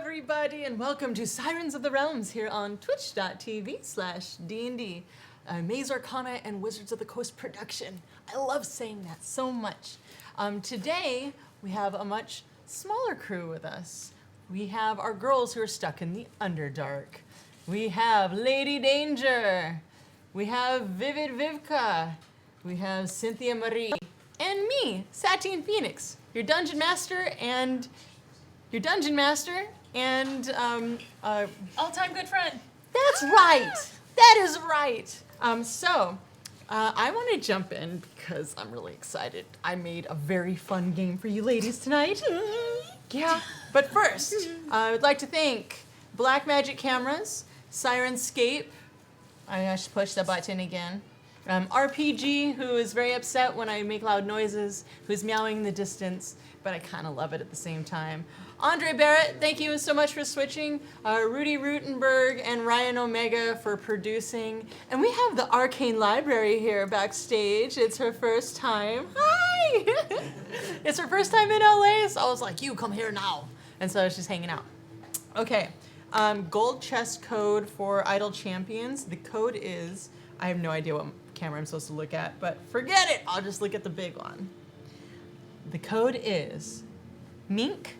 everybody, and welcome to Sirens of the Realms here on twitch.tv/D&D, a Maze Arcana and Wizards of the Coast production. I love saying that so much. Today, we have a much smaller crew with us. We have our girls who are stuck in the Underdark. We have Lady Danger. We have Vivid Vivka. We have Cynthia Marie. And me, Satine Phoenix, your dungeon master and all-time good friend. That's right. That is right. I want to jump in because I'm really excited. I made a very fun game for you ladies tonight. Yeah. But first, I would like to thank Black Magic Cameras, Sirenscape. I should push the button again. RPG, who is very upset when I make loud noises, who's meowing in the distance, but I kind of love it at the same time. Andre Barrett, thank you so much for switching. Rudy Rutenberg and Ryan Omega for producing. And we have the Arcane Library here backstage. It's her first time. Hi! It's her first time in LA, so I was like, you come here now. And so she's hanging out. Okay, gold chest code for Idle Champions. The code is, I have no idea what camera I'm supposed to look at, but forget it, I'll just look at the big one. The code is Mink,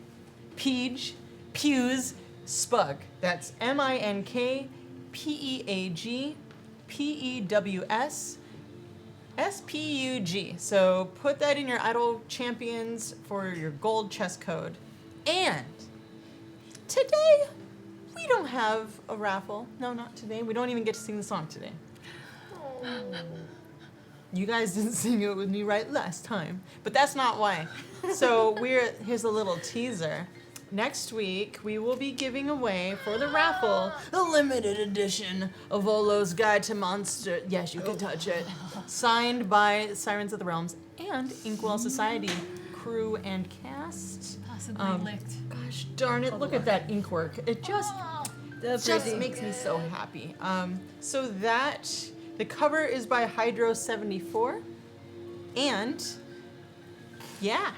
Peej, Pews, Spug. That's MINK, PEAG, PEWS, So put that in your Idle Champions for your gold chest code. And today, we don't have a raffle. No, not today. We don't even get to sing the song today. You guys didn't sing it with me right last time, but that's not why. So here's a little teaser. Next week, we will be giving away for the raffle the limited edition of Volo's Guide to Monster. Yes, you can touch it. Signed by Sirens of the Realms and Inkwell Society crew and cast. Possibly licked. Gosh darn it! Look at that ink work. It just makes me so happy. So that. The cover is by Hydro74, and yeah,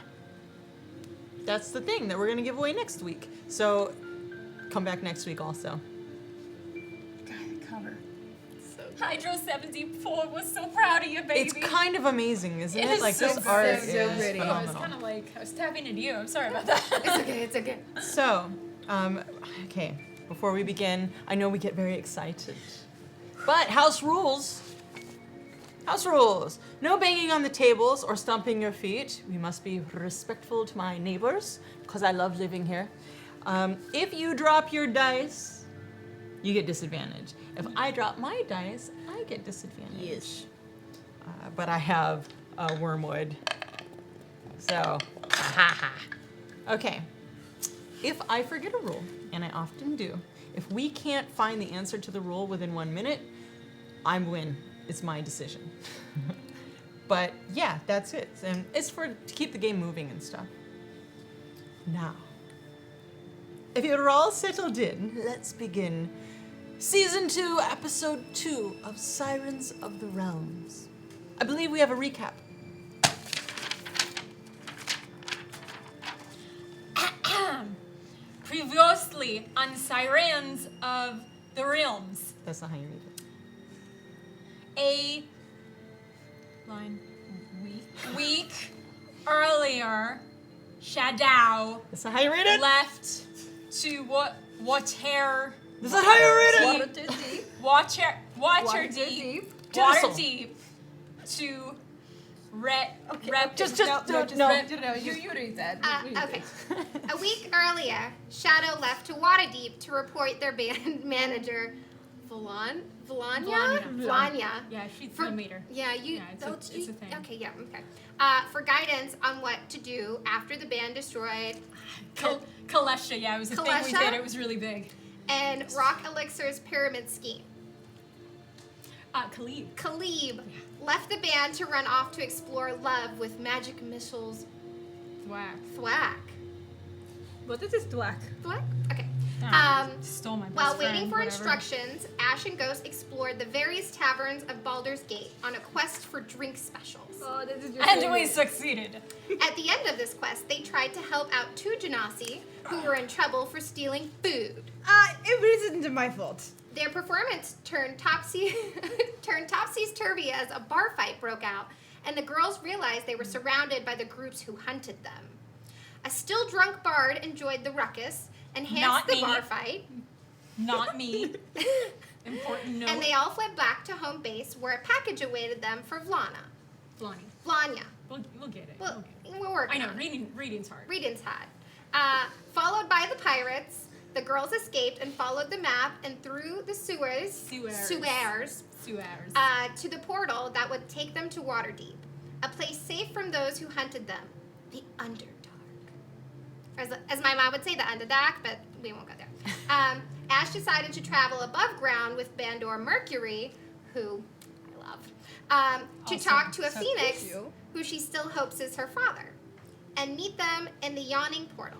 that's the thing that we're gonna give away next week. So come back next week also. God, the cover. So Hydro74 was so proud of you, baby. It's kind of amazing, isn't it? It is Like so this good. art So is pretty. phenomenal. I was kind of like, I was tapping into you. I'm sorry about that. It's okay. So, okay, before we begin, I know we get very excited, but house rules. House rules. No banging on the tables or stomping your feet. We must be respectful to my neighbors because I love living here. If you drop your dice, you get disadvantage. If I drop my dice, I get disadvantage. Yes. But I have wormwood. So, okay. If I forget a rule, and I often do, if we can't find the answer to the rule within 1 minute, I win. It's my decision. But yeah, that's it. And it's to keep the game moving and stuff. Now, if you're all settled in, let's begin Season 2, Episode 2 of Sirens of the Realms. I believe we have a recap. Previously on Sirens of the Realms. That's not how you read it. A week earlier, Shadow That's not how you read it. left to water. That's not how you read it. Water Tinsel. deep to You read that. Okay. A week earlier, Shadow left to Waterdeep to report their band manager, Vlanya? Yeah, she's the meter. Yeah, it's a thing. Okay, yeah, okay. For guidance on what to do after the band destroyed Kalesha, yeah, it was a thing we Kalesha? did. It was really big. and Rock Elixir's pyramid scheme. Khalib. Left the band to run off to explore love with magic missiles. Thwack. What is this thwack? Thwack? Okay. Stole my best While friend, waiting for whatever. instructions, Ash and Ghost explored the various taverns of Baldur's Gate on a quest for drink specials. Oh, this is your And we favorite. succeeded. At the end of this quest, they tried to help out two Genasi who were in trouble for stealing food. It isn't my fault. Their performance turned topsy-turvy as a bar fight broke out, and the girls realized they were surrounded by the groups who hunted them. A still drunk bard enjoyed the ruckus, enhanced the bar fight. Not me. Important note. And they all fled back to home base, where a package awaited them for Vlana. Vlanya. We'll get it. We're working I know, on it. reading's hard. Reading's hard. Followed by the pirates, the girls escaped and followed the map and through the sewers to the portal that would take them to Waterdeep, a place safe from those who hunted them, the Underdark. As my mom would say, the Underdark, but we won't go there. Ash decided to travel above ground with Bandor Mercury, who I love, to talk to a phoenix who she still hopes is her father, and meet them in the Yawning Portal.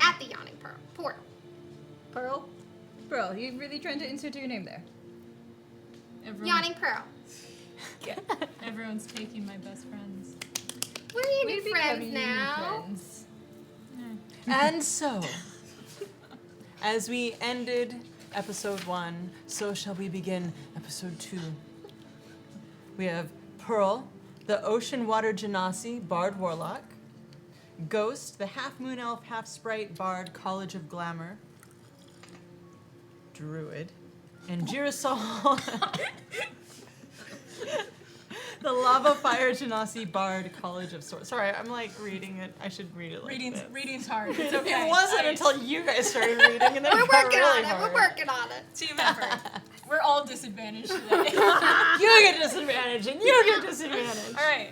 At the Yawning Portal. Pearl, you really trying to insert your name there? Yawning Pearl. Yeah. Everyone's taking my best friends. We're even friends now. And so, as we ended episode 1, so shall we begin episode 2. We have Pearl, the ocean water genasi, bard warlock. Ghost, the half-moon elf, half-sprite, bard, college of glamour. Druid. And Girasol, the lava fire genasi, bard, college of swords. Sorry, I'm like reading it. I should read it like this. Reading's hard. It's okay. It wasn't until you guys started reading, and then We're it got working really on it. hard. We're working on it. Team effort. We're all disadvantaged today. You get disadvantage, and you get disadvantage. All right.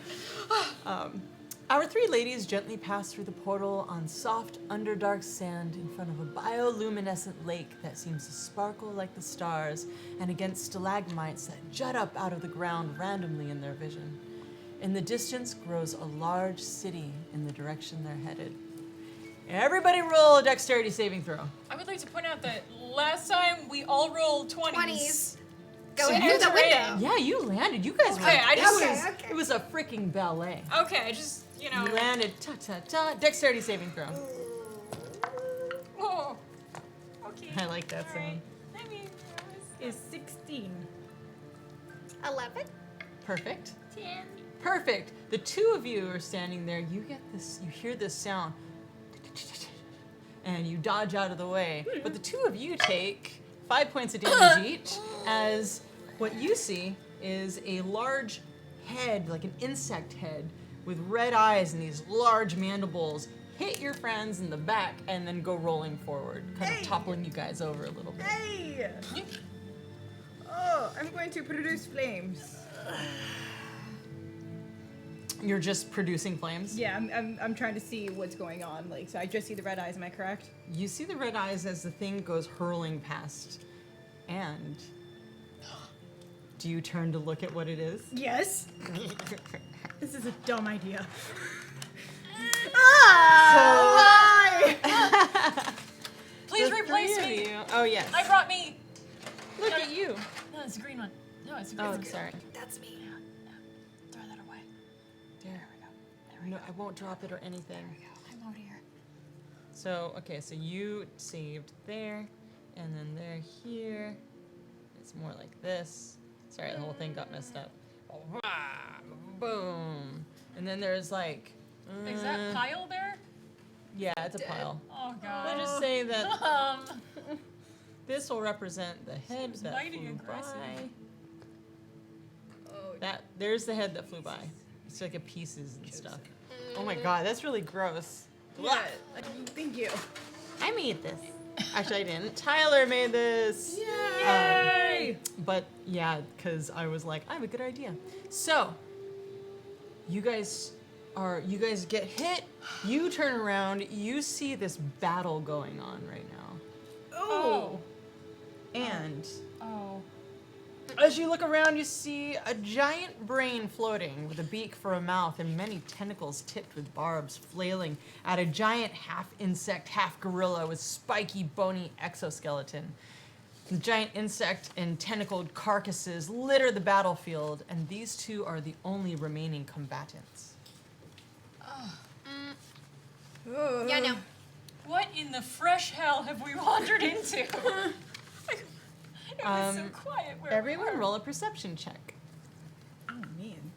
Our 3 ladies gently pass through the portal on soft, underdark sand in front of a bioluminescent lake that seems to sparkle like the stars and against stalagmites that jut up out of the ground randomly in their vision. In the distance grows a large city in the direction they're headed. Everybody roll a dexterity saving throw. I would like to point out that last time we all rolled 20s. Going So through the entering. window. Yeah, you landed. You guys Okay, were. Okay. It was a freaking ballet. Okay, just, you know. You landed. Ta-ta-ta. Dexterity saving throw. Oh. Okay. I like that All sound. right. I mean, Is 16. 11. Perfect. 10. Perfect. The 2 of you are standing there. You get this. You hear this sound, and you dodge out of the way. But the 2 of you take 5 points of damage each, as what you see is a large head, like an insect head, with red eyes and these large mandibles, hit your friends in the back and then go rolling forward, kind of toppling you guys over a little bit. Hey! Oh, I'm going to produce flames. You're just producing flames? Yeah, I'm trying to see what's going on. Like, so I just see the red eyes. Am I correct? You see the red eyes as the thing goes hurling past. And do you turn to look at what it is? Yes. This is a dumb idea. Please The replace 3 of me. you- Oh, yes. I brought me. Look at you. No, it's a green one. No, it's a Oh, green I'm one. sorry. That's me. Throw that away. There we go. No, I won't drop it or anything. I'm out here. So, okay, so you saved there, and then they're here. It's more like this. Sorry, the whole thing got messed up. Boom. And then there's like... Is that pile there? Yeah, it's a pile. Oh god. We'll just say that this will represent the head Seems that mighty flew aggressive. by. Oh, There's the head that flew by. It's like a pieces and stuff. Oh my god, that's really gross. yeah. Thank you. I made this. Actually, I didn't. Tyler made this. Yay! But yeah, because I was like, I have a good idea. So, you guys get hit. You turn around. You see this battle going on right now. Oh. And Oh. as you look around, you see a giant brain floating with a beak for a mouth and many tentacles tipped with barbs flailing at a giant half-insect, half-gorilla with spiky, bony exoskeleton. The giant insect and tentacled carcasses litter the battlefield, and these 2 are the only remaining combatants. Oh. Yeah, no. What in the fresh hell have we wandered into? It was so quiet where Everyone we were. roll a perception check. Oh, man.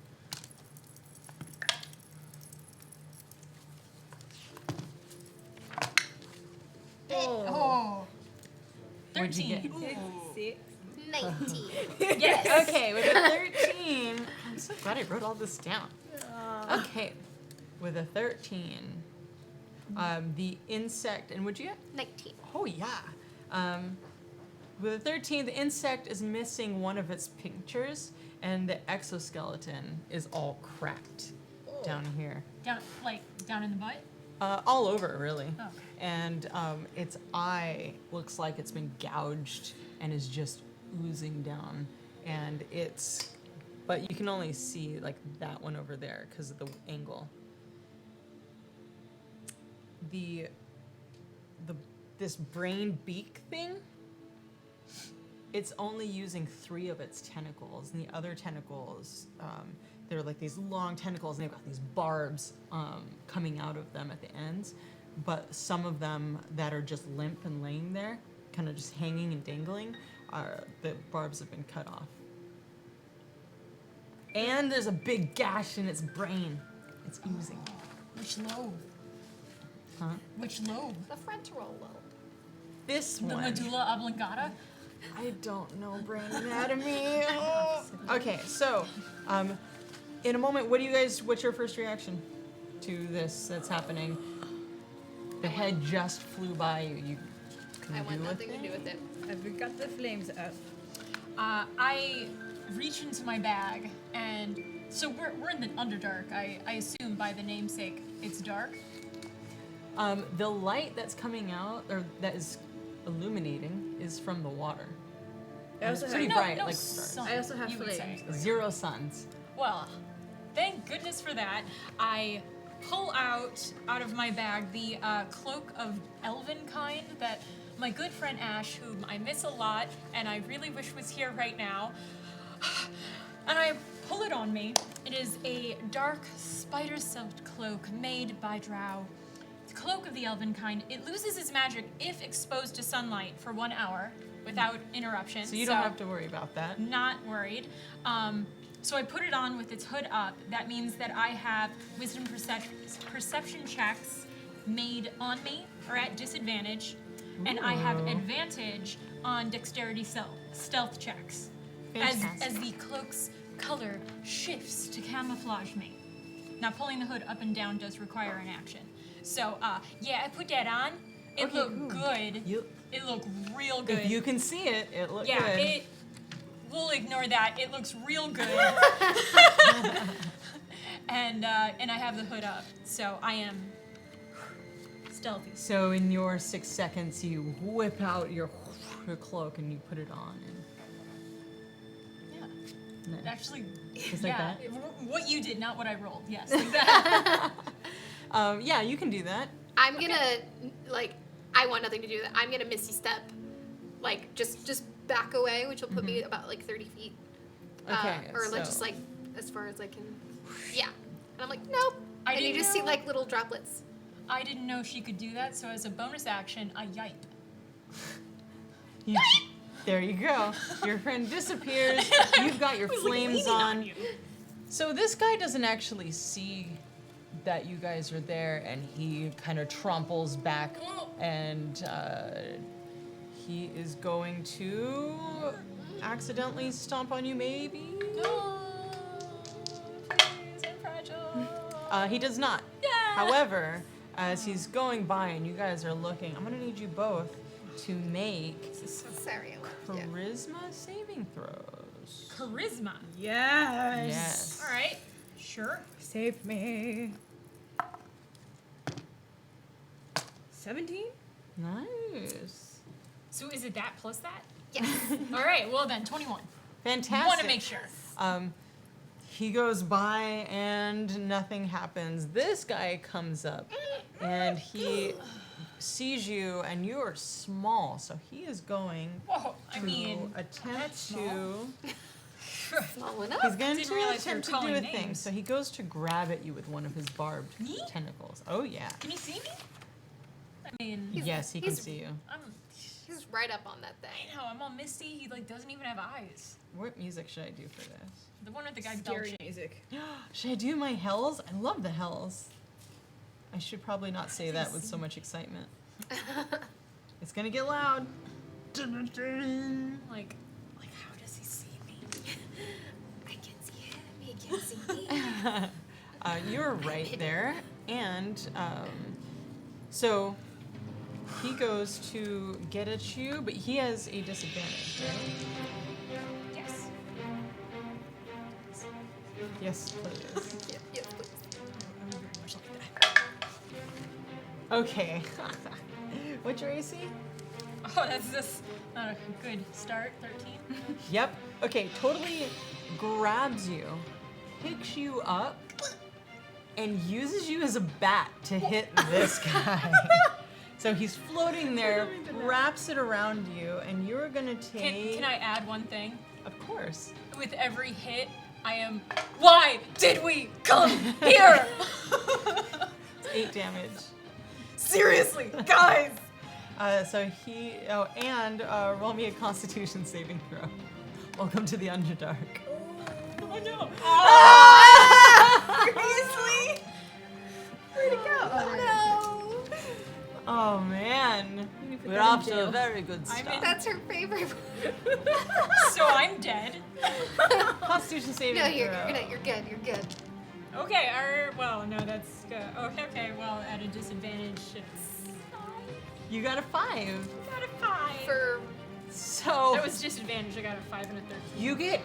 Oh. What'd you 13. get? Ooh. 6. 19. Yes. Okay, with a 13. I'm so glad I wrote all this down. Okay, with a 13, the insect, and what'd you get? 19. Oh, yeah. With a 13, the insect is missing one of its pictures, and the exoskeleton is all cracked down here. Down in the butt? All over, really. Okay. And its eye looks like it's been gouged and is just oozing down. And but you can only see like that one over there because of the angle. This brain beak thing, it's only using 3 of its tentacles, and the other tentacles, they're like these long tentacles, and they've got these barbs coming out of them at the ends. But some of them that are just limp and laying there, kind of just hanging and dangling, the barbs have been cut off. And there's a big gash in its brain. It's oozing. Which lobe? Huh? Which lobe? The frontal lobe. This The one. medulla oblongata? I don't know brain anatomy. Okay, so, in a moment, what's your first reaction to this that's happening? The head just flew by you. I want nothing to do with it. I've got the flames up. I reach into my bag, and so we're in the Underdark. I assume by the namesake, it's dark. The light that's coming out, or that is illuminating, is from the water. I also It's have, pretty bright, like sun, stars. I also have you would flames. say. 0 suns. Well, thank goodness for that. I pull out of my bag the cloak of elven kind that my good friend Ash, whom I miss a lot and I really wish was here right now, and I pull it on me. It is a dark spider-silk cloak made by drow. It's a cloak of the elven kind. It loses its magic if exposed to sunlight for 1 hour without interruption. So you don't have to worry about that. Not worried. So I put it on with its hood up. That means that I have wisdom perception checks made on me or at disadvantage, and I have advantage on dexterity stealth checks as the cloak's color shifts to camouflage me. Now pulling the hood up and down does require an action. So yeah, I put that on. It Okay, looked good. It looked real good. If you can see it, it looked Yeah, good. we'll ignore that. It looks real good. and I have the hood up, so I am stealthy. So in your 6 seconds, you whip out your cloak and you put it on. And Actually, just like yeah, that? what you did, not what I rolled. Yes, like that. Yeah, you can do that. I'm gonna, I want nothing to do with it. I'm gonna Misty Step, just back away, which will put me about 30 feet. Okay, Or so- just as far as I can. Yeah. And I'm like, nope. I And you didn't just see know- little droplets. I didn't know she could do that, so as a bonus action, I yipe. There you go. Your friend disappears. You've got your flames on. So this guy doesn't actually see that you guys are there, and he kind of tramples back, and he is going to accidentally stomp on you, maybe? No, please, I'm fragile. He does not. Yeah. However, as he's going by and you guys are looking, I'm gonna need you both to make Sorry. charisma saving throws. Charisma. Yes. Yes. All right. Sure. Save me. 17? Nice. So is it that plus that? Yes. All right. Well then, 21. Fantastic. Want to make sure. He goes by and nothing happens. This guy comes up and he sees you, and you're small, so he is going Whoa. I to mean, attempt to. Small enough. He's going Didn't to realize you were attempt to do a calling thing. names. So he goes to grab at you with one of his barbed Me? tentacles. Oh yeah. can you see me? I mean, Yes, he can he's- see you. He's right up on that I thing. know, I'm all misty. He like doesn't even have eyes. What music should I do for this? The one with the guy Scary belching. music. Should I do my hells? I love the hells. I should probably not say that with so much excitement. It's gonna get loud. Like how does he see me? I can see him. He can see me. You're right there. And so he goes to get at you, but he has a disadvantage, right? Yes. Yes, please. Yes, please. I would very much like that. Okay. What's your AC? Oh, that's just not a good start. 13. Yep. Okay, totally grabs you, picks you up, and uses you as a bat to hit this guy. So he's floating there, wraps it around you, and you're gonna take. Can I add one thing? Of course. With every hit, I am. Why did we come here? It's 8 damage. Seriously, guys. So he. Oh, and roll me a Constitution saving throw. Welcome to the Underdark. Oh no. Seriously? Where'd it go? Oh, no. Oh man, put we're that in off to a jail. very good I'm start. in- That's her favorite. So I'm dead. Constitution saving No, throw. you're good. You're good. Okay. Well, no, that's good. Okay. Well, at a disadvantage, it's You got a 5. got a 5. For So That was disadvantage. I got a 5 and a 13. you get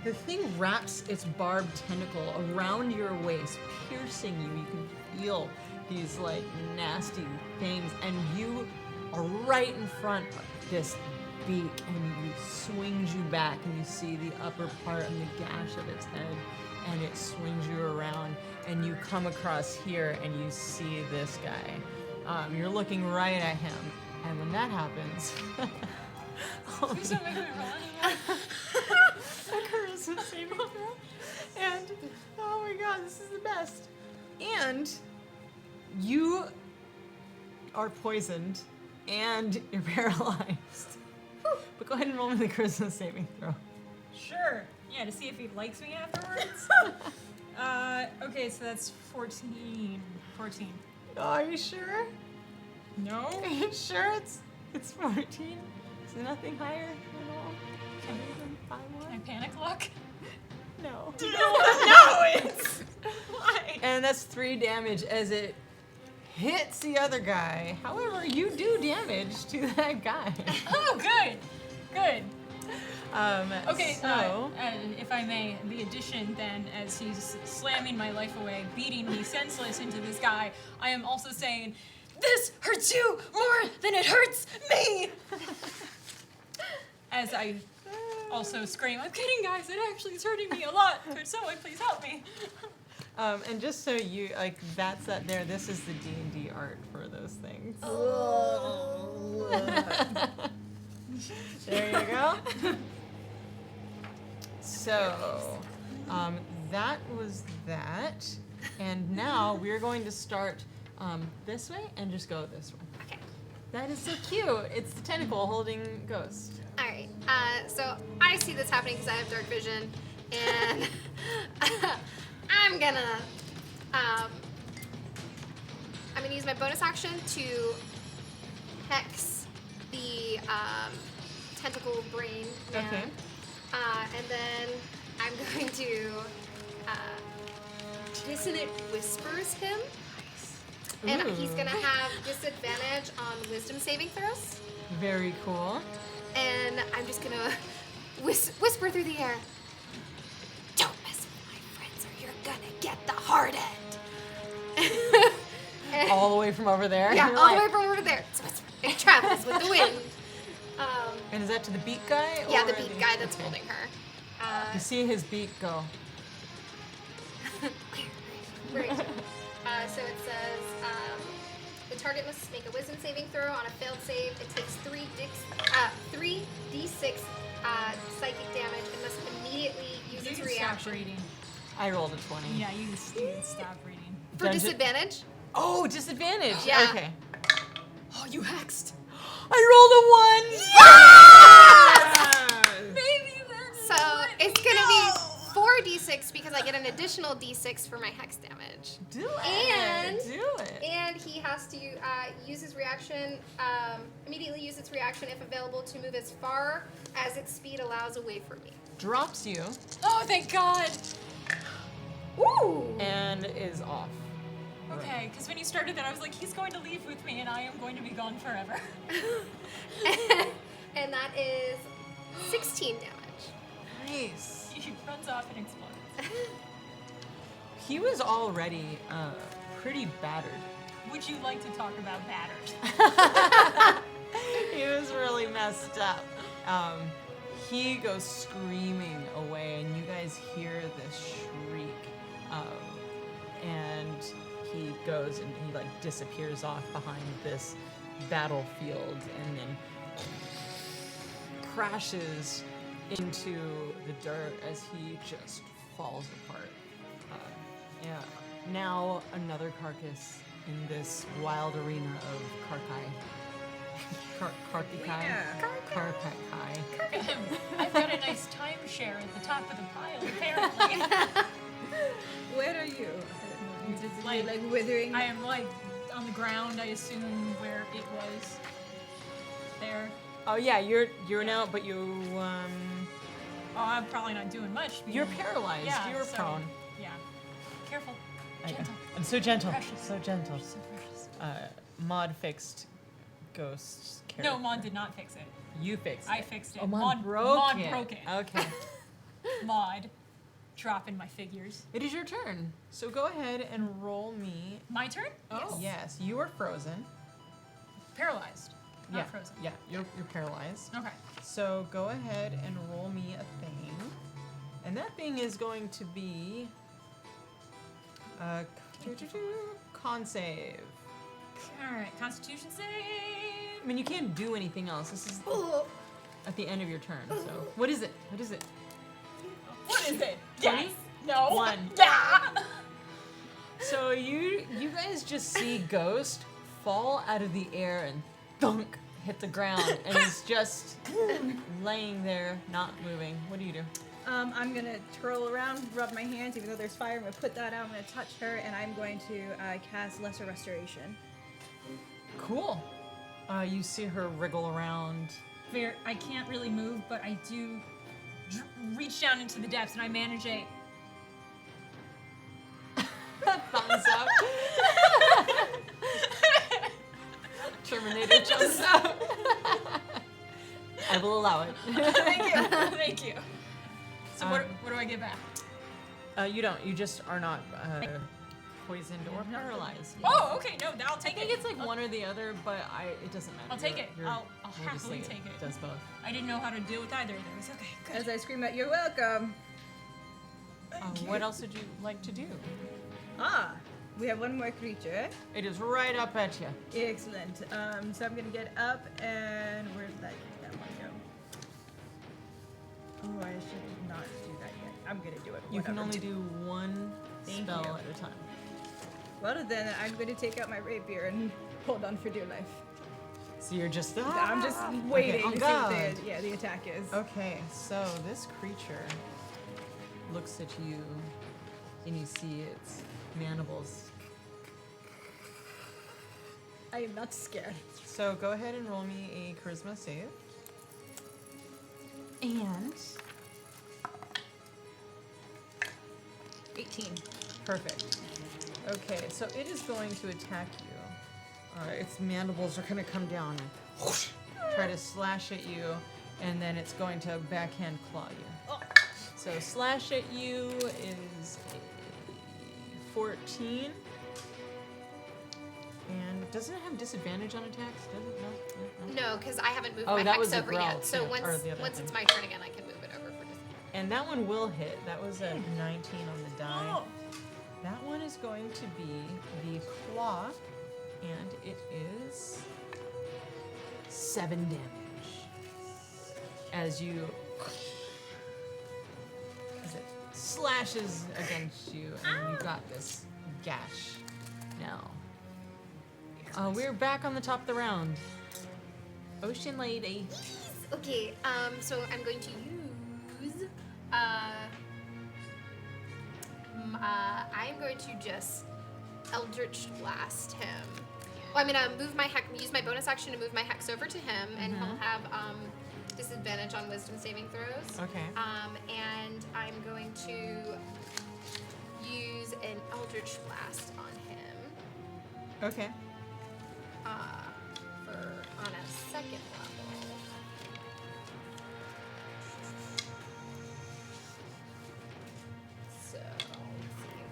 the thing wraps its barbed tentacle around your waist, piercing you. You can feel these like nasty things, and you are right in front of this beak, and it swings you back, and you see the upper part and the gash of its head, and it swings you around, and you come across here, and you see this guy. You're looking right at him, and when that happens, Please don't make me run. a charisma saving throw. And oh my god, this is the best. And you are poisoned and you're paralyzed. But go ahead and roll me the charisma saving throw. Sure. Yeah, to see if he likes me afterwards. Okay, so that's 14. 14. Are you sure? No? Are you sure it's 14? Is there nothing higher at all? Other than 5 Can I more? panic lock? No. No, it's why? And that's 3 damage as it hits the other guy. However, you do damage to that guy. Oh, good. Good. Okay, so if I may, the addition then, as he's slamming my life away, beating me senseless into this guy, I am also saying, this hurts you more than it hurts me! As I also scream, I'm kidding, guys, it actually is hurting me a lot. Could someone please help me? and just so you like, that's that there. This is the D&D art for those things. There you go. So, that was that, and now we're going to start this way and just go this way. okay. That is so cute. It's the tentacle holding Ghost. All right. So I see this happening because I have dark vision, and I'm gonna use my bonus action to hex the tentacle brain man. Okay. And then I'm going to dissonant whispers him, and he's Ooh. gonna have disadvantage on wisdom saving throws. Very cool. And I'm just gonna whisper through the air. Don't mess with my friends, or you're gonna get the hard end. And- All the way from over there. yeah, You're all the like- way from over there. So it travels with the wind. And is that to the beak guy? Yeah, or the beak guy that's okay. holding her. You see his beak go. Right. So it says the target must make a wisdom saving throw. On a failed save, it takes 3d6 psychic damage and must immediately use You its can reaction. stop reading. I rolled a 20. Yeah, you can stop reading. For Dungeon- disadvantage? Oh, disadvantage. Yeah. Okay. Oh, you hexed. I rolled a 1! Maybe then. So it's gonna be 4d6 because I get an additional d6 for my hex damage. Do it! And- Do it! And he has to use his reaction, immediately use its reaction if available to move as far as its speed allows away from me. Drops you Oh, thank God. Ooh! and is off. Okay, because when you started that, I was like, he's going to leave with me, and I am going to be gone forever. And that is 16 damage. Nice. He runs off and explodes. He was already pretty battered. Would you like to talk about battered? He was really messed up. He goes screaming away, and you guys hear this shriek. And he goes and he like disappears off behind this battlefield, and then crashes into the dirt as he just falls apart. Yeah. Now another carcass in this wild arena of Karkai. Karkai. Yeah. Karkai. I've got a nice timeshare at the top of the pile, apparently. Where are you? It's Is it like- like withering? I am like on the ground, I assume, where it was. There. Oh yeah, you're now, but you Oh, I'm probably not doing much. you're because- paralyzed. Yeah, You're so- prone. Yeah. Careful. I know. Gentle. I'm so gentle. Precious. So gentle. So precious. Mod fixed Ghost's character. No, Mon did not fix it. You fixed it. I fixed it. Oh, Mod Mod broke Mod it. broke it. Okay. Mod. Dropping my figures. It is your turn. So go ahead and roll me. My turn? Oh. Yes, you are frozen. Paralyzed. Not yeah. frozen. Yeah, you're paralyzed. Okay. So go ahead and roll me a thing. And that thing is going to be con save. Alright, Constitution save. I mean, you can't do anything else. This is at the end of your turn. So what is it? What is it? What is it? 20? Yes. No. 1. Yeah. So you guys just see Ghost fall out of the air and thunk hit the ground and is just laying there, not moving. What do you do? I'm gonna twirl around, rub my hands, even though there's fire. I'm gonna put that out. I'm gonna touch her, and I'm going to cast Lesser Restoration. Cool. You see her wriggle around. I can't really move, but I do reach down into the depths and I manage a. Thumbs up. Terminator jumps up. I will allow it. Thank you. Thank you. So what Um, do I get back? You don't. You just are not poisoned or paralyzed. Oh, okay. No, I'll I take think it. it's like one or the other, but it doesn't matter. I'll take it. You're- I'll we'll just happily say take it. Does both. I didn't know how to deal with either of those. Okay, good. As I scream out, "You're welcome!" What else would you like to do? We have one more creature. It is right up at you. Excellent. So I'm gonna get up, and where did that one go? Oh, I should not do that yet. I'm gonna do it. You can whatever. only do one Thank spell you. at a time. Well, then I'm gonna take out my rapier and hold on for dear life. So you're just. I'm just waiting on to see guard. what the attack is. Okay, so this creature looks at you, and you see its mandibles. I am not scared. So go ahead and roll me a charisma save. And 18. perfect. Okay, so it is going to attack you. Its mandibles are going to come down and whoosh, try to slash at you, and then it's going to backhand claw you. So slash at you is a 14. And does it have disadvantage on attacks? Does it? No? No, because I haven't moved Oh, my that hex was the over growl, yet. So too, once or the other once thing. it's my turn again, I can move it over for just. And that one will hit. That was a 19 on the die. Oh. That one is going to be the claw, and it is 7 damage. As you, as it slashes against you, and you got this gash. Now, We're back on the top of the round. Ocean Lady. Okay, so I'm going to use, I'm going to just Eldritch Blast him. Well, I'm gonna use my bonus action to move my hex over to him, and he'll have, disadvantage on wisdom saving throws. Okay. And I'm going to use an Eldritch Blast on him. Okay. On a second level. So, let's see.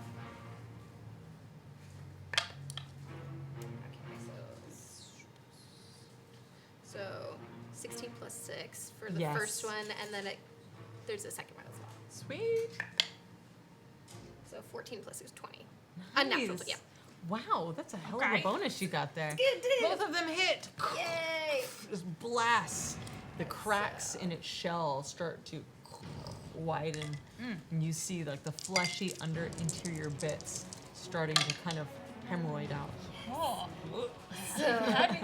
Okay, so 16 plus 6 for the Yes. first one, and then there's a second one as well. Sweet. So 14 plus 6 is 20. Unnatural, but yeah. Wow, that's a hell of a Okay. bonus you got there. Good deal. Both of them hit. Yay! Just blasts. The cracks in its shell start to widen, and you see like the fleshy interior bits starting to kind of hemorrhoid out. Oh, So,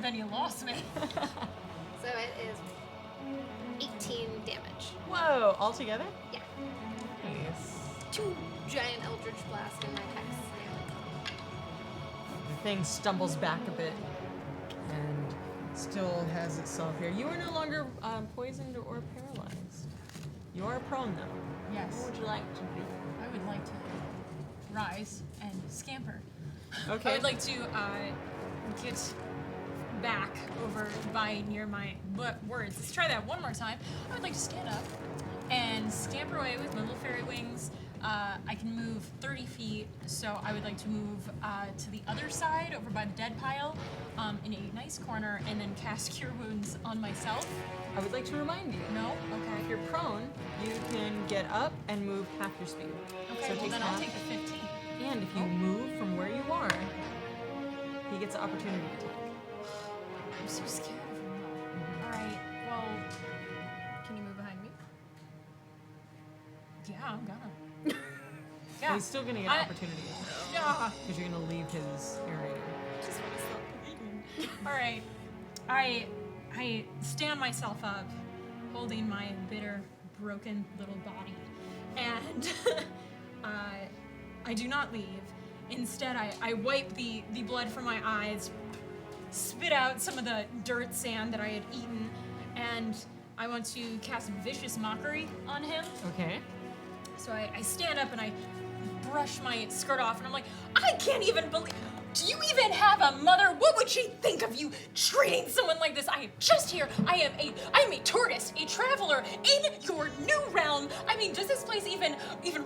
then you lost me. so it is 18 damage. Whoa! All together? Yeah. Nice. 2 giant Eldritch Blast in my hex. The thing stumbles back a bit and still has itself here. You are no longer poisoned or paralyzed. You are prone though. What Yes. would you like to be? I would like to rise and scamper. Okay. I would like to get back over by near my words. Let's try that one more time. I would like to stand up and scamper away with my little fairy wings. I can move 30 feet, so I would like to move to the other side over by the dead pile in a nice corner and then cast Cure Wounds on myself. I would like to remind you. No? If Okay. you're prone, you can get up and move half your speed. Okay, So it well takes then I'll half. take the 15. And if you move from where you are, he gets an opportunity attack. I'm so scared of him though. Alright, well, Can you move behind me? yeah, I'm gonna. Well, Yeah. he's still gonna get an opportunity Yeah. because you're gonna leave his area. Just want to stop bleeding. All right, I stand myself up, holding my bitter, broken little body, and I do not leave. Instead, I wipe the blood from my eyes, spit out some of the dirt sand that I had eaten, and I want to cast Vicious Mockery on him. Okay. So I stand up and I brush my skirt off, and I'm like, I can't even believe. Do you even have a mother? What would she think of you treating someone like this? I am just here. I am a tourist, a traveler in your new realm. I mean, does this place even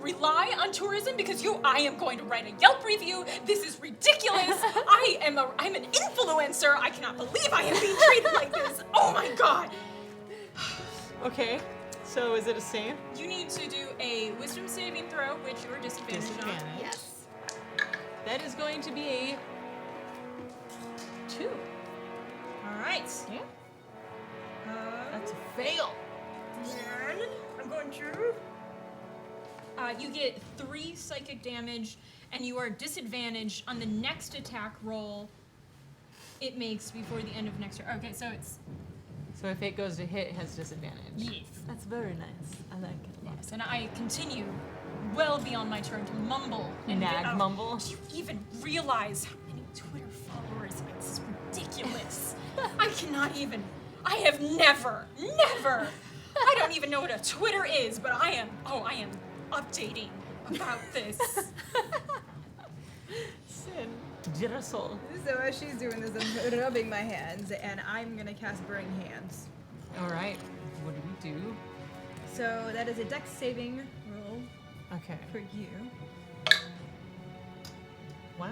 rely on tourism? Because I am going to write a Yelp review. This is ridiculous. I'm an influencer. I cannot believe I am being treated like this. Oh my god. Okay. So is it a save? You need to do a wisdom saving throw, which you are disadvantaged on. Disadvantage. Yes. That is going to be a 2. All right. Yeah. That's a fail. Then I'm going to. You get 3 psychic damage, and you are disadvantaged on the next attack roll it makes before the end of next turn. Okay, so it's. So if it goes to hit, it has disadvantage. Yes. That's very nice. I like it a lot. Yes, and I continue well beyond my turn to mumble and Nag mumble. Do you even realize how many Twitter followers? This is ridiculous. I cannot even. I have never. I don't even know what a Twitter is, but I am updating about this. Sin. Girasol. So as she's doing this, I'm rubbing my hands, and I'm gonna cast Burning Hands. All right. What do we do? So that is a dex saving roll Okay. for you. Wow.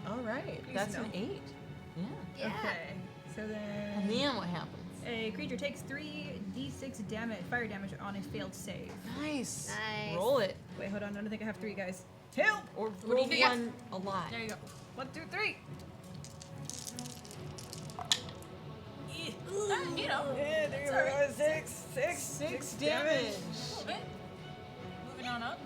All right. Please That's no. an 8. Yeah. Yeah. Okay. So And then then what happens? a creature takes 3d6 damage, fire damage on a failed save. Nice. Nice. Roll it. Wait, hold on. I don't think I have 3, guys. 2. Or do roll you think? one a lot. There you go. 1, 2, 3. You know, Yeah, there you Sorry. go. 6 6 damage. a little bit. Moving on up.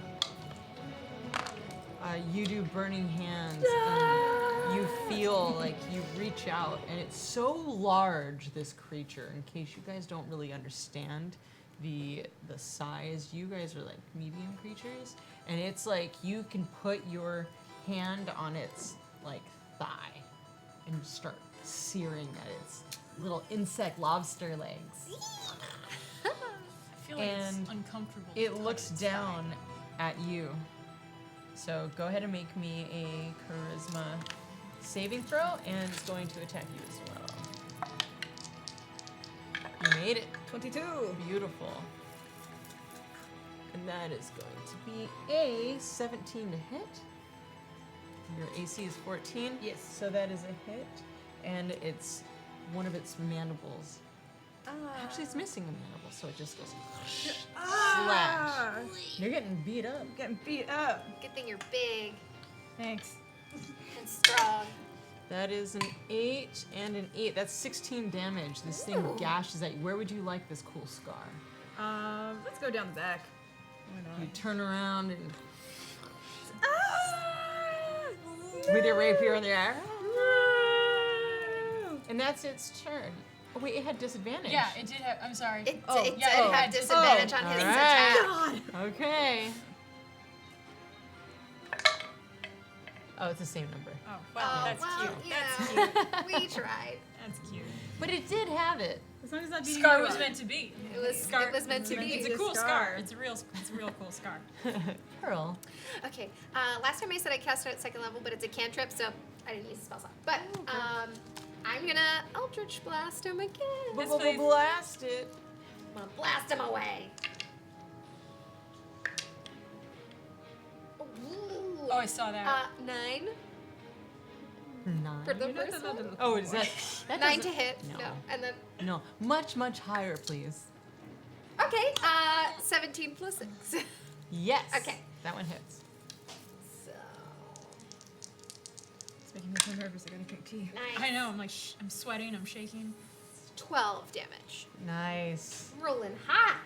You do burning hands. And you feel like you reach out, and it's so large, this creature, in case you guys don't really understand the size. You guys are like medium creatures, and it's like you can put your hand on its like thigh and start searing at its little insect lobster legs. I feel like And it's uncomfortable. to It touch looks its down thigh. at you. So go ahead and make me a charisma saving throw, and it's going to attack you as well. You made it. 22. Beautiful. And that is going to be a 17 to hit. Your AC is 14. Yes. So that is a hit. And it's one of its mandibles. Actually, it's missing a mandible, so it just goes slash. You're getting beat up. I'm getting beat up. Good thing you're big Thanks. and strong. That is an 8 and an 8. That's 16 damage. This thing Ooh. gashes at you. Where would you like this cool scar? Let's go down the back. Why You not? turn around and Ah! with your rapier in the air. No! And that's its turn. Oh, wait, it had disadvantage. Yeah, it did have. I'm sorry. It Oh, did yeah, have oh. disadvantage on Oh, his alright. attack. God! Okay. Oh, it's the same number. Oh, well, Oh, that's well, cute. you That's know, cute. we tried. That's cute. But it did have it. As long as not beating Scar you was up. meant to be. It was meant to be. It's a cool scar. It's a real cool scar. Pearl. Okay, last time I said I cast it at second level, but it's a cantrip, so I didn't use the spell slot. But I'm gonna Eldritch Blast him again. Yes, please. Blast it. I'm gonna blast him away. Ooh. Oh, I saw that. 9 9. for the first one. Oh, is that 9 doesn't- to hit. No. No, and then No, much higher, please. okay, 17 plus 6. Yes. Okay. That one hits. So It's making me so nervous. I gotta drink tea. 9. I know. I'm like, I'm sweating. I'm shaking. 12 damage. Nice. Rolling hot.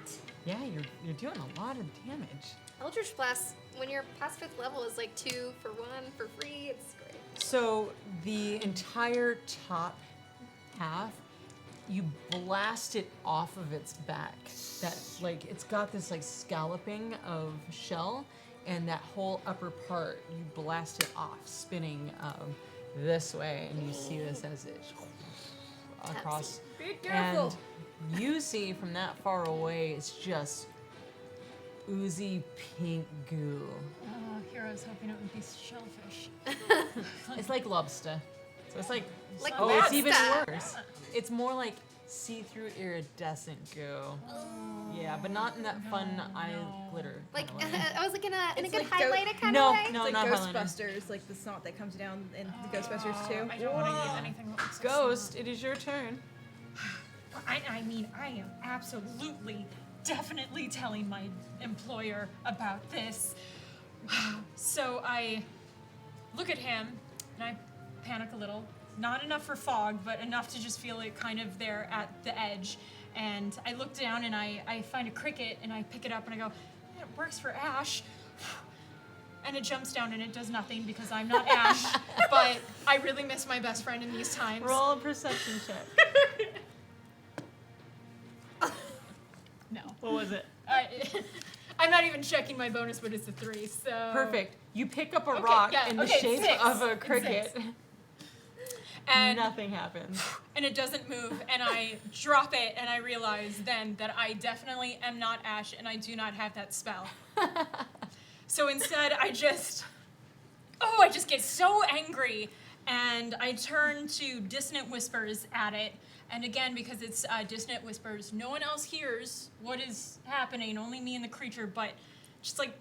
Yeah, you're doing a lot of damage. Eldritch Blast, when you're past 5th level, is like 2 for 1 for free. It's great. So the entire top half, you blast it off of its back. That like it's got this like scalloping of shell, and that whole upper part you blast it off, spinning this way, and you see this as it across. Be careful. And you see from that far away, it's just oozy pink goo. Oh, here I was hoping it would be shellfish. It's like lobster. So it's like, Like oh, it's even lobster. worse. It's more like see-through iridescent goo. Yeah, but not in that fun eye glitter. Like kinda way. I was like in a It's good like highlighter kind No, of way. no. It's not like highlighter. Ghostbusters, like the snot that comes down in the Ghostbusters too. I don't want to eat anything that looks like Ghost, it is your turn. I mean, I am absolutely, definitely telling my employer about this. So I look at him and I panic a little. Not enough for fog, but enough to just feel it kind of there at the edge. And I look down and I find a cricket and I pick it up and I go, "Yeah, it works for Ash." And it jumps down and it does nothing because I'm not Ash. But I really miss my best friend in these times. Roll a perception check. No. What was it? I'm not even checking my bonus, but it's a 3, so. Perfect. You pick up a Okay, rock yeah, in the okay, shape 6. of a It's cricket. 6. And, Nothing happens. and it doesn't move, and I drop it, and I realize then that I definitely am not Ash, and I do not have that spell. So instead, I just get so angry, and I turn to Dissonant Whispers at it. And again, because it's Dissonant Whispers, no one else hears what is happening, only me and the creature, but just like,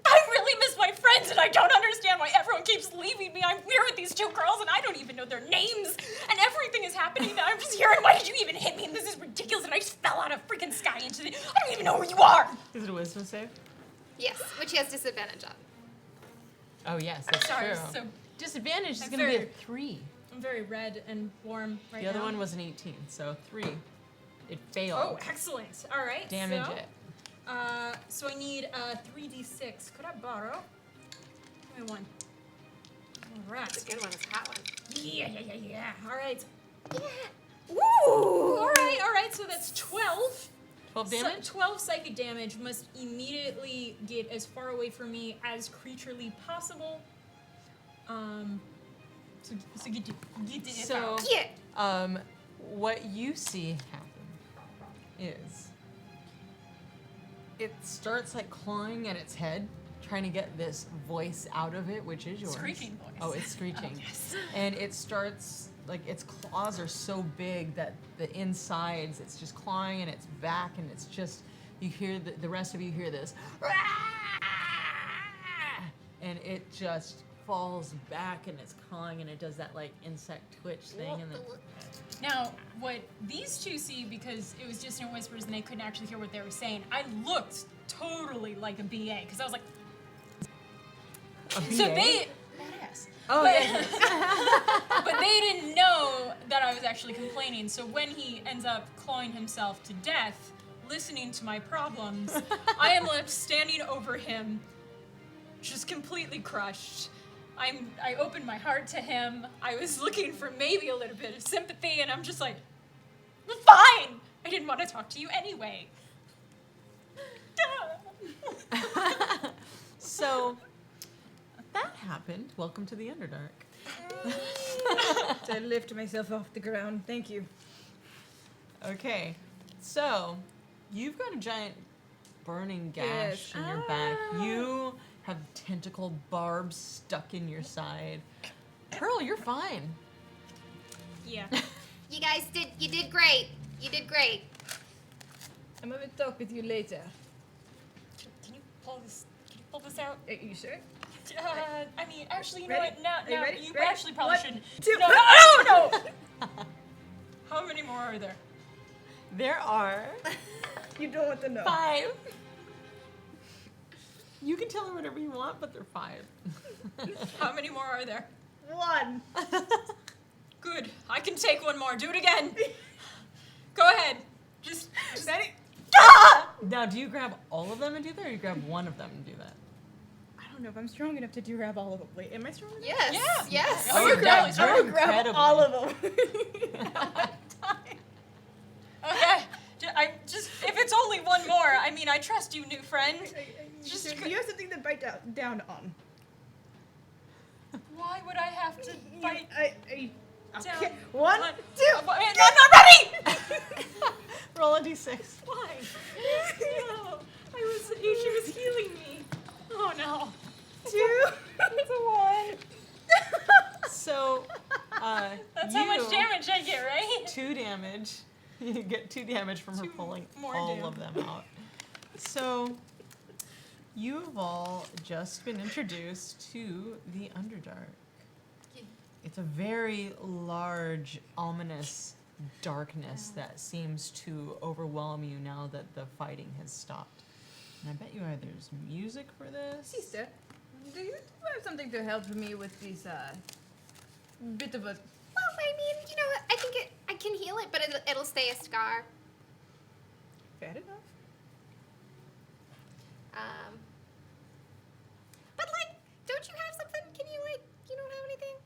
I really miss my friends, and I don't understand why everyone keeps leaving me. I'm here with these 2 girls, and I don't even know their names, and everything is happening, and I'm just hearing, why did you even hit me? And this is ridiculous, and I just fell out of freaking sky into the, I don't even know who you are! Is it a wisdom save? Yes, which he has disadvantage on. Oh, yes, that's Sorry, true. so Disadvantage is I'm going to be a very- 3. I'm very red and warm right The now. other one was an 18, so 3. It failed. Oh, excellent. All right. Damage so, it. So I need 3d6. Could I borrow? Give me one. Rats. That's a good one. It's a hot one. Yeah. All right. Yeah. Ooh. All right. So that's 12. 12 damage? 12 psychic damage. Must immediately get as far away from me as creaturely possible. So get it. So, Yeah. what you see happen is it starts like clawing at its head, trying to get this voice out of it, which is yours. Screeching voice. Oh, it's screeching. Oh, yes. And it starts, like, its claws are so big that the insides, it's just clawing in its back, and it's just, you hear, the rest of you hear this, and it just falls back, and it's clawing, and it does that, like, insect twitch thing, and then... Now, what these two see, because it was just in whispers and they couldn't actually hear what they were saying, I looked totally like a BA, because I was like... A So BA? they... Badass. Oh, but, yeah. but they didn't know that I was actually complaining, so when he ends up clawing himself to death, listening to my problems, I am left standing over him, just completely crushed. I opened my heart to him. I was looking for maybe a little bit of sympathy, and I'm just like, fine! I didn't want to talk to you anyway. So, that happened. Welcome to the Underdark. So I lift myself off the ground. Thank you. Okay, so you've got a giant burning gash Yes. in your back. You have tentacle barbs stuck in your side. Pearl, you're fine. Yeah. You guys you did great. You did great. I'm gonna talk with you later. Can you pull this out? Are you sure? I mean, actually, you know Ready? what? Now Are you ready? you Ready? actually probably One, shouldn't. two. No. How many more are there? There are You don't want to know. 5. You can tell her whatever you want, but they're 5. How many more are there? 1. Good. I can take one more. Do it again. Go ahead. Just Ready? Now, do you grab all of them and do that, or you grab one of them and do that? I don't know if I'm strong enough to grab all of them. Wait, am I strong enough? Yes. Yeah. Yes. Oh, you're yeah, definitely you're I'm gonna grab incredibly- all of them. okay. If it's only one more, I mean, I trust you, new friend. Just Do you have something to bite down on? why would I have to bite Okay. down? 1, 2. I'm not ready. Roll a d6. Why? No. She was healing me. Oh no. 2. It's a 1. So, That's how much damage I get, right? 2 damage. You get 2 damage from her 2 pulling more all damage. of them out. So, you have all just been introduced to the Underdark. It's a very large, ominous darkness that seems to overwhelm you now that the fighting has stopped. And I bet you there's music for this. Sister, do you have something to help me with this bit of a... Well, I mean, you know, I think I can heal it, but it'll stay a scar. Fair enough. But like, don't you have something? Can you you don't have anything?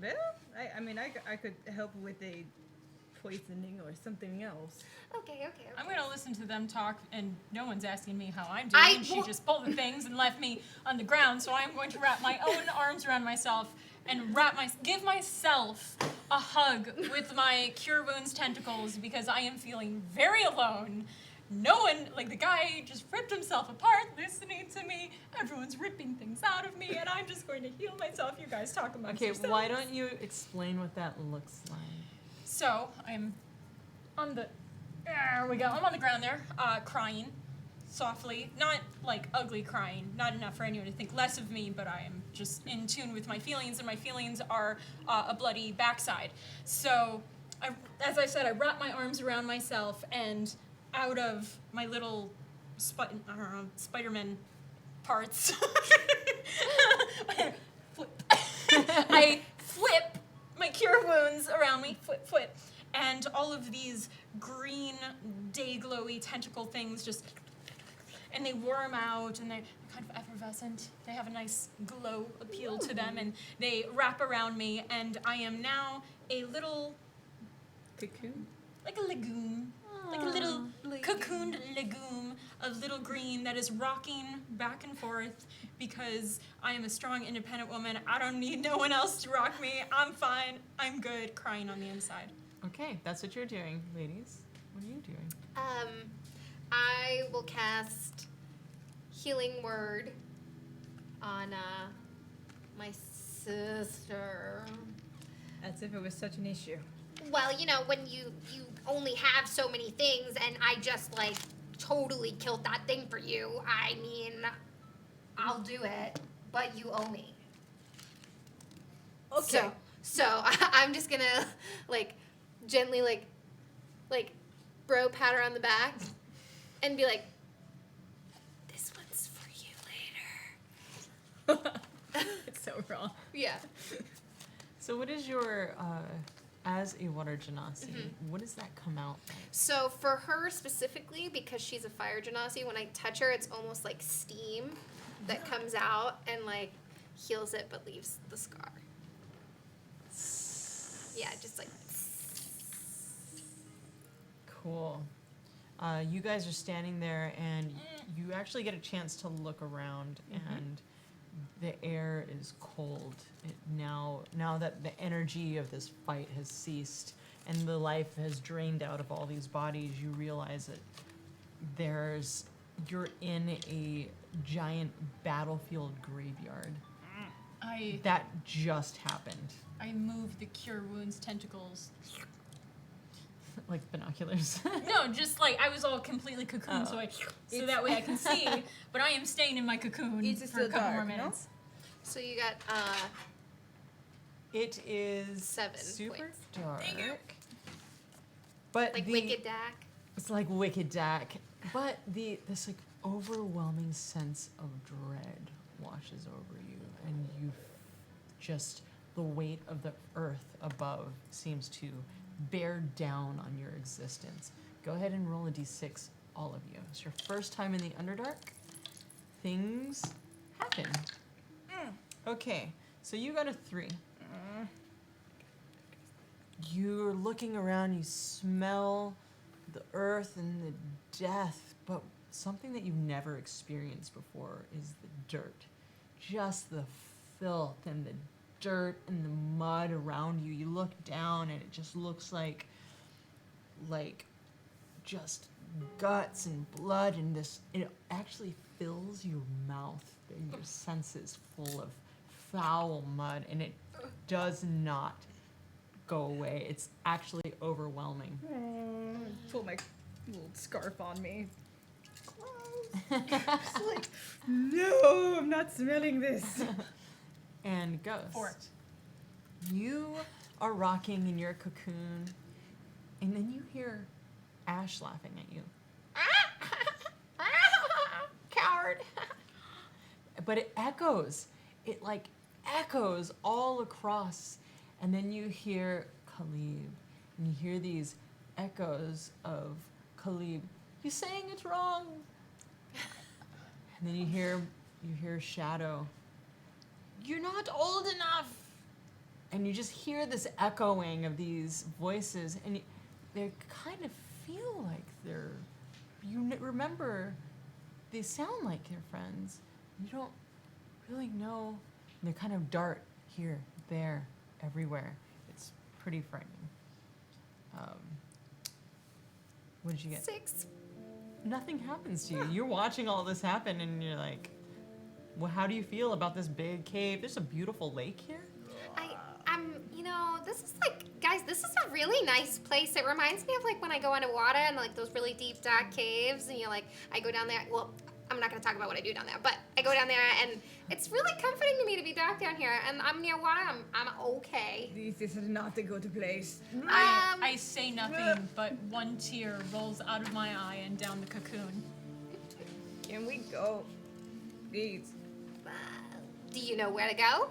Well, I mean, I could help with a poisoning or something else. Okay. I'm gonna listen to them talk, and no one's asking me how I'm doing. She won't- just pulled the things and left me on the ground. So I'm going to wrap my own arms around myself and give myself a hug with my Cure Wounds tentacles because I am feeling very alone. No one, like the guy just ripped himself apart listening to me. Everyone's ripping things out of me, and I'm just going to heal myself. You guys talk amongst Okay, yourselves. why don't you explain what that looks like? So I'm on the. There we go. I'm on the ground there, crying softly, not like ugly crying, not enough for anyone to think less of me, but I am just in tune with my feelings, and my feelings are a bloody backside. So, as I said, I wrap my arms around myself, and out of my little Spider-Man parts, I flip my Cure Wounds around me, flip, and all of these green, day-glowy tentacle things just, and they worm out, and they kind of effervescent. They have a nice glow appeal to them, and they wrap around me, and I am now a little, Cocoon. like a legume, like a little cocooned legume of little green that is rocking back and forth because I am a strong, independent woman. I don't need no one else to rock me. I'm fine. I'm good. Crying on the inside. Okay, that's what you're doing, ladies. What are you doing? I will cast Healing Word on my sister. As if it was such an issue. Well, you know, when you only have so many things, and I just like totally killed that thing for you. I mean, I'll do it, but you owe me. Okay. So I'm just gonna like gently like bro pat her on the back and be like, this one's for you later. It's so wrong. Yeah. So what is your, as a water genasi, what does that come out like? So for her specifically, because she's a fire genasi, when I touch her, it's almost like steam that comes out and like heals it but leaves the scar. Yeah, just like. Cool. You guys are standing there, and you actually get a chance to look around, and the air is cold. Now that the energy of this fight has ceased and the life has drained out of all these bodies, you realize that you're in a giant battlefield graveyard. That just happened. I moved the Cure Wounds tentacles. Like binoculars. No, just like I was all completely cocooned, so that way I can see. But I am staying in my cocoon It's for still a couple dark, more no? minutes. So you got It is 7 super points. dark. But Like Wicked Dak. It's like Wicked Dak. But this like overwhelming sense of dread washes over you, and you just the weight of the earth above seems to bear down on your existence. Go ahead and roll a d6, all of you. It's your first time in the Underdark. Things happen. Okay, so you got a 3. You're looking around, you smell the earth and the death, but something that you've never experienced before is the dirt. Just the filth and the dirt and the mud around you. You look down and it just looks like just guts and blood, and it actually fills your mouth and your senses full of foul mud, and it does not go away. It's actually overwhelming. Pull my little scarf on me. It's like, no, I'm not smelling this. And Ghost, 4. you are rocking in your cocoon, and then you hear Ash laughing at you. Coward! But it echoes. It like echoes all across, and then you hear Khalib, and you hear these echoes of Khalib. You're saying it's wrong. And then you hear Shadow. You're not old enough. And you just hear this echoing of these voices, and they kind of feel like remember, they sound like your friends. You don't really know. And they kind of dart here, there, everywhere. It's pretty frightening. What did you get? 6. Nothing happens to you. You're watching all this happen, and you're like, well, how do you feel about this big cave? There's a beautiful lake here. This is like, guys, this is a really nice place. It reminds me of like when I go underwater and like those really deep, dark caves, and I go down there. Well, I'm not gonna talk about what I do down there, but I go down there, and it's really comforting to me to be dark down here. And I'm near water. I'm okay. This is not a good place. I say nothing, but one tear rolls out of my eye and down the cocoon. Can we go? Please. Do you know where to go?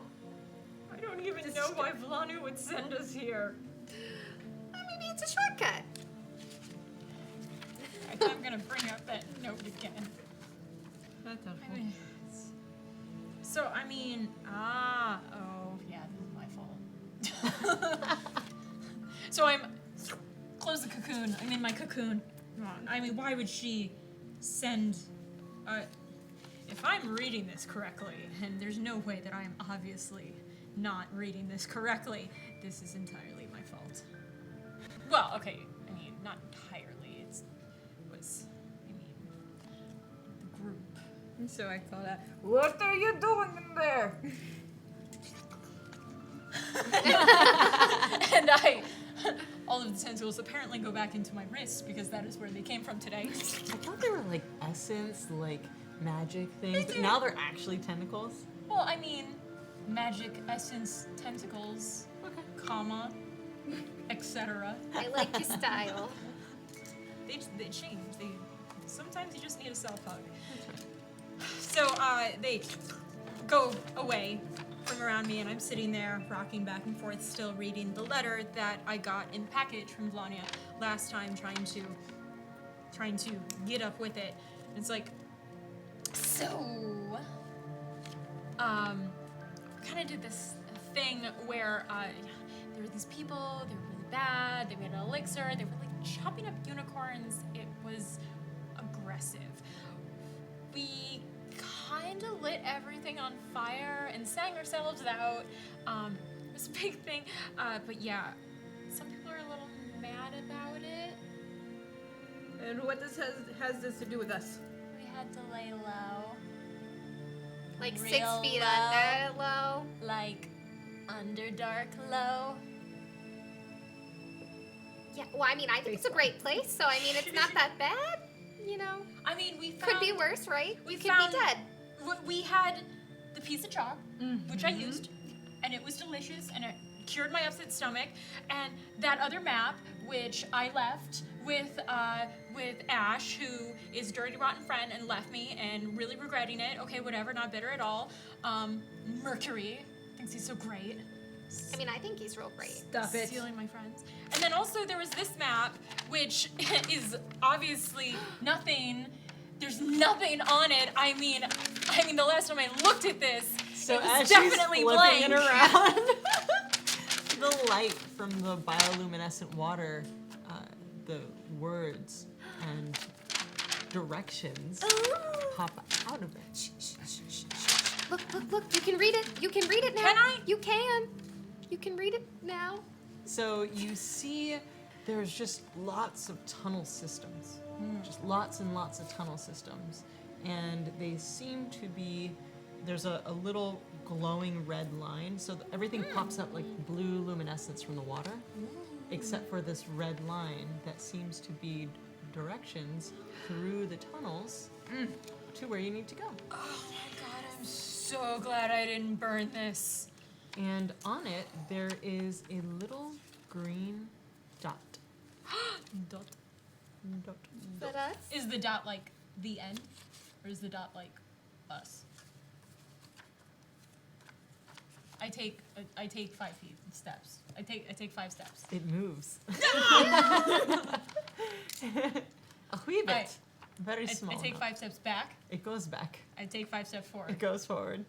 I don't even know why Vlanu would send us here. Maybe it's a shortcut. I'm gonna bring up that note again. That's I mean, So, I mean, oh, yeah, this is my fault. So close the cocoon. I'm in my cocoon. I mean, why would she send, if I'm reading this correctly, and there's no way that I'm obviously not reading this correctly, this is entirely my fault. Well, okay, I mean, not entirely, the group. And so I called out, "What are you doing in there?" And all of the tentacles apparently go back into my wrists because that is where they came from today. I thought they were like essence, like magic things, but now they're actually tentacles. Well, I mean, magic, essence, tentacles, comma, etc. I like your style. They change. Sometimes you just need a self-hug. So they go away from around me, and I'm sitting there rocking back and forth, still reading the letter that I got in the package from Vlania last time, trying to get up with it. And it's like, so kind of did this thing where there were these people, they were really bad, they made an elixir, they were like chopping up unicorns. It was aggressive. We kind of lit everything on fire and sang ourselves out. It was a big thing, but yeah, some people are a little mad about it. And what has this to do with us? We had to lay low. Like Real 6 feet low. under low. Like Underdark low. Yeah, well, I mean, I think it's a great place, so I mean, it's not that bad, you know? I mean, we found... Could be worse, right? We You could found- be dead. We had the piece of chalk, which I used, and it was delicious, and it cured my upset stomach. And that other map, which I left with Ash, who is dirty, rotten friend, and left me, and really regretting it. Okay, whatever, not bitter at all. Mercury thinks he's so great. I mean, I think he's real great. Stop it. Stealing my friends. And then also there was this map, which is obviously nothing. There's nothing on it. I mean, the last time I looked at this, So it was as definitely she's blank. flipping it around, the light from the bioluminescent water, the words and directions pop out of it. Look, you can read it. You can read it now. Can I? You can. You can read it now. So you see there's just lots of tunnel systems. Just lots and lots of tunnel systems. And they seem to be, there's a little glowing red line. So everything pops up like blue luminescence from the water, except for this red line that seems to be directions through the tunnels to where you need to go. Oh my god, I'm so glad I didn't burn this. And on it, there is a little green dot. Dot. Dot. Is that us? Is the dot like the end? Or is the dot like us? I take 5 steps. I take 5 steps. It moves. A wee bit. Right. Very I small. take 5 steps back. It goes back. I take 5 steps forward. It goes forward.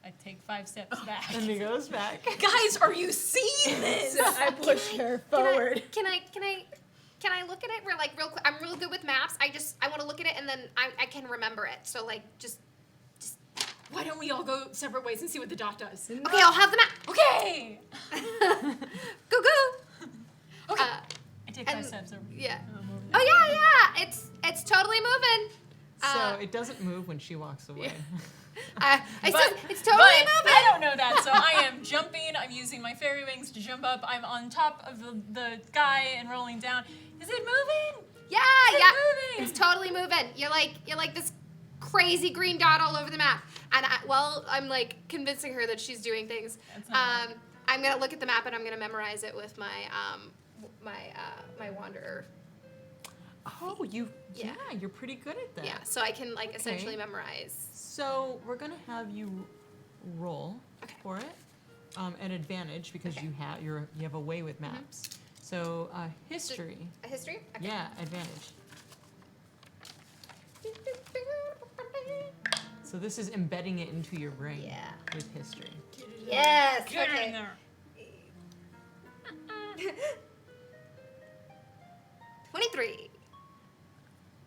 I take 5 steps back. And it goes back. Guys, are you seeing this? So I push her forward. Can I look at it real quick? I'm real good with maps. I want to look at it and then I can remember it. So like just Why don't we all go separate ways and see what the dot does? okay. I'll have the map. Okay. Go. Okay. I take 5 and- steps over. Yeah. I'm over there. Oh yeah. It's totally moving. So it doesn't move when she walks away. I But- said it's totally but moving. I don't know that, so I am jumping. I'm using my fairy wings to jump up. I'm on top of the guy and rolling down. Is it moving? Yeah. moving. It's totally moving. You're like this crazy green dot all over the map. And I'm like convincing her that she's doing things. That's not bad. I'm gonna look at the map and I'm gonna memorize it with my my wanderer. Oh, Yeah. you're pretty good at that. Yeah, so I can like Okay. essentially memorize. So we're gonna have you roll Okay. for it, an advantage because Okay. you have a way with maps. So history, A history? Okay. yeah, advantage. So this is embedding it into your brain. Yeah. With history. Yes. Get her in Okay. there. 23.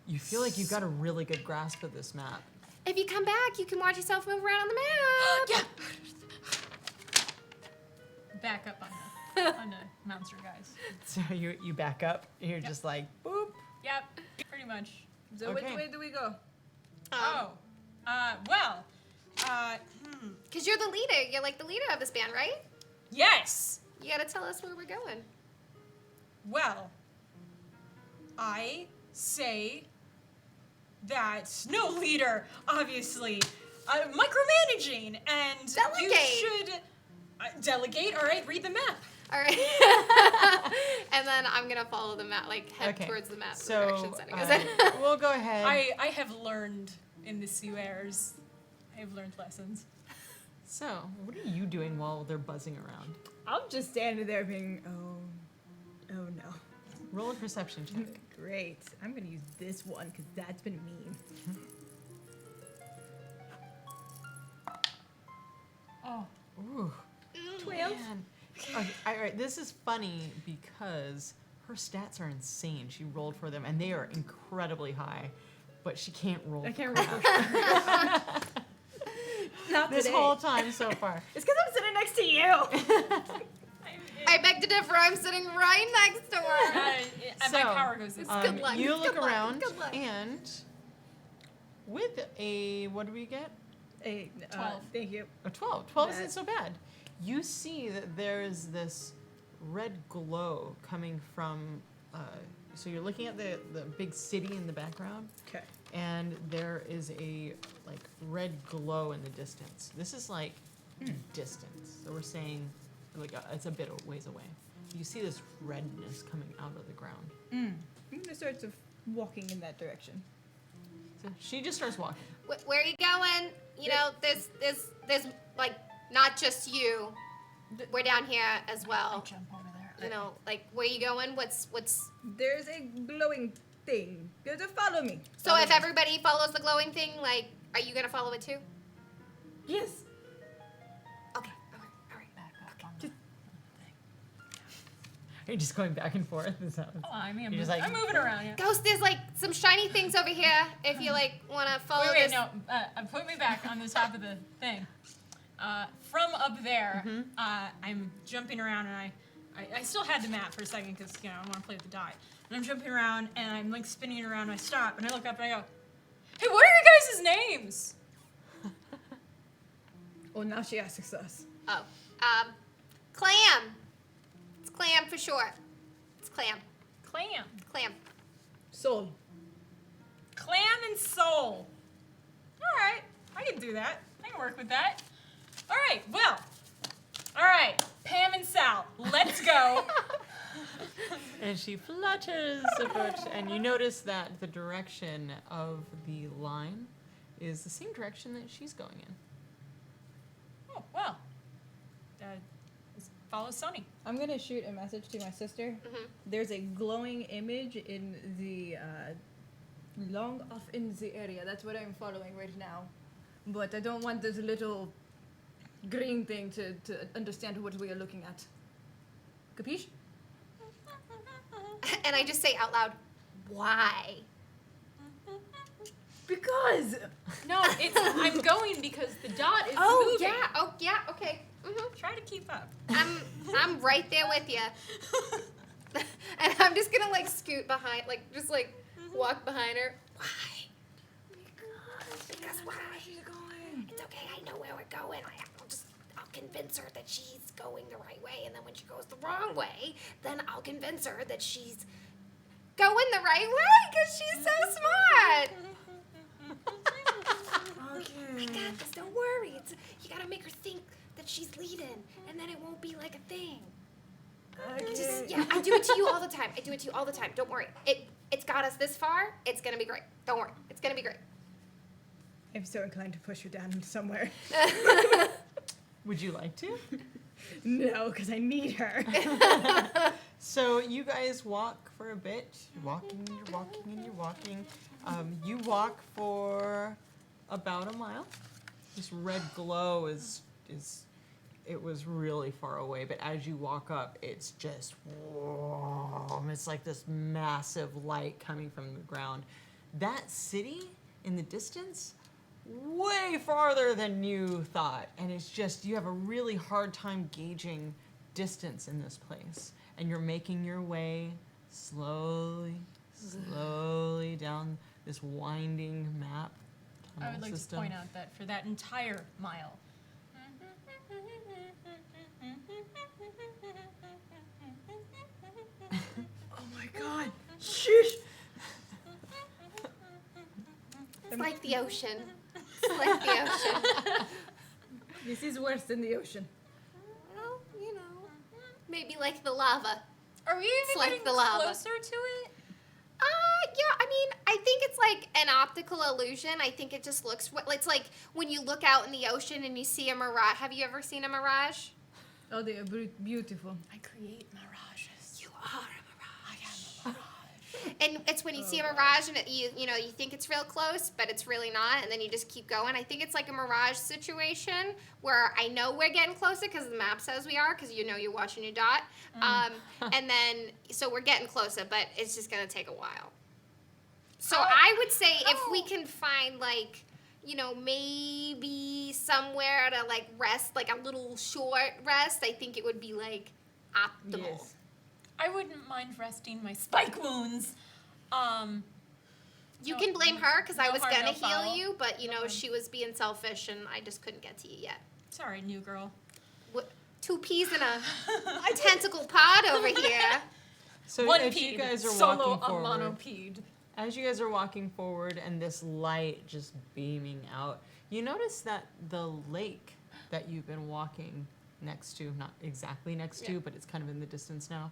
You feel like you've got a really good grasp of this map. If you come back, you can watch yourself move around on the map. Yeah. Back up on the monster guys. So you back up. You're just like boop. Yep, pretty much. So Okay. which way do we go? Because you're the leader. You're like the leader of this band, right? Yes. You gotta tell us where we're going. Well, I say that no leader, obviously, micromanaging, and Delegate. you should delegate. All right, read the map. All right. And then I'm gonna follow the map, like head Okay. towards the map. The So directions setting us in. we'll go ahead. I have learned in the Sirens. I have learned lessons. So what are you doing while they're buzzing around? I'm just standing there being, oh no. Roll a perception check. Great. I'm gonna use this one because that's been mean. Oh. Ooh. 12. Man. Okay, all right, this is funny because her stats are insane. She rolled for them, and they are incredibly high, but she can't roll. I can't crap. roll. Not This today. whole time so far. It's because I'm sitting next to you. I beg to differ. I'm sitting right next to her. So, My power goes this way. Good luck. You look Good luck. around, Good luck. and with a, what do we get? 12. Thank you. A 12. 12 isn't Bad. so bad. You see that there is this red glow coming from, so you're looking at the big city in the background, Okay. and there is a like red glow in the distance. This is like distance. So we're saying like it's a bit of ways away. You see this redness coming out of the ground. I'm gonna start walking in that direction. So she just starts walking. Where are you going? You know, there's like not just you. We're down here as well. Jump over there. You know, like where you going? What's There's a glowing thing. Just follow me. so Follow if me. everybody follows the glowing thing, like, are you gonna follow it too? Yes. Okay. All right. Back up on the thing. You're just going back and forth. Is that Oh, I mean, You're just like- I'm moving around. Yeah. Ghost, there's like some shiny things over here. If you like wanna follow Wait, this. no. Put me back on the top of the thing. From up there, I'm jumping around, and I still had the map for a second because I want to play with the die. And I'm jumping around, and I'm like spinning around. And I stop, and I look up, and I go, "Hey, what are your guys' names?" Oh, now she asks us. Oh. Clam. It's Clam for short. It's Clam. Clam, Clam. Soul. Clam, and Soul. All right, I can do that. I can work with that. All right, well, all right, Pam and Sal, let's go. And she flutters a bit, and you notice that the direction of the line is the same direction that she's going in. Oh well, let's follow Sony. I'm gonna shoot a message to my sister. There's a glowing image in the long off in the area. That's what I'm following right now. But I don't want this little green thing to understand what we are looking at. Capiche? And I just say out loud, why? Because No, I'm going because the dot is Oh moving. yeah. Oh yeah. Okay. Try to keep up. I'm right there with you. And I'm just gonna like scoot behind, like just like walk behind her. Why? Because why? she's going. It's okay. I know where we're going. I'll convince her that she's going the right way, and then when she goes the wrong way, then I'll convince her that she's going the right way because she's so smart. I Okay. got this. Don't worry. You gotta make her think that she's leading, and then it won't be like a thing. Just, yeah, I do it to you all the time. I do it to you all the time. Don't worry. It's got us this far. It's gonna be great. Don't worry. It's gonna be great. I'm so inclined to push her down somewhere. Would you like to? No, because I need her. So you guys walk for a bit. You're walking, and you're walking, and you're walking. You walk for about a mile. This red glow is it was really far away, but as you walk up, it's just whoa, it's like this massive light coming from the ground. That city in the distance, way farther than you thought, and it's just you have a really hard time gauging distance in this place, and you're making your way slowly down this winding map. I would like system. to point out that for that entire mile. Oh my god. Sheesh. It's like the ocean. It's like the ocean. This is worse than the ocean. Well, you know, maybe like the lava. Are we even like getting the lava. closer to it? Yeah, I mean, I think it's like an optical illusion. I think it just looks, it's like when you look out in the ocean and you see a mirage. Have you ever seen a mirage? Oh, they are beautiful. I create mirages. You are a mirage. I am a mirage. And it's when you see a mirage and you know, you think it's real close, but it's really not, and then you just keep going. I think it's like a mirage situation where I know we're getting closer because the map says we are, because you know you're watching your dot. And then, so we're getting closer, but it's just going to take a while. So I would say if we can find, like, you know, maybe somewhere to, like, rest, like a little short rest, I think it would be, like, optimal. Yes. I wouldn't mind resting my spike wounds. You can blame her because I no was harm, going no to heal foul. you, but, you No know, harm. she was being selfish and I just couldn't get to you yet. Sorry, new girl. What, 2 peas in a tentacle pod over here. So One as peed, you guys are solo walking a forward, monopede. as you guys are walking forward and this light just beaming out, you notice that the lake that you've been walking next to, not exactly next to, but it's kind of in the distance now,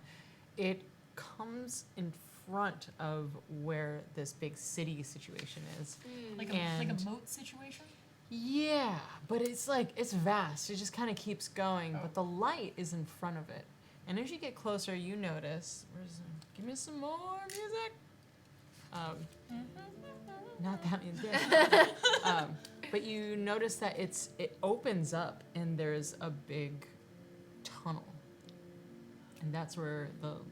it comes in front of where this big city situation is. Like a And- moat situation? Yeah, but it's like, it's vast. It just kind of keeps going, but the light is in front of it. And as you get closer, you notice, give me some more music. Not that music. But you notice that it opens up and there's a big tunnel. And that's where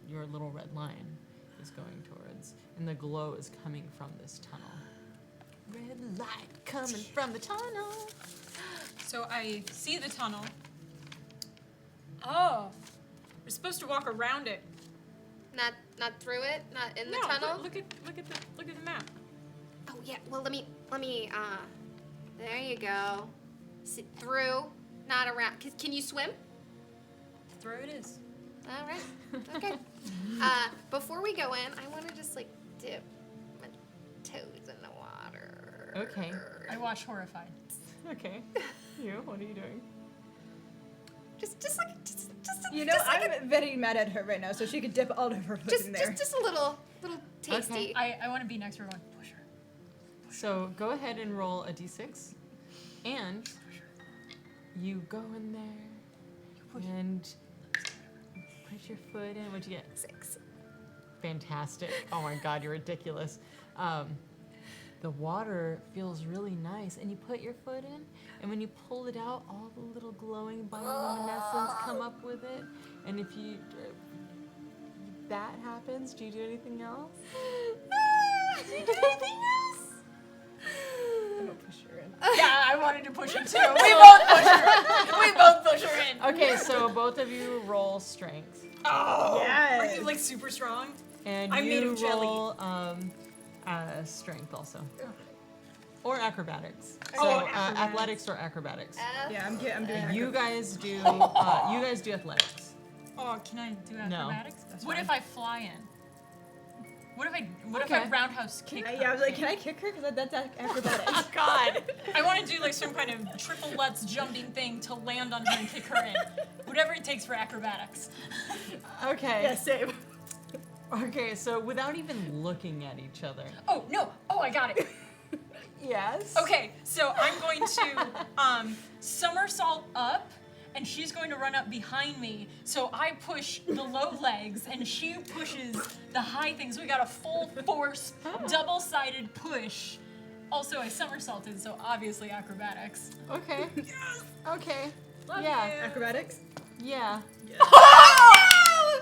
your little red line is going towards. And the glow is coming from this tunnel. Red light coming from the tunnel. So I see the tunnel. Oh, we're supposed to walk around it. Not through it, not in the No, tunnel. Look at the map. Oh yeah. Well, let me. There you go. Sit through, not around. Can you swim? Through it is. All right. Okay. Before we go in, I want to just like dip my toes in the water. Okay. I watch horrified. Okay. What are you doing? Just You know, I'm very mad at her right now, so she could dip all of her foot in there. just a little tasty. Okay. I want to be next to her going, push her. So go ahead and roll a d6. And you go in there and put your foot in. What'd you get? 6. Fantastic. Oh my god, you're ridiculous. The water feels really nice, and you put your foot in, and when you pull it out, all the little glowing bioluminescence come up with it. And if you that happens, do you do anything else? Do you do anything else? I'm gonna push her in. Yeah, I wanted to push her too. We both push her. We both push her in. Okay, so both of you roll strength, Oh, Yes. Are you like super strong? and I'm made you of jelly. roll strength also, or acrobatics. So Oh, acrobatics. athletics or acrobatics. Yeah, I'm doing You guys do athletics. Oh, can I do No. acrobatics? That's What fine. if I fly in? What if I Okay. roundhouse kick her? Yeah, I was like, can I kick her? Because that's acrobatics. God. I want to do like some kind of triple lutz jumping thing to land on her and kick her in. Whatever it takes for acrobatics. Okay. Yeah, same. Okay, so without even looking at each other. Oh, no. Oh, I got it. Yes. Okay, so I'm going to somersault up, and she's going to run up behind me. So I push the low legs, and she pushes the high things. We got a full force, double-sided push Also, I somersaulted, so obviously acrobatics. Okay. Okay. Love Yeah. you. Acrobatics? Yeah. Oh,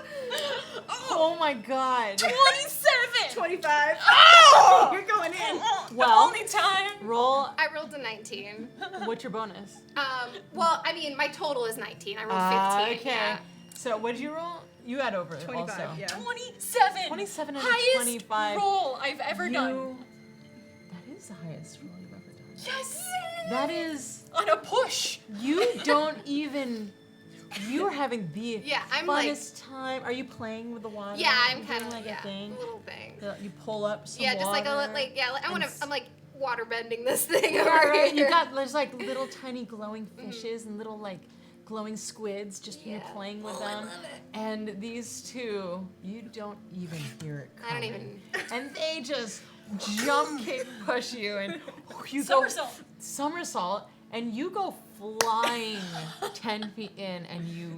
Oh my god. 27! 25. Oh! You're going in. Well- the only time. Roll. I rolled a 19. What's your bonus? Well, I mean, my total is 19. I rolled 15. Okay. Yeah. So what did you roll? You had over 25, also. yeah. 27. 27 and a highest 25. roll I've ever done. That is the highest roll you've ever done. Yes. That is. On a push. You don't even. You are having the Yeah, I'm like- funnest time. Are you playing with the water? Yeah, I'm You kind doing of like a thing. little thing. You pull up some Yeah, just like a water. I'm like water bending this thing Yeah, over right. here. You got there's like little tiny glowing fishes and little like glowing squids just when you're Yeah. playing with Oh, I them. love it. And these two, you don't even hear it I don't coming. even. And they just jump kick push you and you Somersault. go somersault and you go flying 10 feet in and you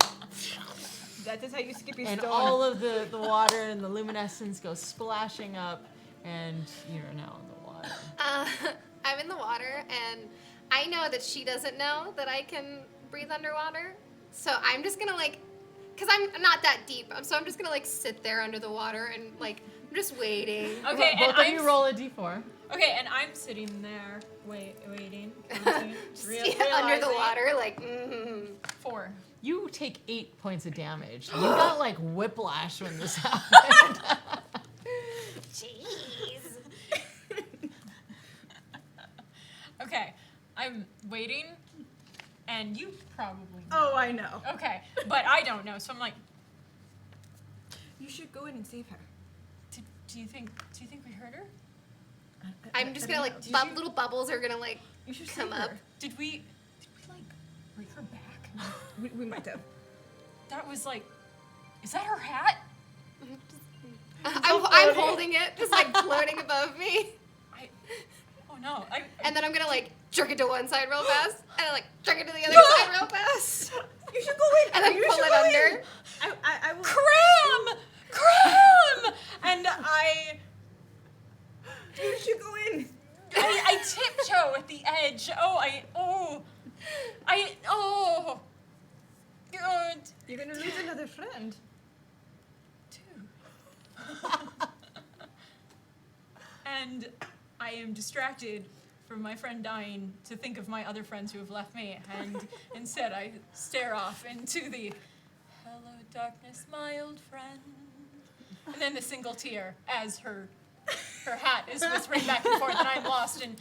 That is how you skip your and stone. all of the water and the luminescence goes splashing up and you're now in the water. I'm in the water, and I know that she doesn't know that I can breathe underwater. So I'm just gonna cause I'm not that deep, so I'm just gonna sit there under the water and I'm just waiting. Okay, Both and of you roll a d4. Okay, and I'm sitting there, waiting, counting, Under the realizing- water, 4. You take 8 points of damage. You got like whiplash when this happened. jeez. Okay, I'm waiting, and you probably know. Oh, I know. Okay, but I don't know, so I'm like, You should go in and save her. do you think we heard her? I'm just I gonna don't know. little bubbles are gonna You should come save up. her. Did we break her back? We might have. That was is that her hat? I'm holding it, just floating above me. Oh no, And then I'm gonna jerk it to one side real fast, and then jerk it to the other side real fast, You should go in. and then You pull should it go under. in. I will. Cram! And I You should go in. tiptoe at the edge. God. You're gonna lose another friend. And I am distracted from my friend dying to think of my other friends who have left me, and instead I stare off into the hello darkness, my old friend. And then the single tear as her hat is whispering back and forth, and I'm lost in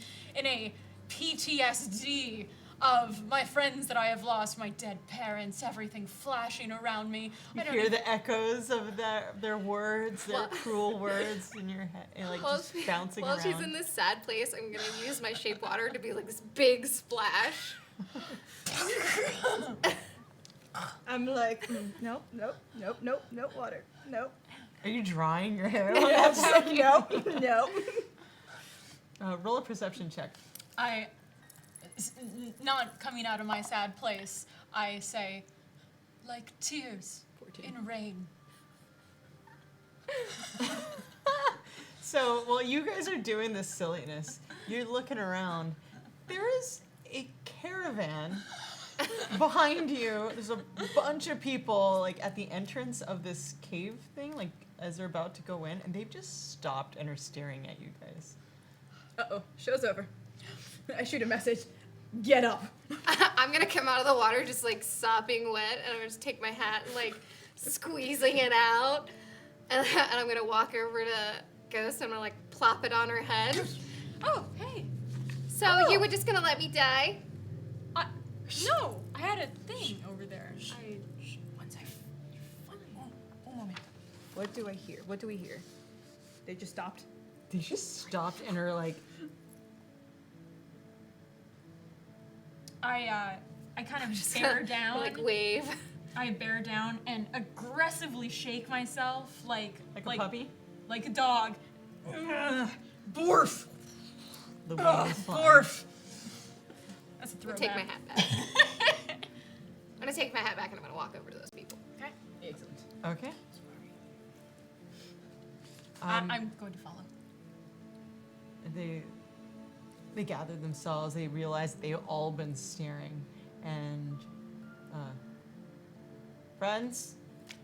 a PTSD of my friends that I have lost, my dead parents, everything flashing around me. You hear the echoes of their words, their Well- cruel words in your head, and just bouncing While around. she's in this sad place, I'm gonna use my shape water to be this big splash. I'm like, nope, water. Nope. Are you drying your hair? I'm just like, nope. Roll a perception check. Not coming out of my sad place, I say, like tears 14. in rain. So, while you guys are doing this silliness, you're looking around. There is a caravan behind you. There's a bunch of people at the entrance of this cave thing, as they're about to go in, and they've just stopped and are staring at you guys. Uh-oh, show's over. I shoot a message. Get up. I'm gonna come out of the water just sopping wet, and I'm gonna just take my hat and squeezing it out, and I'm gonna walk over to Ghost and I'm gonna plop it on her head. Oh, hey. So you were just gonna let me die? No, I had a thing over there. Once one moment. What do I hear? What do we hear? They just stopped. They just stopped and are I kind of just bear down. Wave. I bear down and aggressively shake myself like a puppy? Like a dog. Borf! The wind is flying. Borf! That's a I'm gonna throwback. take my hat back. I'm gonna take my hat back and I'm gonna walk over to those people. Okay. Excellent. Okay. I'm going to follow. They they gather themselves. They realize they've all been staring. And, friends?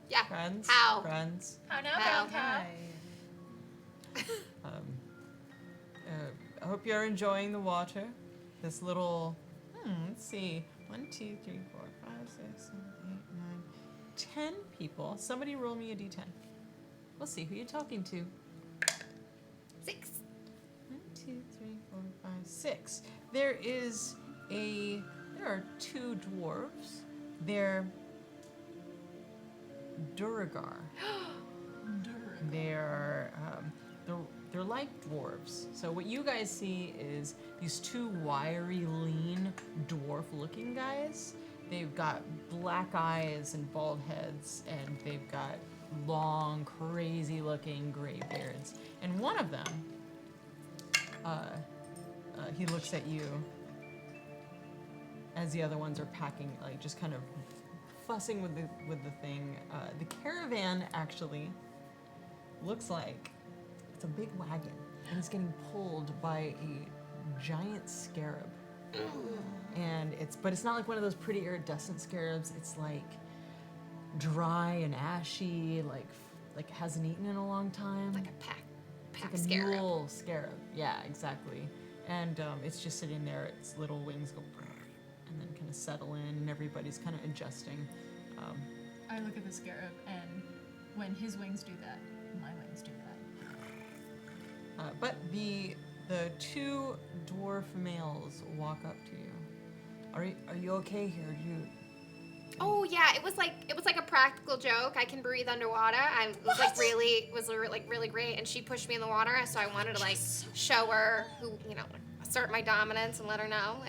Yeah. Friends? How? Friends? How now, How? brown cow? I hope you're enjoying the water. This little, let's see, 1, 2, 3, 4, 5, 6, 7, 8, 9, 10 people. Somebody roll me a d10. We'll see who you're talking to. 6. 1, 2, 3, 4, 5, 6. There are 2 dwarves. They're Duragar. They're like dwarves. So what you guys see is these 2 wiry, lean, dwarf-looking guys. They've got black eyes and bald heads, and they've got long, crazy-looking gray beards. And one of them, he looks at you as the other ones are packing, like just kind of fussing with the thing. The caravan actually looks like it's a big wagon, and it's getting pulled by a giant scarab. But it's not like one of those pretty iridescent scarabs. It's like dry and ashy, like hasn't eaten in a long time. Like a pack Like a scarab. mule scarab. Yeah, exactly. And it's just sitting there. Its little wings go brrr, and then kind of settle in, and everybody's kind of adjusting. I look at the scarab, and when his wings do that, my wings do that. But the 2 dwarf males walk up to you. Are you okay here? Oh yeah, it was like a practical joke. I can breathe underwater. It was really great. And she pushed me in the water, so I wanted to show her who, assert my dominance and let her know.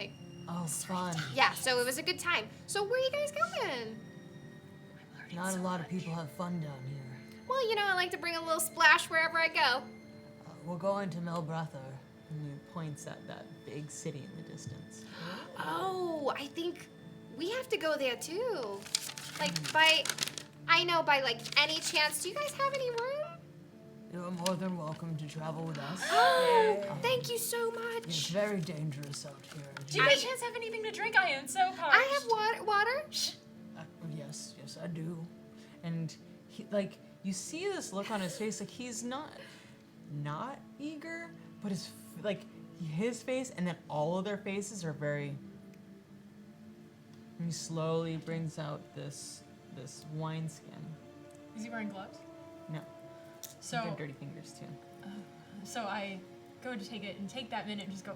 Oh, fun. Yeah. So it was a good time. So where are you guys going? Not a lot of people have fun down here. Well, I like to bring a little splash wherever I go. We're going to Melbrather, and he points at that big city in the distance. Oh, I think we have to go there too. By any chance, do you guys have any room? You're more than welcome to travel with us. Oh, thank you so It's much. very dangerous out here. Do you by chance have anything to drink? I am so parched. I have water. Yes, I do. And you see this look on his face, like he's not eager, but his face and then all of their faces are very. And he slowly brings out this wineskin. Is he wearing gloves? No. So He's got dirty fingers too. So I go to take it and take that minute and just go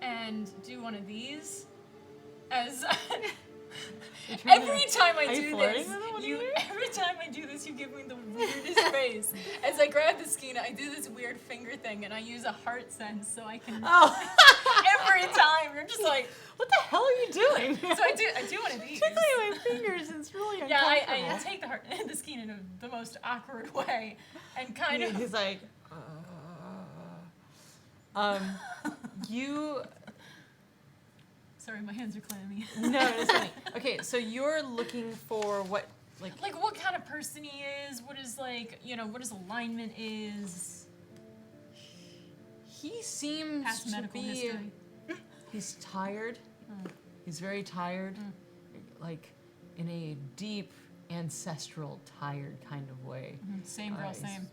and do one of these as every time I do this, every time I do this, you give me the weirdest face. As I grab the skein, I do this weird finger thing, and I use a heart sense so I can. Oh. Every time you're just like, What the hell are you doing? so I do one of these. Tickling my fingers. It's really Yeah, uncomfortable. I take the skein in the most awkward way, and kind of. He's like, you. Sorry, my hands are clammy. No, it's funny. Okay, so you're looking for what, Like what kind of person he is, what his alignment is. He seems Past to medical be. history. He's tired. He's very tired, like in a deep, ancestral, tired kind of way. Same girl, he's same.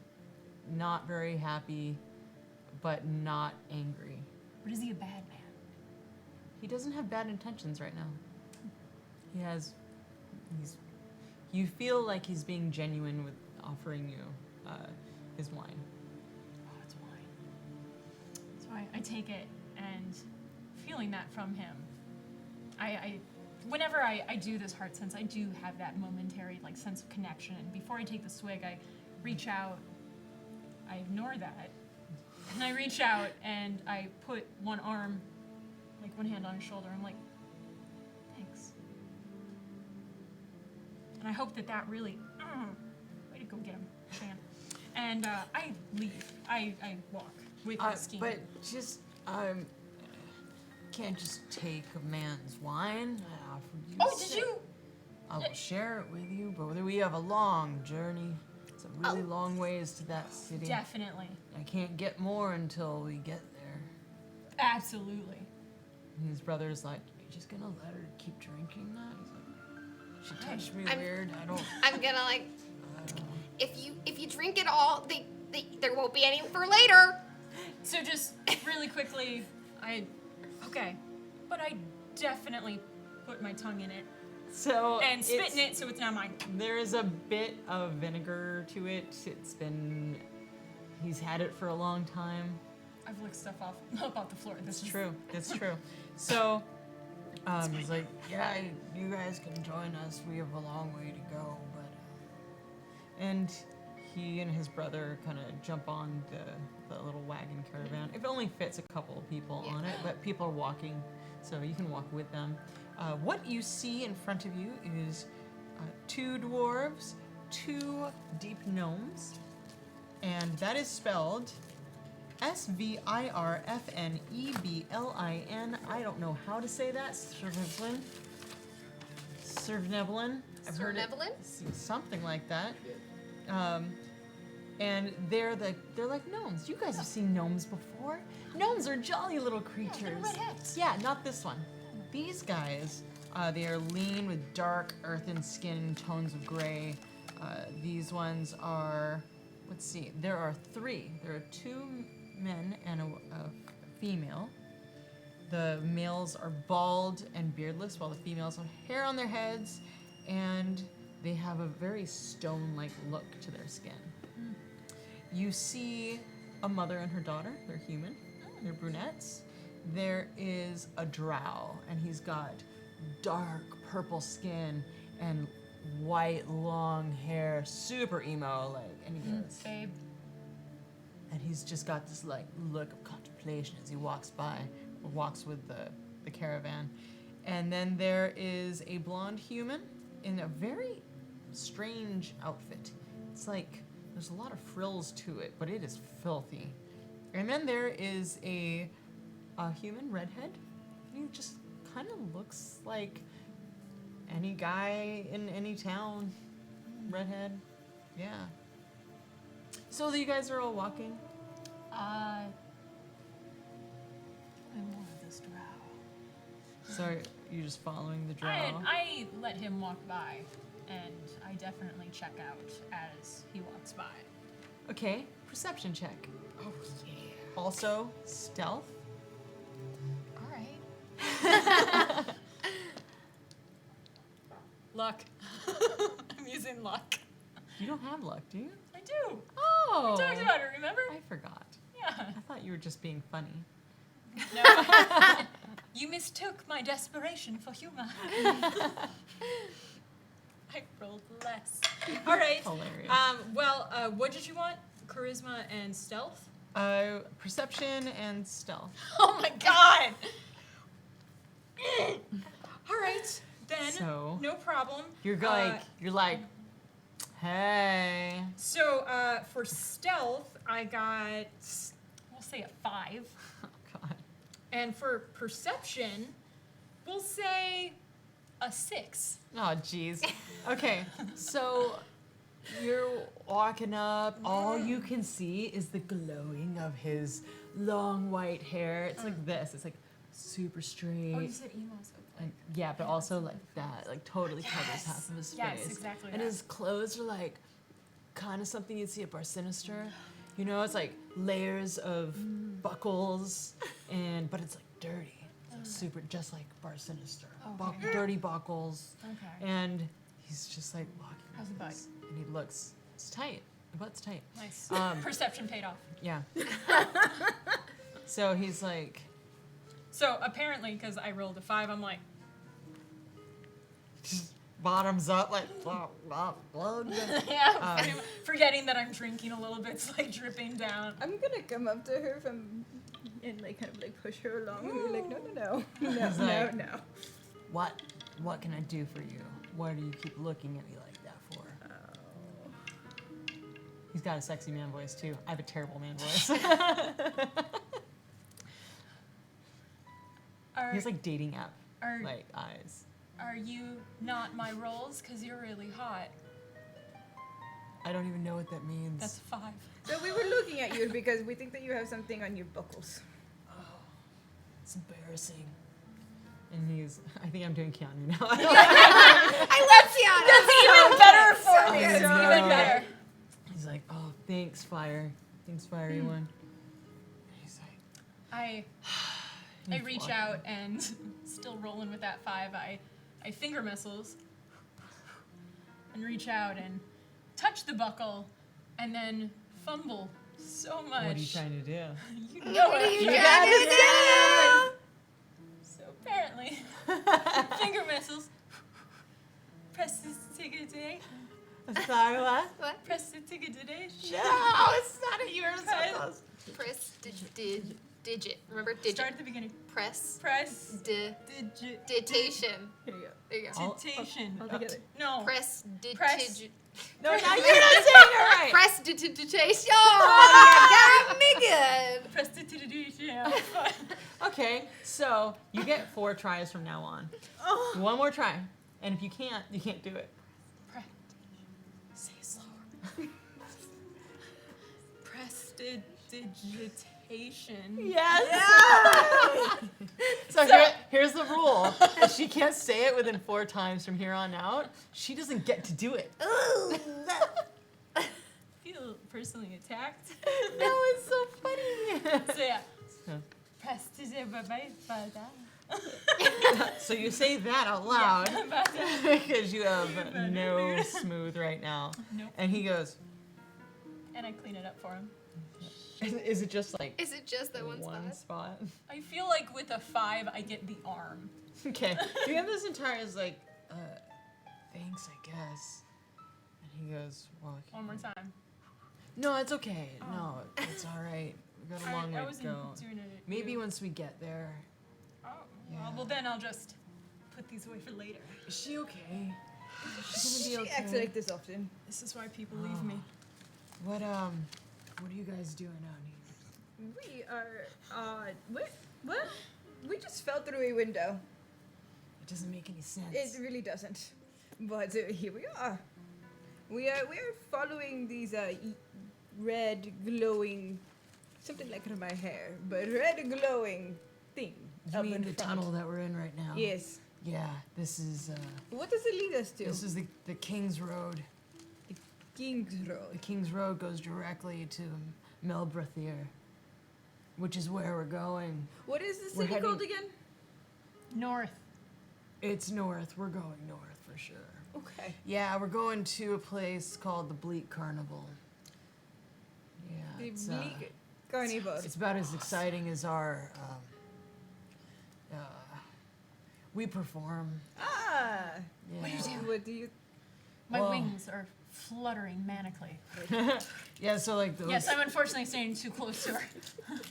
Not very happy, but not angry. But is he a bad man? He doesn't have bad intentions right now. You feel like he's being genuine with offering you his wine. Oh, it's wine. So I take it, and feeling that from him, whenever I do this heart sense, I do have that momentary sense of connection. And before I take the swig, I reach out. I ignore that, and I reach out and I put one arm, one hand on his shoulder. I'm like, thanks. And I hope that really, way to go get him, Shan. And I leave. I walk with the scheme. But just, can't just take a man's wine. I offered you. Oh, did you? I will share it with you, but we have a long journey. It's a really long ways to that city. Definitely. I can't get more until we get there. Absolutely. And his brother's like, "You're just gonna let her keep drinking that?" He's like, "She touched me weird. I'm gonna like, I don't know." if you drink it all, there won't be any for later. So just really quickly, but I definitely put my tongue in it So and spit in it, so it's not mine. There is a bit of vinegar to it. He's had it for a long time. I've licked stuff off the floor. It's true. It's true. So he's like, "Yeah, you guys can join us. We have a long way to go." But and he and his brother kind of jump on the little wagon caravan. It only fits a couple of people on it, but people are walking, so you can walk with them. What you see in front of you is 2 dwarves, 2 deep gnomes, and that is spelled Svirfneblin. I don't know how to say that. Sirneblin. I've heard it. Something like that. And they're like gnomes. You guys have seen gnomes before. Gnomes are jolly little creatures. Yeah, they're redheads. Yeah, not this one. These guys, they are lean with dark earthen skin, tones of gray. These ones are, let's see, there are 3. There are 2 men and a female. The males are bald and beardless, while the females have hair on their heads, and they have a very stone-like look to their skin. You see a mother and her daughter. They're human. They're brunettes. There is a drow, and he's got dark purple skin and white long hair, super emo, like, and he goes, Babe. and he's just got this like look of contemplation as he walks with the caravan. And then there is a blonde human in a very strange outfit. It's like there's a lot of frills to it, but it is filthy. And then there is a human redhead. He just kind of looks like any guy in any town. Redhead. Yeah. So you guys are all walking? I'm one of this drow. So you're just following the drow? I let him walk by, and I definitely check out as he walks by. Okay, perception check. Oh, yeah. Also, stealth. All right. Luck. I'm using luck. You don't have luck, do you? I do. Oh! We talked about it, remember? I forgot. Yeah. I thought you were just being funny. No. You mistook my desperation for humor. I rolled less. All right. Hilarious. What did you want? Charisma and stealth? Perception and stealth. Oh my god! All right, then. So, no problem. you're like, hey. So, for stealth, I got, we'll say a 5. Oh, God. And for perception, we'll say a 6. Oh, jeez. Okay, so you're walking up. All you can see is the glowing of his long white hair. It's like this. It's like super straight. Oh, you said emo, so And, yeah, but also like that, like totally covers half of his face. Yes, exactly And that. his clothes are like kind of something you'd see at Bar Sinister. You know, it's like layers of buckles, but it's like dirty. It's like super, just like Bar Sinister. Okay. Dirty buckles. Okay. And he's just like walking. How's the like butt? this, and he looks, it's tight. The butt's tight. Nice. Perception paid off. Yeah. So he's like, So apparently, because I rolled a 5, I'm like, just bottoms up, like, yeah, forgetting that I'm drinking a little bit, it's like dripping down. I'm gonna come up to her and like kind of like push her along. And be like, no, He's like- no. what can I do for you? What do you keep looking at me like that for? Oh. He's got a sexy man voice too. I have a terrible man voice. Are, He has like dating app are, like eyes. are you not my rolls? Because you're really hot. I don't even know what that means. That's a 5. So we were looking at you because we think that you have something on your buckles. It's embarrassing. And I think I'm doing Keanu now. I love Tiana. Even better for me. I It's know. even better. He's like, oh, thanks, Fire. Thanks, Fiery One. He's like, I reach out and still rolling with that 5. I finger missiles and reach out and touch the buckle and then fumble so much. what are you trying to do? You know What are you I'm trying to do? So apparently, finger missiles. Press this ticket today. Sorry, what? What? Press the ticket today. No, it's not a yours. Press- Press digit. Remember digit. Start at the beginning. Press Press. digitation. Digit. Here you go. There you go. All- Digitation. All together. No. Press Press. digit. No, now you're not saying it right. Press digitation. Oh, you got me good. Press the digitation. Okay, so you get 4 tries from now on. One more try. And if you can't do it. Press. Say it slower. Press the digitation. Yes. So here's the rule. If she can't say it within 4 times from here on out, she doesn't get to do it. Feel personally attacked. No, it's so funny. So yeah. So- Press the So you say that out loud because you have no smooth right now. Nope. And he goes, And I clean it up for him. is it just like Is it just that one spot? I feel like with a 5, I get the arm. Okay. Do you have this entire like, thanks, I guess. And he goes, well, One more time. no, it's okay. No, it's all right. We got a long I way to wasn't go. doing it. Maybe once we get there. Oh, Yeah. well, then I'll just put these away for later. Is she okay? She's She gonna be acts okay. like this often. This is why people leave me. What are you guys doing out here? We are, what? We just fell through a window. It doesn't make any sense. It really doesn't. But here we are. We are following these red glowing, something like my hair, but red glowing thing. You up mean in the front. tunnel that we're in right now? Yes. Yeah, this is What does it lead us to? this is the King's Road. King's The Road. King's Road goes directly to Melbrathir, which is where we're going. What is the We're city called heading- again? North. It's north. We're going north for sure. Okay. Yeah, we're going to a place called the Bleak Carnival. Yeah, The it's, Bleak Carnival. it's about as exciting as our. We perform. Ah. Yeah. What do you do? What do you? My Well- wings are fluttering manically. Yeah, so like those Yes, I'm unfortunately staying too close to her.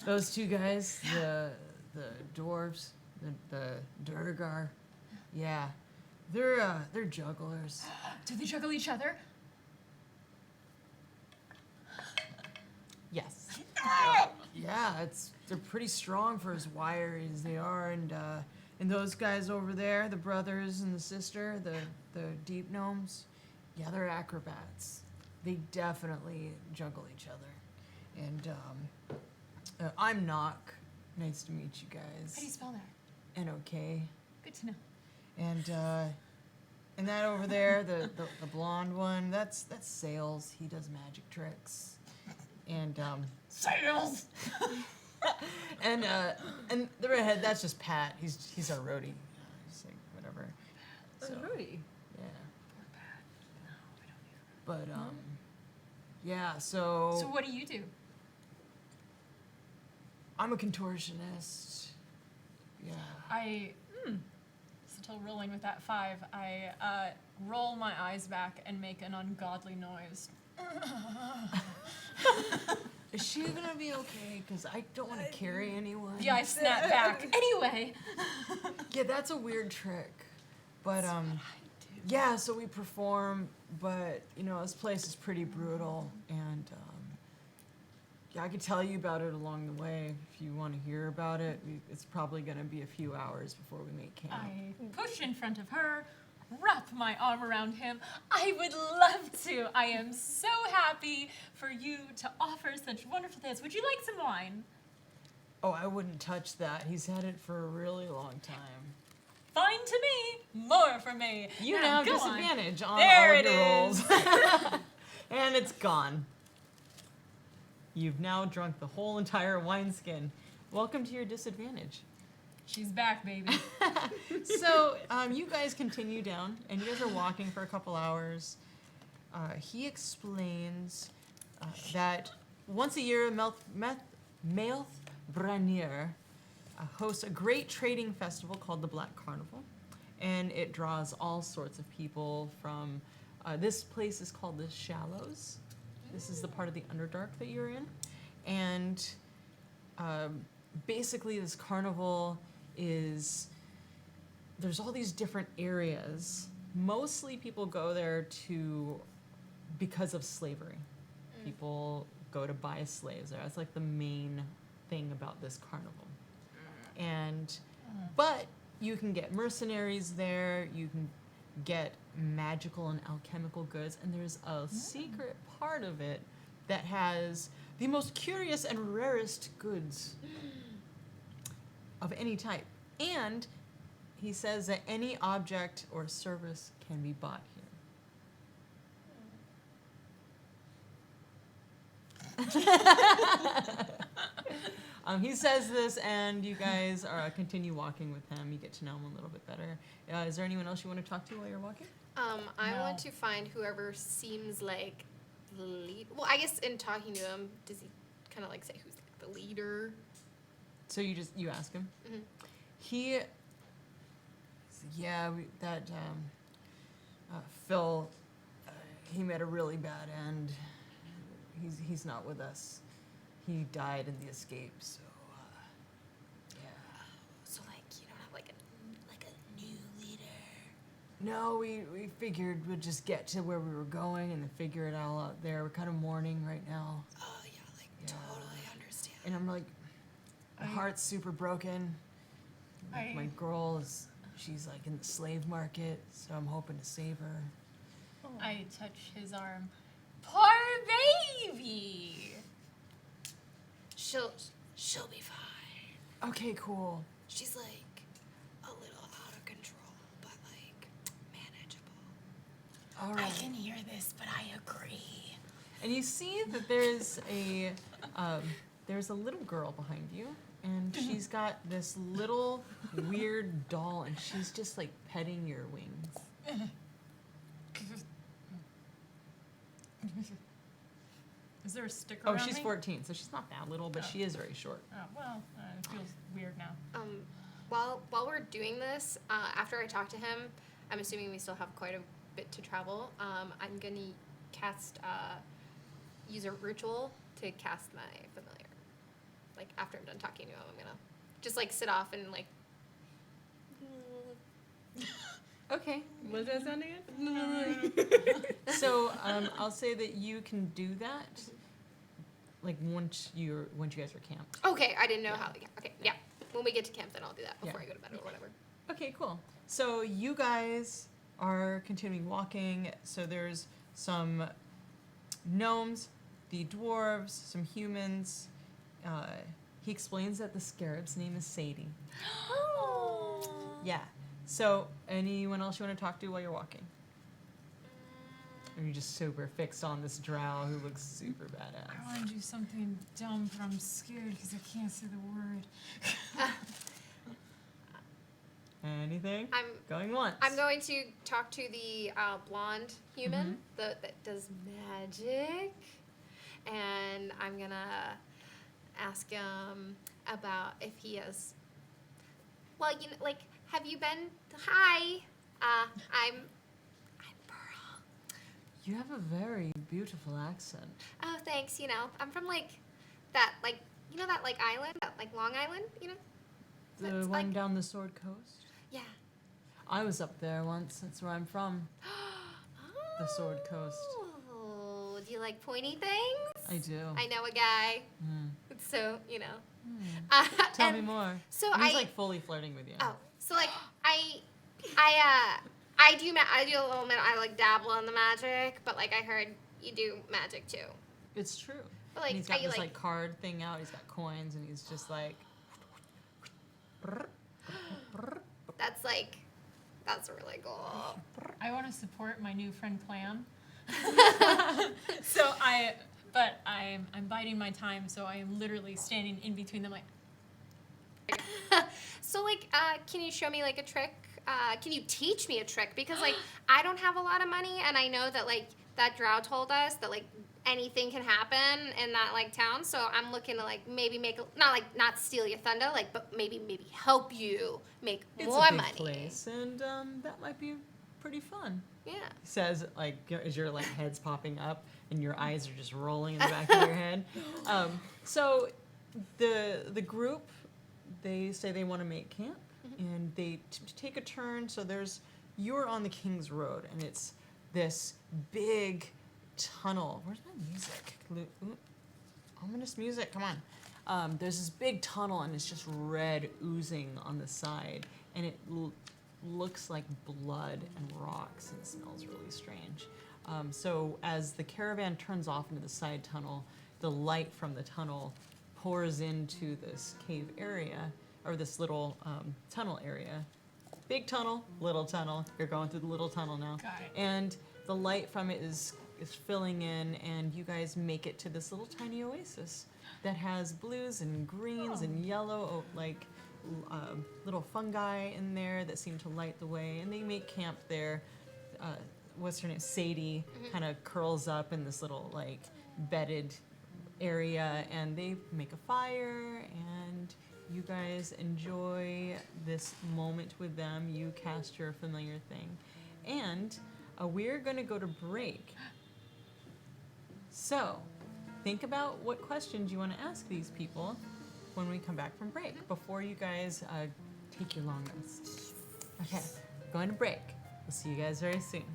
those 2 guys, the dwarves, the Durgar. Yeah, they're jugglers. Do they juggle each other? Yes. Yeah, they're pretty strong for as wiry as they are, and those guys over there, the brothers and the sister, the deep gnomes, yeah, they're acrobats. They definitely juggle each other. And I'm Knock. Nice to meet you How do you guys. spell that? N-O-K. Good to know. And that over there, the blonde one, that's Sales. He does magic tricks. And Sales! and the redhead, that's just Pat. He's our roadie. He's like whatever. So, Alrighty. yeah. Poor Pat. No, we don't need her. But yeah. So So what do you do? I'm a contortionist. Yeah. I, still rolling with that 5, I roll my eyes back and make an ungodly noise. Is she gonna be okay? Because I don't want to carry anyone. Yeah, I snap back. Anyway. Yeah, that's a weird trick. But yeah, so we perform, but this place is pretty brutal, and yeah, I could tell you about it along the way if you want to hear about it. It's probably gonna be a few hours before we make camp. I push in front of her, wrap my arm around him. I would love to. I am so happy for you to offer such wonderful things. Would you like some wine? Oh, I wouldn't touch that. He's had it for a really long time. Fine to me. More for me. You now have go on. disadvantage on There all of it your rolls. is. And it's gone. You've now drunk the whole entire wineskin. Welcome to your disadvantage. She's back, baby. So you guys continue down, and you guys are walking for a couple hours. He explains that once a year, Melth Branir hosts a great trading festival called the Black Carnival, and it draws all sorts of people from. This place is called the Shallows. This is the part of the Underdark that you're in, and basically this carnival is. There's all these different areas. Mostly people go there because of slavery. People go to buy slaves there. That's like the main thing about this carnival. But you can get mercenaries there, you can get magical and alchemical goods, and there's a secret part of it that has the most curious and rarest goods of any type. And he says that any object or service can be bought here. He says this, and you guys continue walking with him. You get to know him a little bit better. Is there anyone else you want to talk to while you're walking? I No. want to find whoever seems like the lead. Well, I guess in talking to him, does he kind of like say who's like the leader? So you ask him. Mhm. He, Phil, he met a really bad end. He's not with us. He died in the escape. So, yeah. So like you don't have like a new leader. No, we figured we'd just get to where we were going and then figure it all out there. We're kind of mourning right now. Oh yeah, like Yeah. totally understand. And I'm like, my heart's super broken. My girl she's like in the slave market, so I'm hoping to save her. I touch his arm. Poor baby. She'll be fine. Okay, cool. She's like a little out of control, but like manageable. All I right. can hear this, but I agree. And you see that there's a little girl behind you, and she's got this little weird doll, and she's just like petting your wings. Is there a sticker Oh, around she's me? 14, so she's not that little, but Oh. she is very short. Oh, well, it feels weird now. While we're doing this, after I talk to him, I'm assuming we still have quite a bit to travel. I'm gonna cast use a ritual to cast my familiar. Like after I'm done talking to him, I'm gonna just like sit off and like. Okay. What's that sound again? So I'll say that you can do that, like once you guys are camped. Okay, I didn't know how. Yeah, okay, yeah. When we get to camp, then I'll do that before Yeah. I go to bed or whatever. Okay, cool. So you guys are continuing walking. So there's some gnomes, the dwarves, some humans. He explains that the scarab's name is Sadie. Yeah. So anyone else you want to talk to while you're walking? Or are you just super fixed on this drow who looks super I badass? want to do something dumb, but I'm scared because I can't say the word. Anything? I'm Going once. I'm going to talk to the blonde human that does magic, and I'm gonna ask him about if he has. Well, you know, like, have you been? Hi, I'm Pearl. You have a very beautiful accent. Oh, thanks. You know, I'm from like that, like you know that like island, that like Long Island. You know. The That's one like- down the Sword Coast? Yeah. I was up there once. That's where I'm from. The Sword Coast. Oh, do you like pointy things? I do. I know a guy. Mm. So you know. Tell and me more. So He's I like fully flirting with you. oh so like I do a little bit. I like dabble in the magic, but like I heard you do magic too. It's true. But like And he's got are you this like like card thing out. He's got coins, and he's just like, That's really cool. I want to support my new friend Clam. But I'm biding my time, so I am literally standing in between them, like. So, like, can you show me, like, a trick? Can you teach me a trick? Because, like, I don't have a lot of money, and I know that, like, that drow told us that, like, anything can happen in that, like, town. So I'm looking to, like, maybe make, not steal your thunder, like, but maybe help you make more It's a big money. place, and that might be pretty fun. Yeah. He says, like, as your like head's popping up and your eyes are just rolling in the back of your head. So the group, they say they want to make camp, and they take a turn. So you're on the King's Road, and it's this big tunnel. Where's my music? Ooh, ominous music. Come on. There's this big tunnel, and it's just red oozing on the side, and it looks like blood and rocks and smells really strange. So as the caravan turns off into the side tunnel, the light from the tunnel pours into this cave area, or this little tunnel area. Big tunnel, little tunnel. You're going through the little tunnel now. Got it. And the light from it is filling in, and you guys make it to this little tiny oasis that has blues and greens and yellow, like little fungi in there that seem to light the way, and they make camp there. What's her name? Sadie kind of curls up in this little like bedded area, and they make a fire, and you guys enjoy this moment with them. You cast your familiar thing, and we're going to go to break. So think about what questions you want to ask these people when we come back from break, before you guys take your long rest. Okay, going to break. We'll see you guys very soon.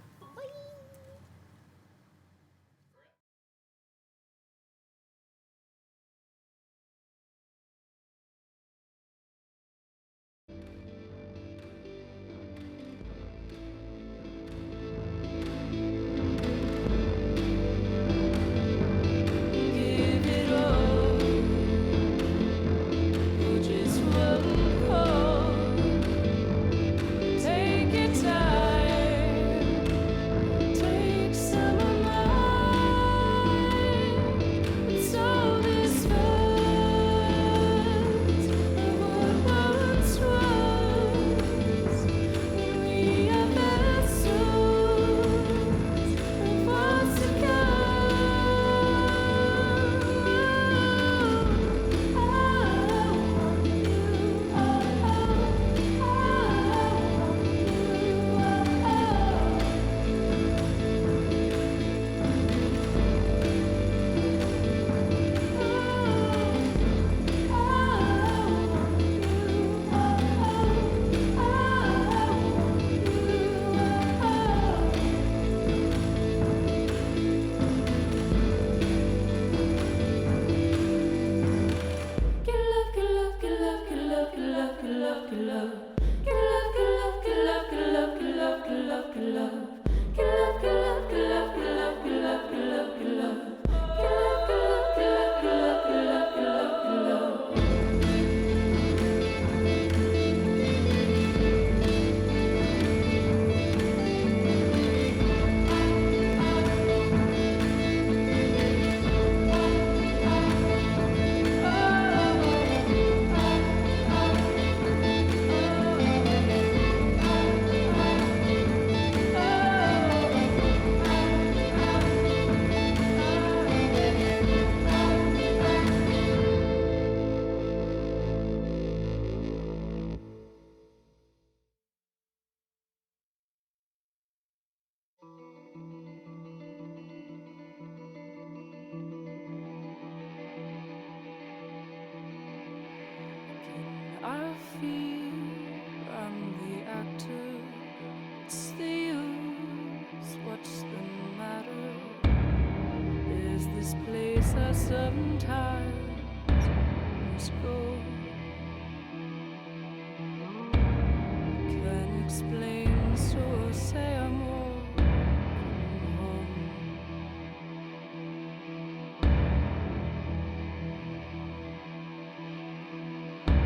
I feel I'm the actor, it's the use, what's the matter? Is this place I sometimes must go? Can't explain, so I say I'm walking home.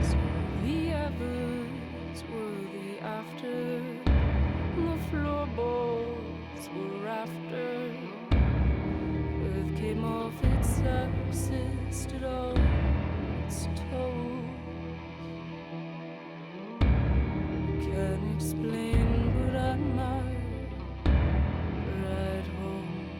So the ever subsist at all its toll. Can't explain, but I might ride home.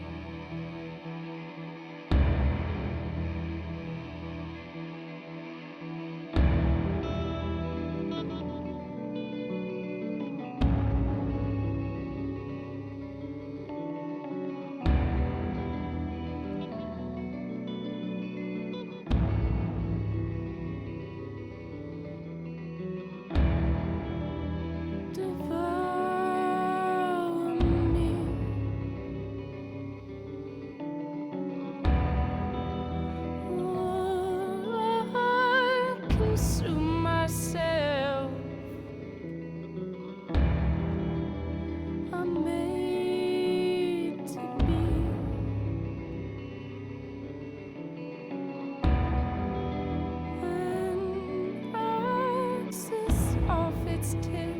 Devour me. Oh, I consume myself. I'm made to be. And axis off its tip.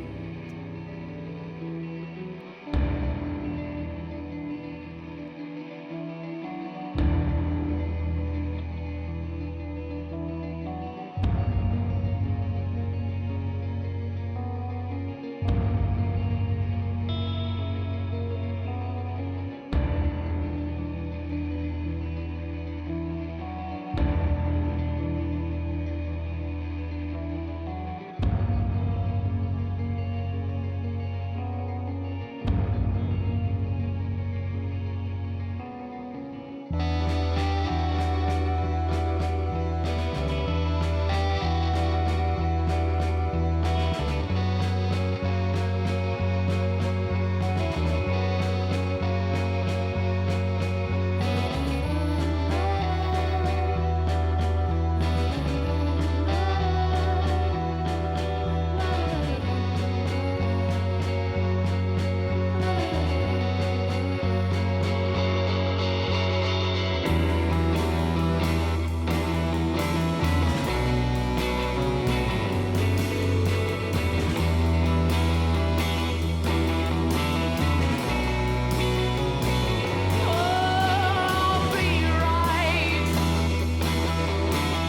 I'll be right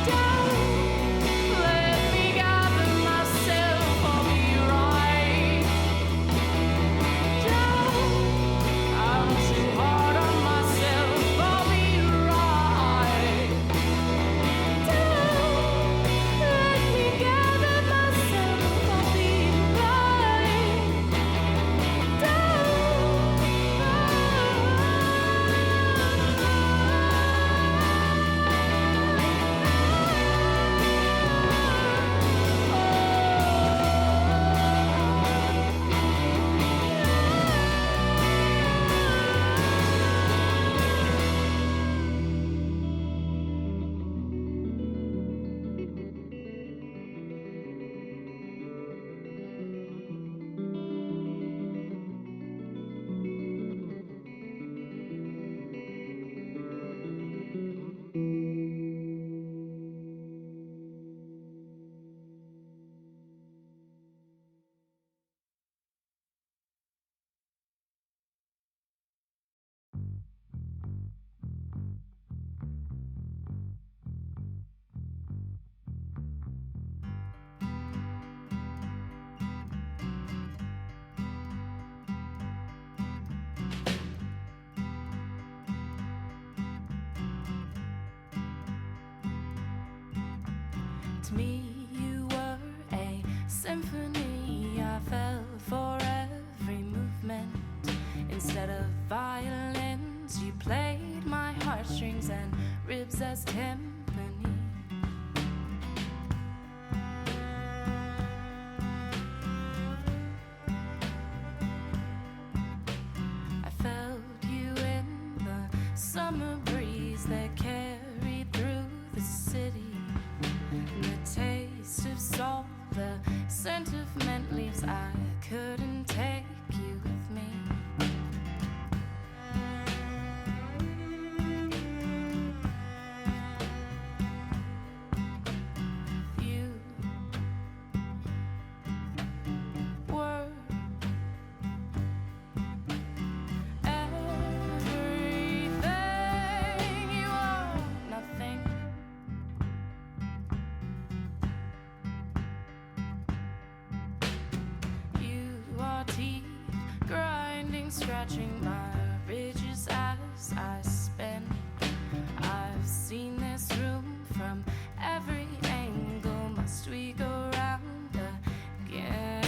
down. Let me gather myself. I'll be right down. I'm too hard on myself. I'll be right down. Let me gather myself. I'll be right To me, you were a symphony. I fell for every movement. Instead of violins, you played my heartstrings and ribs as timpani. I felt you in the summer breeze that carried through the city. The taste of salt, the scent of mint leaves. I couldn't take you with me. You were everything you are. scratching my ridges as I spin. I've seen this room from every angle. Must we go round again?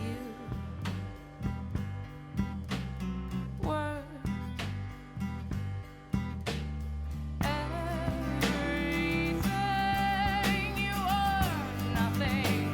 You were everything. You are nothing.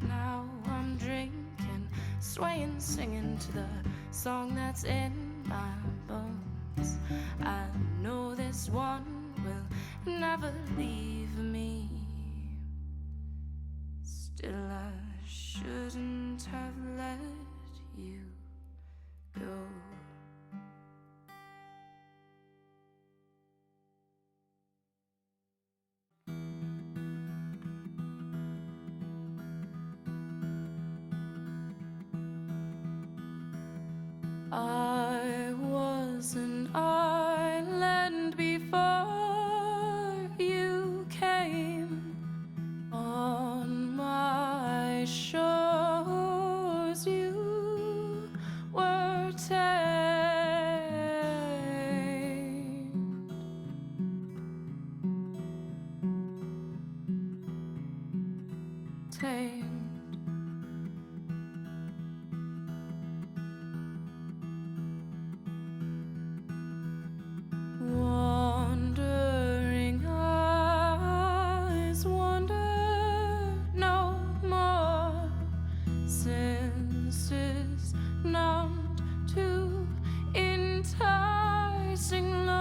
Now I'm drinking, swaying, singing to the song that's in my bones. I know this one will never leave me. Still, I shouldn't have let you go. I was an island before you came. On my shores you were tamed. Tamed. Wandering eyes wander no more. Senses numbed to enticing lures.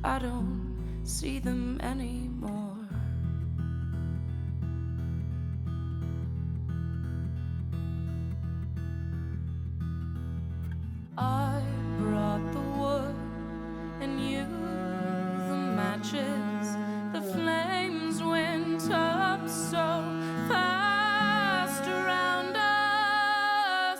I don't see them anymore. I brought the wood and you the matches. The flames went up so fast around us.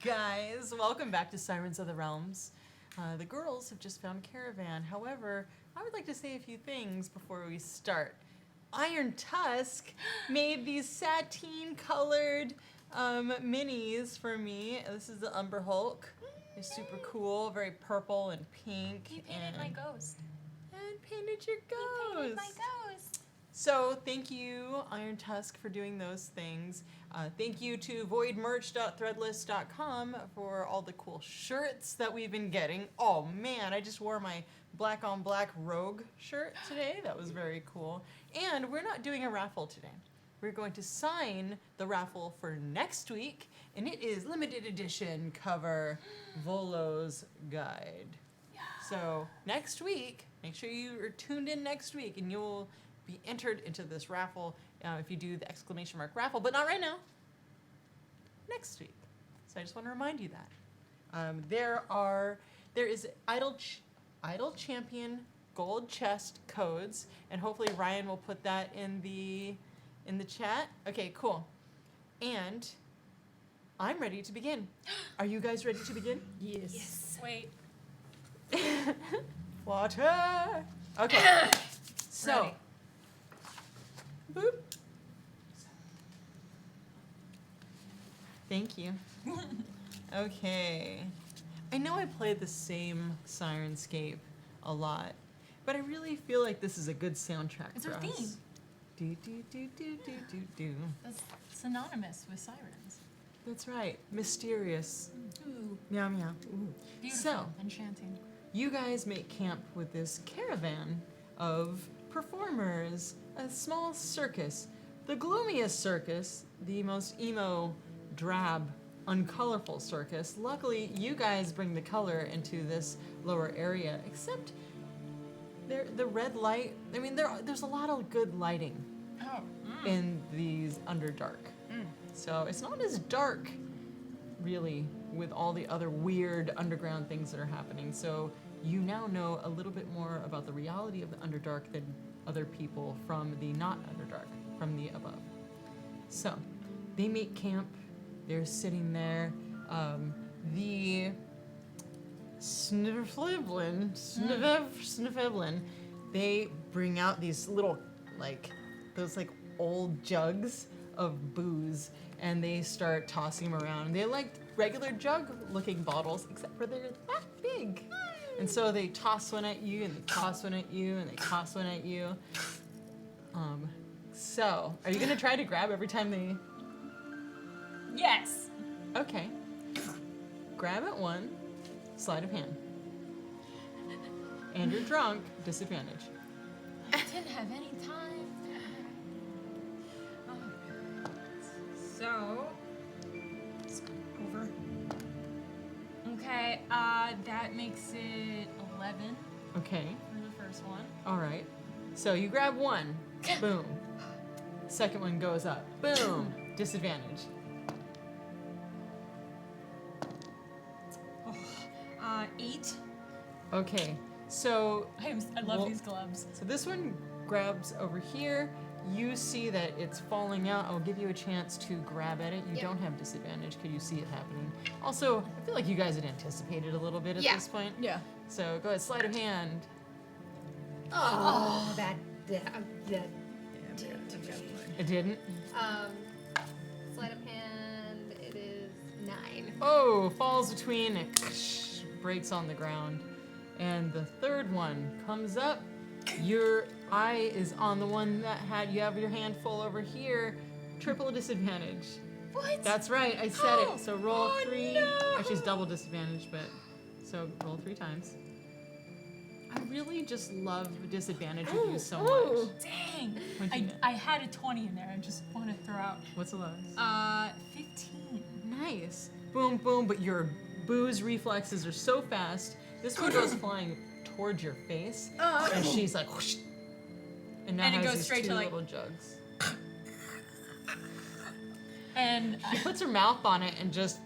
Guys, welcome back to Sirens of the Realms. The girls have just found a caravan. However, I would like to say a few things before we start. Iron Tusk made these sateen-colored minis for me. This is the Umber Hulk. It's super cool, very purple and pink. You painted my ghost. And painted your ghost. You painted my ghost. So thank you, Iron Tusk, for doing those things. Thank you to voidmerch.threadless.com for all the cool shirts that we've been getting. Oh man, I just wore my black on black rogue shirt today. That was very cool. And we're not doing a raffle today. We're going to sign the raffle for next week, and it is limited edition cover Volo's Guide. So next week, make sure you are tuned in next week, and you'll be entered into this raffle if you do the exclamation mark raffle, but not right now. Next week. So I just want to remind you that. There is Idle Champion gold chest codes, and hopefully Ryan will put that in the chat. Okay, cool. And I'm ready to begin. Are you guys ready to begin? Yes. Wait. Water. Okay. So. Ready. Boop. Thank you. Okay. I know I played the same Sirenscape a lot, but I really feel like this is a good soundtrack It's for our us. theme. Do do do do do do do. That's synonymous with sirens. That's right. Mysterious. Ooh. Meow meow. Ooh. Beautiful. So, Enchanting. you guys make camp with this caravan of performers, a small circus, the gloomiest circus, the most emo, drab, uncolorful circus. Luckily, you guys bring the color into this lower area, except the red light. I mean, there's a lot of good lighting Oh. in these Underdark. So it's not as dark, really, with all the other weird underground things that are happening. So you now know a little bit more about the reality of the Underdark than other people from the not Underdark, from the above. So they make camp. They're sitting there. The Snivevlin, they bring out these little, those old jugs of booze, and they start tossing them around. They're like regular jug-looking bottles, except for they're that big. And so they toss one at you, and they toss one at you, and they toss one at you. So, are you gonna try to grab every time they... Yes. Okay. Grab at one, sleight of hand. And you're drunk, disadvantage. I didn't have any time. So, over. Okay, that makes it 11 Okay, for the first one. all right. So you grab one, boom. Second one goes up, boom, disadvantage. 8. Okay, so I love Well- these gloves. so this one grabs over here. You see that it's falling out. I'll give you a chance to grab at it. You Yep. don't have disadvantage because you see it happening. Also, I feel like you guys had anticipated a little bit at Yeah. this point. Yeah. So go ahead, sleight of hand. Oh, that. It didn't. Sleight of hand, it is 9. Oh, falls between, it breaks on the ground. And the third one comes up. Your eye is on the one that you have your hand full over here. Triple disadvantage. What? That's right, I said Oh. it. So roll Oh, 3. no. Actually, it's double disadvantage, but so roll 3 times. I really just love disadvantage with you so much. Dang. What'd you get? I had a 20 in there. I just want to throw out. What's the lowest? 15. Nice. Boom, boom, but your booze reflexes are so fast. This one goes flying towards your face, and she's like, whoosh, and now And it has goes these straight 2 to, like- little jugs. And She puts her mouth on it and just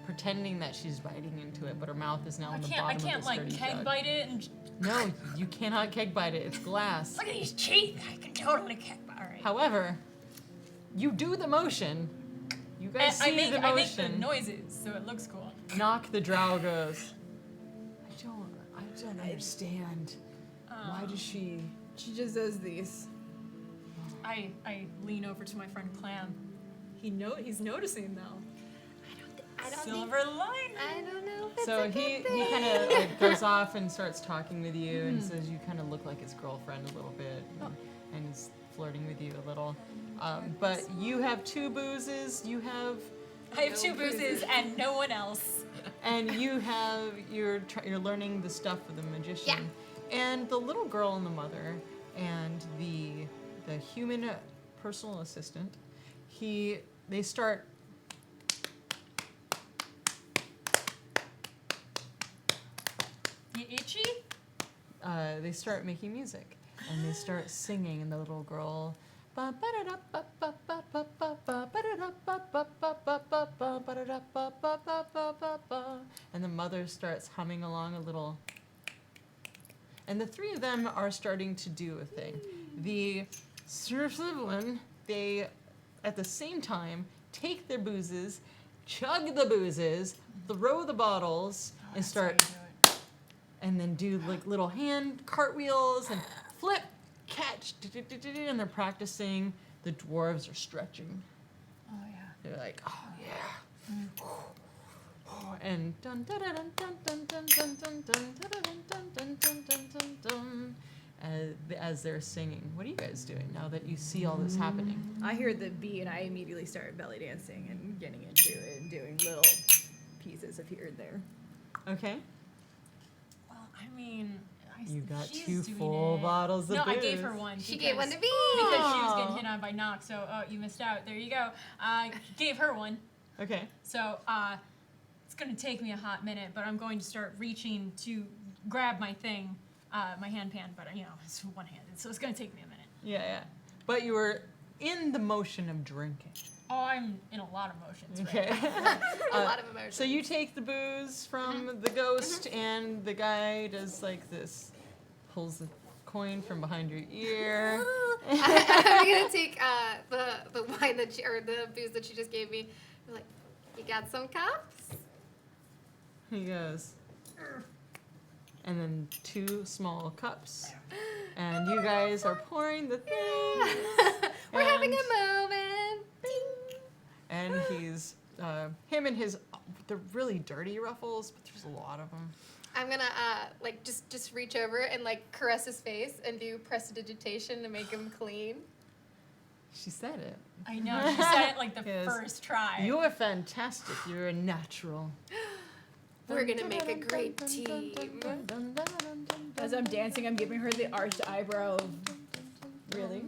pretending that she's biting into it, but her mouth is now I on the can't bottom like of the sturdy keg jug. bite it and No, you cannot keg bite it. It's glass. look at these teeth. I can totally keg bite. All right. However, you do the motion. You guys And see the I make motion. the noises, so it looks cool. Knock the drow goes. I don't understand. Why does she? She just does these. I lean over to my friend Clam. He's noticing though. I don't Silver lining. I don't know if it's So a he good thing. kind of like goes off and starts talking with you and says you kind of look like his girlfriend a little bit and he's flirting with you a little. But you have 2 boozes. You have I have 2 boozes and no one else. and you're learning the stuff of the magician. And the little girl and the mother and the human personal assistant. They start. You itchy? They start making music, and they start singing, and the little girl. And the mother starts humming along a little. And the 3 of them are starting to do a thing. The Sirens, they, at the same time, take their boozes, chug the boozes, throw the bottles, and start, and then do like little hand cartwheels and flip, catch, and they're practicing. The dwarves are stretching. Oh yeah. They're like, oh yeah. And dun dun dun dun dun dun dun dun dun dun dun dun dun dun dun, as they're singing. What are you guys doing now that you see all this happening? I hear the beat and I immediately start belly dancing and getting into it and doing little pieces of here and there. Okay. Well, I mean, You got she's 2 doing full it. bottles of No, booze. I gave her one. She gave one to me. Because she was getting hit on by Nox, so you missed out. There you go. I gave her one. Okay. So it's going to take me a hot minute, but I'm going to start reaching to grab my thing, my hand pan, but it's one-handed, so it's going to take me a minute. Yeah. But you were in the motion of drinking. Oh, I'm in a lot of motions Okay. right now. A lot of emotions. So you take the booze from the ghost, and the guy does like this, pulls the coin from behind your ear. I'm gonna take the wine or the booze that she just gave me. I'm like, you got some cups? He goes, and then 2 small cups, and you guys are pouring the thing. We're having a moment. Ding. And he's him and his they're really dirty ruffles, but there's a lot of them. I'm gonna like just reach over and like caress his face and do prestidigitation to make him clean. She said it. I know, she said it like the Yes. first try. You're fantastic. You're a natural. We're gonna make a great team. As I'm dancing, I'm giving her the arched eyebrow. Really?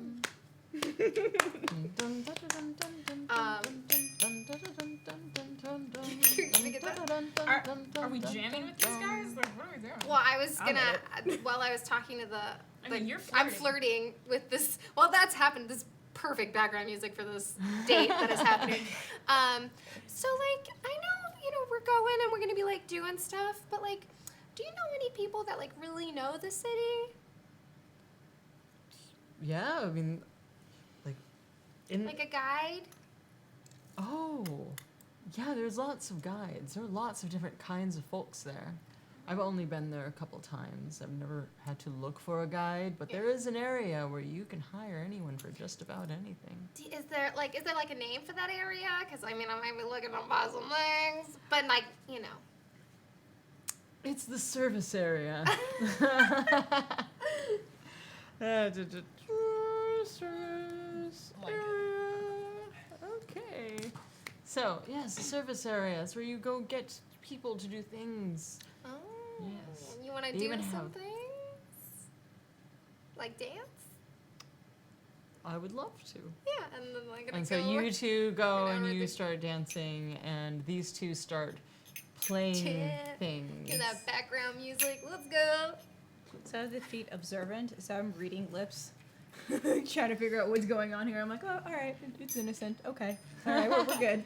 You're gonna get that? Are we jamming with these guys? Like, what are we doing? Well, I was I'm gonna while I was talking to the. I mean, you're I'm flirting. flirting with this. Well, that's happened. This perfect background music for this date that is happening. So like, I know we're going and we're gonna be like doing stuff, but like, do you know any people that like really know the city? Yeah, I mean, like, Like a guide? oh, yeah. There's lots of guides. There are lots of different kinds of folks there. I've only been there a couple times. I've never had to look for a guide, but there is an area where you can hire anyone for just about anything. Is there like a name for that area? Because I mean, I might be looking to buy some things, but like It's the service area. Service area. Okay. So, yes, the service area is where you go get people to do things. Oh, Yes. you want to They do even some have- things? Like dance? I would love to. Yeah, and then like And so go you two go and and you everything. start dancing, and these two start playing Chant. things. in that background music. Let's go. So I have the feet observant, so I'm reading lips. Trying to figure out what's going on here. I'm like, oh, all right, it's innocent. Okay. All right, we're good.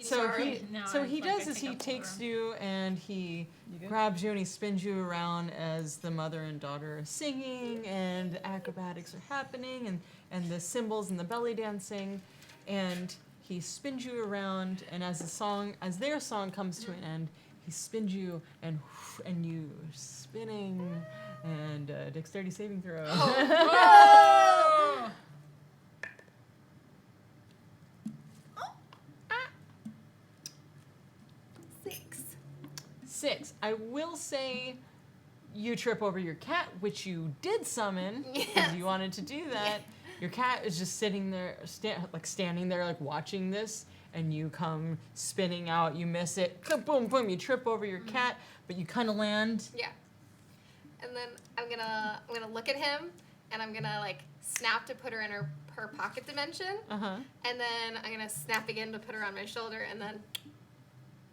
So Sorry. he, No, so I he feel like does I is take he up the takes room. you and he You good? grabs you and he spins you around as the mother and daughter are singing and the acrobatics are happening and the cymbals and the belly dancing, and he spins you around, and as their song comes to an end, he spins you and you spinning and dexterity saving throw. Oh! 6. I will say you trip over your cat, which you did summon because you wanted to do that. Your cat is just sitting there, standing there, like watching this, and you come spinning out. You miss it. Boom, boom. You trip over your cat, but you kind of land. Yeah. And then I'm gonna look at him, and I'm gonna like snap to put her in her pocket dimension. Uh-huh. And then I'm gonna snap again to put her on my shoulder, and then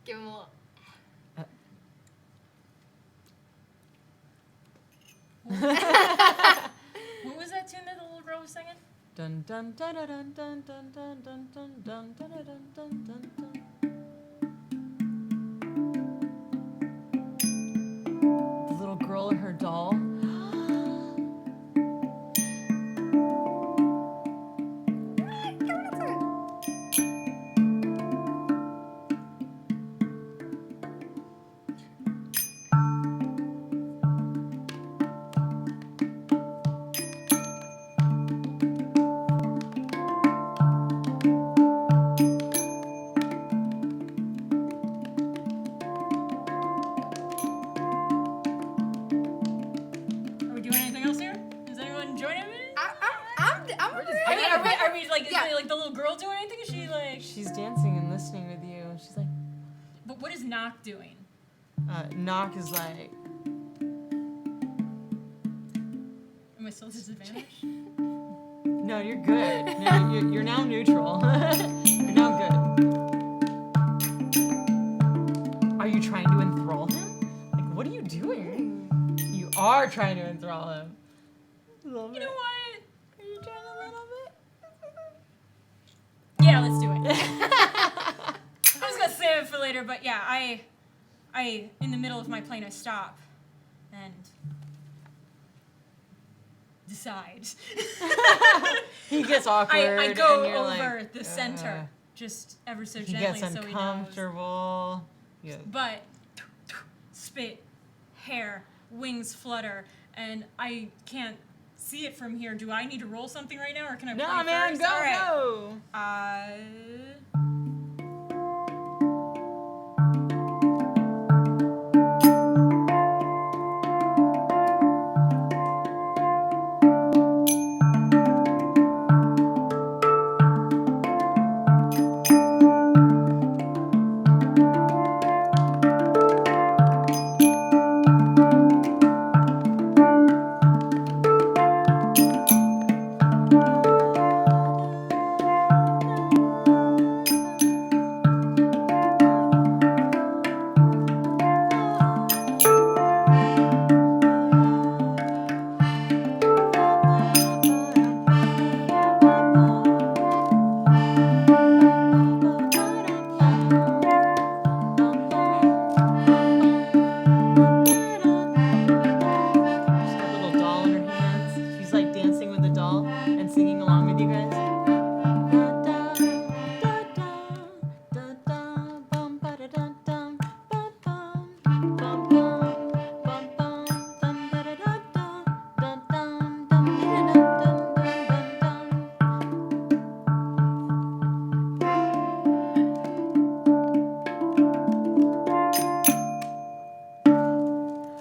give him a little. What was that tune that the little girl was singing? Dun dun dun dun dun dun dun dun dun dun dun dun dun dun dun. The little girl and her doll. Are we doing anything else here? Is anyone joining me? I'm Are we like, Yeah. is like the little girl doing anything? Is she like? She's dancing and listening with you. She's like, But what is Knock doing? Knock is like, Am I still disadvantaged? no, you're good. No, you're now neutral. You're now good. Are you trying to enthrall him? Like, what are you doing? You are trying to enthrall him. Love You it. know what? Are you trying a little bit? Yeah, let's do it. I was gonna save it for later, but yeah, I in the middle of my plane, I stop and decide. He gets awkward. I go and you're over like, the center, just ever so He gently, gets so he knows. uncomfortable. Yeah. But spit, hair, wings flutter, and I can't see it from here. Do I need to roll something right now, or can I No, play man, first? go, All right. go. She's got a little doll in her hands. She's like dancing with the doll and singing along with you guys.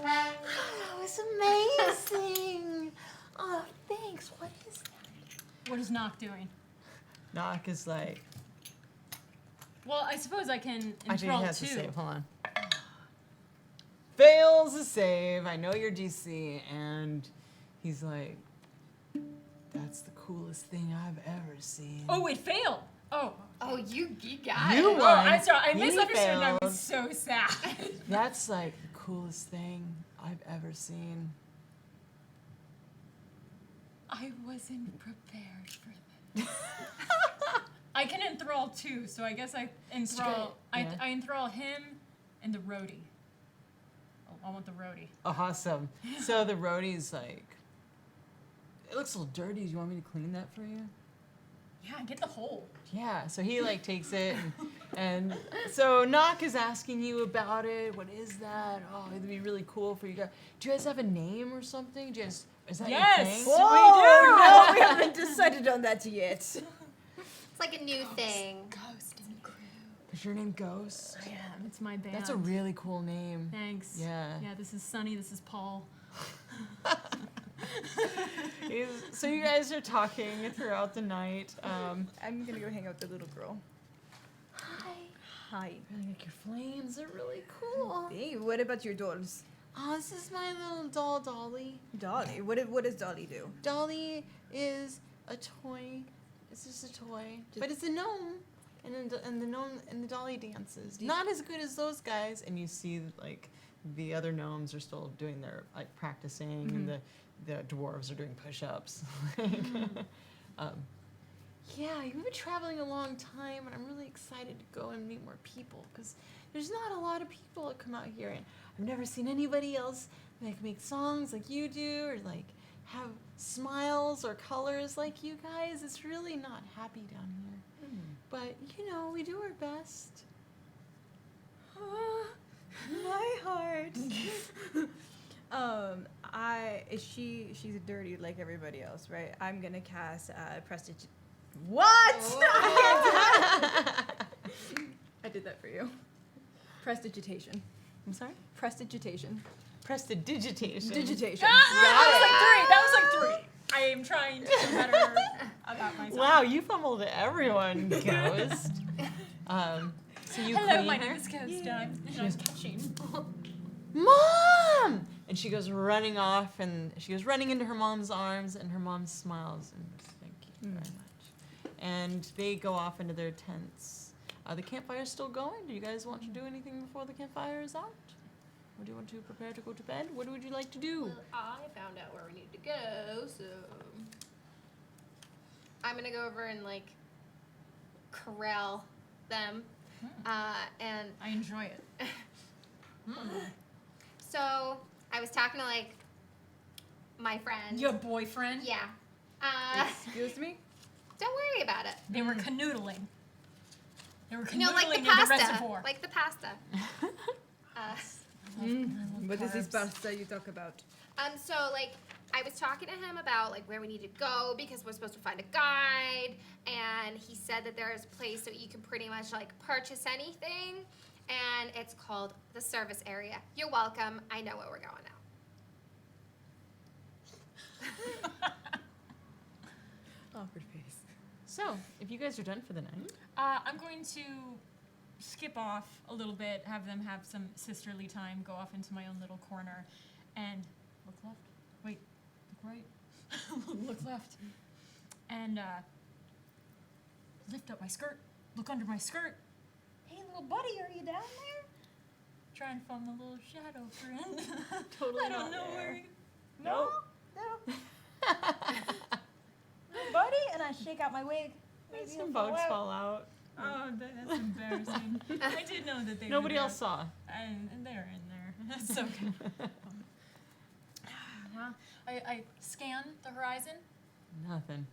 That was amazing. Oh, thanks. What is that? What is Knock doing? Knock is like, Well, I suppose I can actually, he enthrall has too. to save. Hold on. Fails a save. I know your DC, and he's like, that's the coolest thing I've ever seen. Oh, it failed. Oh. Oh, you got You it. won. Oh, I'm sorry. I He misunderstood. And I failed. was so sad. That's like the coolest thing I've ever seen. I wasn't prepared for this. I can enthrall too, so I guess I enthrall. Yeah. I enthrall him and the roadie. Oh, I want the roadie. Awesome. So the roadie's like, it looks a little dirty. Do you want me to clean that for you? Yeah, get the hole. Yeah. So he like takes it, and so Knock is asking you about it. What is that? Oh, it'd be really cool for you guys. Do you guys have a name or something? Do you guys, is that Yes. your thing? Whoa, no, we haven't decided on that yet. It's like a new thing. Ghost in the crew. Is your name Ghost? I am. It's my band. That's a really cool name. Thanks. Yeah. Yeah, this is Sunny, this is Paul. So you guys are talking throughout the night. I'm gonna go hang out with the little girl. Hi. Really like your flames. They're really cool. Hey, what about your dolls? Oh, this is my little doll, Dolly. Dolly. What does Dolly do? Dolly is a toy. It's just a toy, but it's a gnome, and the gnome and the Dolly dances. Not as good as those guys. And you see like the other gnomes are still doing their like practicing, and the dwarves are doing push-ups. Yeah, you've been traveling a long time, and I'm really excited to go and meet more people because there's not a lot of people that come out here, and I've never seen anybody else like make songs like you do, or like have smiles or colors like you guys. It's really not happy down here, but you know we do our best. My heart. She's dirty like everybody else, right? I'm gonna cast prestidigitation. What? I did that for you. Prestidigitation. I'm sorry? Prestidigitation. Prestidigitation. Digitation. That was like 3. I am trying to do better about myself. Wow, you fumbled everyone, Ghost. So you Hello, clean my her? name is Ghost. I'm catching. Mom! And she goes running off, and she goes running into her mom's arms, and her mom smiles and thank you very much. And they go off into their tents. The campfire's still going. Do you guys want to do anything before the campfire is out? Or do you want to prepare to go to bed? What would you like to do? Well, I found out where we need to go, so I'm gonna go over and like corral them, and I enjoy it. so I was talking to like my friend. Your boyfriend? Yeah. Excuse me? Don't worry about it. They were canoodling. They were canoodling No, like the in the pasta. reservoir. Like the pasta. What is this carbs. pasta you talk about? So like I was talking to him about like where we need to go because we're supposed to find a guide, and he said that there is a place that you can pretty much like purchase anything, and it's called the service area. You're welcome. I know where we're going now. Awkward face. So, if you guys are done for the night. I'm going to skip off a little bit, have them have some sisterly time, go off into my own little corner, and look left. Wait, look right. Look left. And lift up my skirt, look under my skirt. Hey, little buddy, are you down there? Try and find the little shadow friend. Totally I don't not know there. where he... No. Buddy, and I shake out my wig. Some bugs fall out. Oh, that's embarrassing. I did know that they Nobody were there. else saw. And they're in there. That's okay. I scan the horizon. Nothing.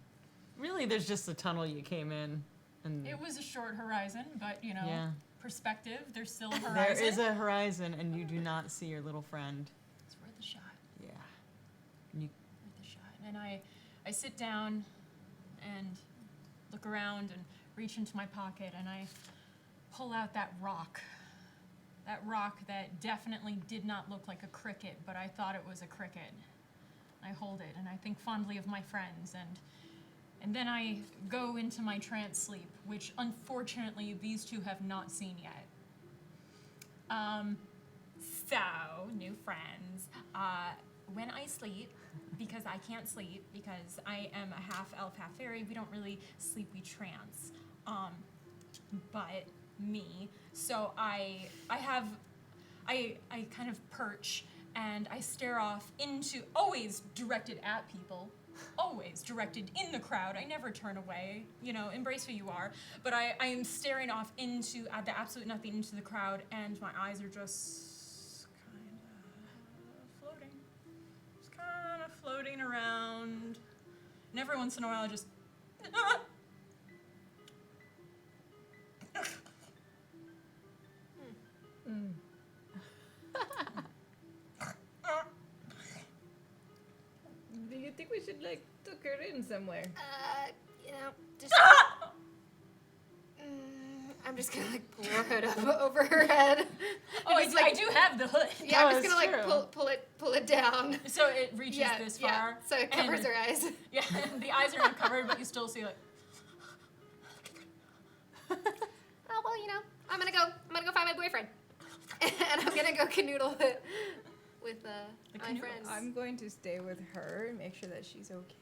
Really, there's just the tunnel you came in. And It was a short horizon, but you know, yeah. perspective. There's still a There horizon. is a horizon, and you do not see your little friend. It's worth a shot. Yeah. And you, Worth a shot. And I sit down and look around and reach into my pocket, and I pull out that rock. That rock that definitely did not look like a cricket, but I thought it was a cricket. I hold it, and I think fondly of my friends, and then I go into my trance sleep, which unfortunately these two have not seen yet. So, new friends, when I sleep, because I can't sleep, because I am a half elf, half fairy, we don't really sleep, we trance. But me, so I kind of perch and I stare off into, always directed at people, always directed in the crowd. I never turn away, you know, embrace who you are. But I am staring off into, at the absolute nothing, into the crowd, and my eyes are just kind of floating around. And every once in a while I just, Do you think we should like tuck her in somewhere? You know, just. I'm just gonna like pull her hood up over her head. Oh, It's I do have the hood. Yeah, I'm Oh, just gonna it's like pull it down. So it reaches Yeah, this yeah. far. So it covers and- her eyes. Yeah, the eyes are not covered, but you still see like. Oh well, you know, I'm gonna go find my boyfriend, and I'm gonna go canoodle with my canoodle. friends. I'm going to stay with her and make sure that she's okay.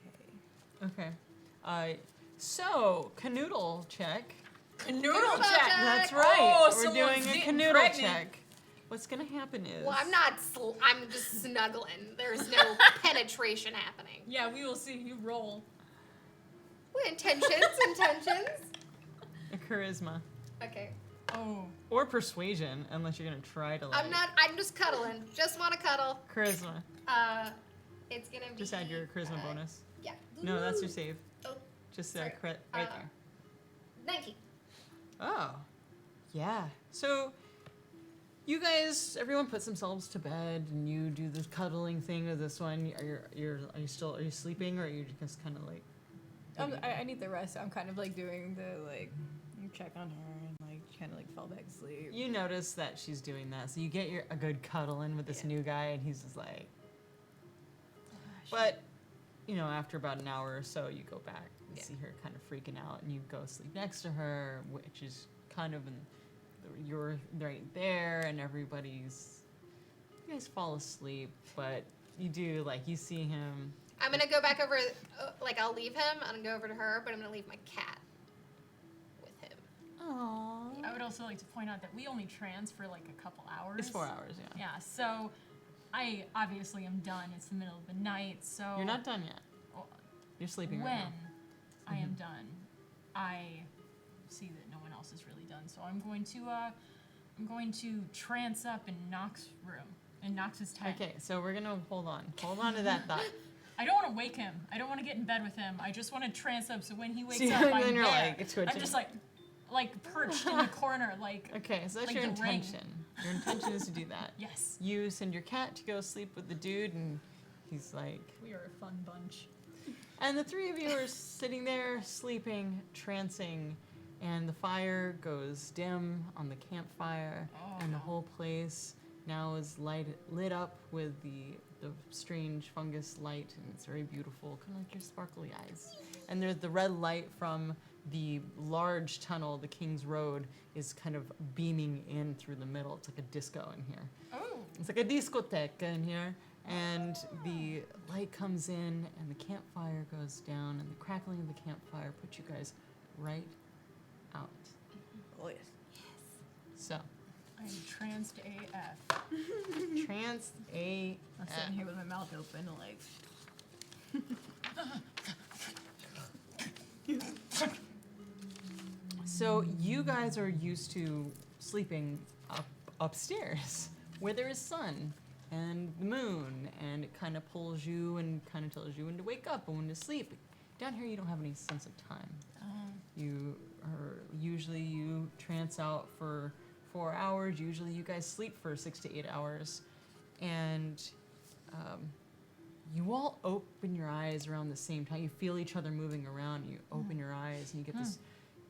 Okay. So, canoodle check. Canoodle check. check. That's right. Oh, We're someone's doing a getting canoodle pregnant. check. What's gonna happen is. Well, I'm not. I'm just snuggling. There's no penetration happening. Yeah, we will see. You roll. What intentions? A charisma. Okay. Oh. Or persuasion, unless you're gonna try to like. I'm not. I'm just cuddling. Just want to cuddle. Charisma. It's gonna be. Just add your charisma bonus. Yeah. No, that's your save. Oh, Just sorry. crit right there. 19. Oh. Yeah. So you guys, everyone puts themselves to bed, and you do the cuddling thing with this one. Are you sleeping, or are you just kind of like? I need the rest. I'm kind of like doing the like check on her and like kind of like fall back to sleep. You notice that she's doing that, so you get a good cuddle in with this new guy, and he's just like. But, you know, after about an hour or so, you go back and see her kind of freaking out, and you go sleep next to her, which is kind of you're right there, and you guys fall asleep, but you do, like, you see him. I'm gonna go back over. Like I'll leave him. I'm gonna go over to her, but I'm gonna leave my cat with him. Aww. I would also like to point out that we only trans for like a couple hours. It's 4 hours, yeah. Yeah, so I obviously am done. It's the middle of the night, so. You're not done yet. Well, You're sleeping when right now. I am done, I see that no one else is really done, so I'm going to trance up in Nox's room, in Nox's tent. Okay, so we're gonna hold on to that thought. I don't want to wake him. I don't want to get in bed with him. I just want to trance up so when he wakes So up, then I'm you're, there. like, twitching. I'm just like perched in the corner, like. Okay, so that's Like your the ring. intention. Your intention is to do that. Yes. You send your cat to go sleep with the dude, and he's like. We are a fun bunch. And the three of you are sitting there, sleeping, trancing, and the fire goes dim on the campfire, and the whole place now is lit up with the strange fungus light, and it's very beautiful, kind of like your sparkly eyes. And there's the red light from the large tunnel, the King's Road, is kind of beaming in through the middle. It's like a disco in here. Oh. It's like a discotheque in here. And the light comes in, and the campfire goes down, and the crackling of the campfire puts you guys right out. Oh yes. So, I'm tranced AF. trance A. I'm sitting here with my mouth open, like. So you guys are used to sleeping upstairs, where there is sun and the moon, and it kind of pulls you and kind of tells you when to wake up and when to sleep. Down here, you don't have any sense of time. You trance out for 4 hours. Usually, you guys sleep for 6 to 8 hours, and you all open your eyes around the same time. You feel each other moving around. You open your eyes, and you get this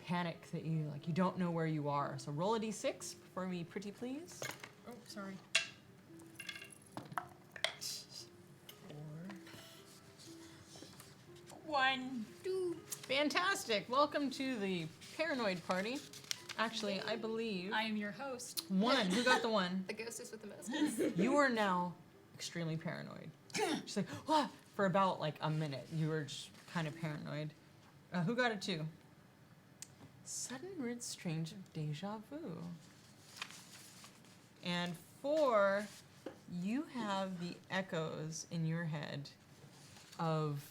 panic that you don't know where you are. So roll a d6 for me, pretty please. Oh, sorry. 1. Fantastic. Welcome to the paranoid party. Actually, I believe I am your host. 1. Who got the 1? The ghostess with the most. You are now extremely paranoid. Just like, ah, for about like a minute, you were just kind of paranoid. Who got a 2? Sudden weird strange of deja vu. And 4, you have the echoes in your head of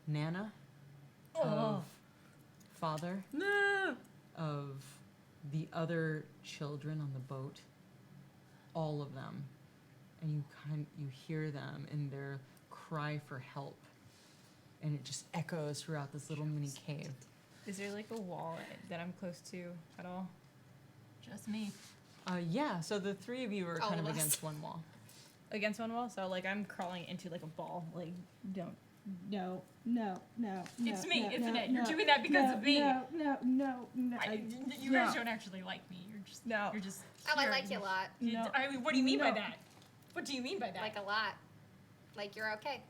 Nana, of Father, of the other children on the boat, all of them, and you hear them in their cry for help, and it just echoes throughout this little mini cave. Is there like a wall that I'm close to at all? Just me. Yeah, so the 3 of you are All kind of of us. against one wall. Against one wall, so like I'm crawling into like a ball, like don't No. It's me, isn't no, it? You're no, doing that because of me. No. You guys don't actually like me. You're just. No. You're just. Oh, I you're- like you a lot. No. I mean, what do you mean by No. that? What do you mean by that? Like a lot. Like you're okay.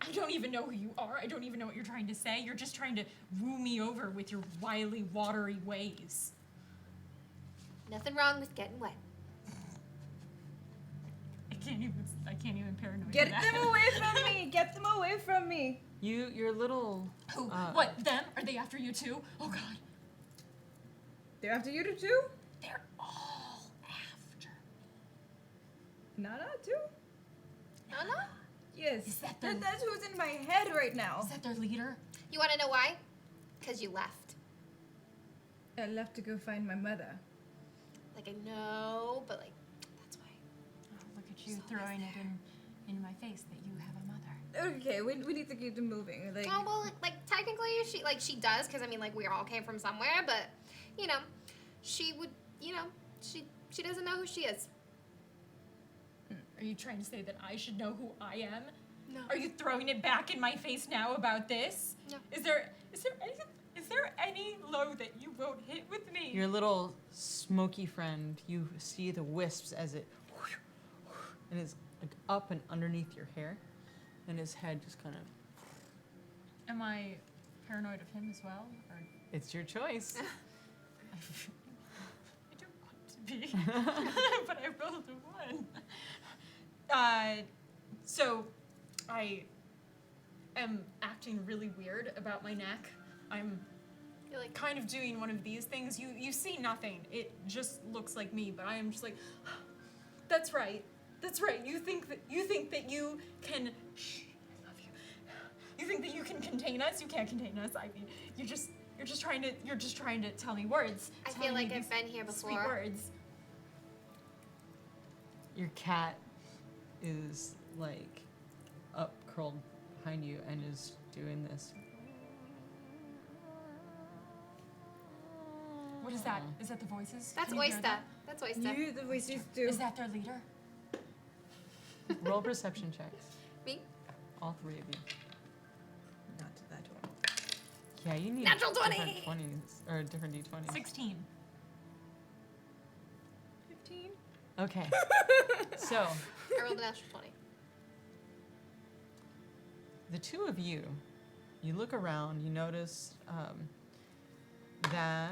I don't even know who you are. I don't even know what you're trying to say. You're just trying to woo me over with your wily, watery ways. Nothing wrong with getting wet. I can't even paranoid. Get that. them away from me! Get them away from me! Your little. Who? What? Them? Are they after you too? Oh God. They're after you too? They're all after. Nana too? No. Yes. Is that That's who's in my head right now. Is that their leader? You want to know why? Because you left. I left to go find my mother. Like, I know, but, like, that's why. Oh, look at you throwing it in my face that you have a mother. Okay, we need to keep them moving. Like, Oh, well, like, technically, she does, because, I mean, like, we all came from somewhere, but, you know, she would, you know, she doesn't know who she is. Are you trying to say that I should know who I am? No. Are you throwing it back in my face now about this? No. Is there any low that you won't hit with me? Your little smoky friend, you see the wisps as it and is like up and underneath your hair, and his head just kind of. Am I paranoid of him as well? Or It's your choice. I don't want to be, but I rolled a 1. So I am acting really weird about my neck. I'm You're like, kind of doing one of these things. You see nothing. It just looks like me, but I am just like, that's right. That's right. You think that you can. Shh, I love you. You think that you can contain us? You can't contain us. I mean, you're just trying to tell me words. I Tell feel me like these I've been here Sweet before. words. Your cat is like up curled behind you and is doing this. What is that? Is that the voices? That's Can you hear Oyster. that? That's Oyster. you hear the voices too. Is that their leader? Roll perception checks. Me? All three of you. Not that one. Yeah, you need Natural 20! different 20s or different d20s. 16. 15? Okay. So I rolled a natural 20. the two of you look around, you notice that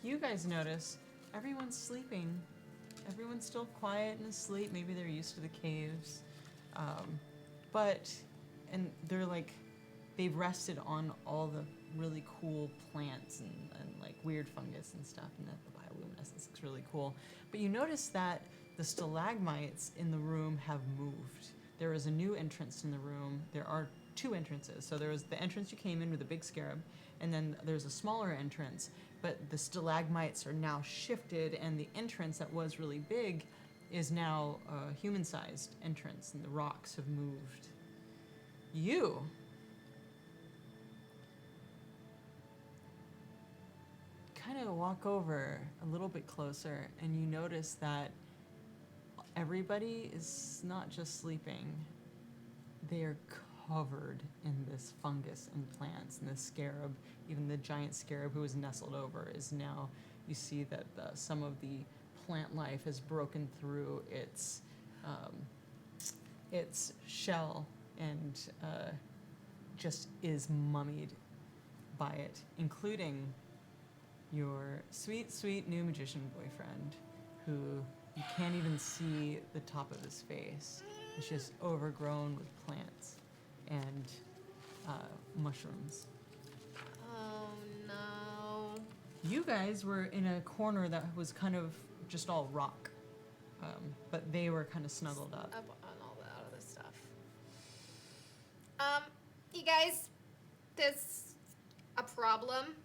you guys notice everyone's sleeping. Everyone's still quiet and asleep. Maybe they're used to the caves. And they're like, they've rested on all the really cool plants and like weird fungus and stuff, and the bioluminescence looks really cool. But you notice that the stalagmites in the room have moved. There is a new entrance in the room. There are two entrances. So there was the entrance you came in with a big scarab, and then there's a smaller entrance, but the stalagmites are now shifted, and the entrance that was really big is now a human-sized entrance, and the rocks have moved. You kind of walk over a little bit closer, and you notice that everybody is not just sleeping. They are covered in this fungus and plants, and this scarab, even the giant scarab who was nestled over, is now, you see that some of the plant life has broken through its shell and just is mummied by it, including your sweet, sweet new magician boyfriend, who you can't even see the top of his face. It's just overgrown with plants and mushrooms. Oh, no. You guys were in a corner that was kind of just all rock, but they were kind of snuggled up. Up on all of this stuff. You guys, there's a problem.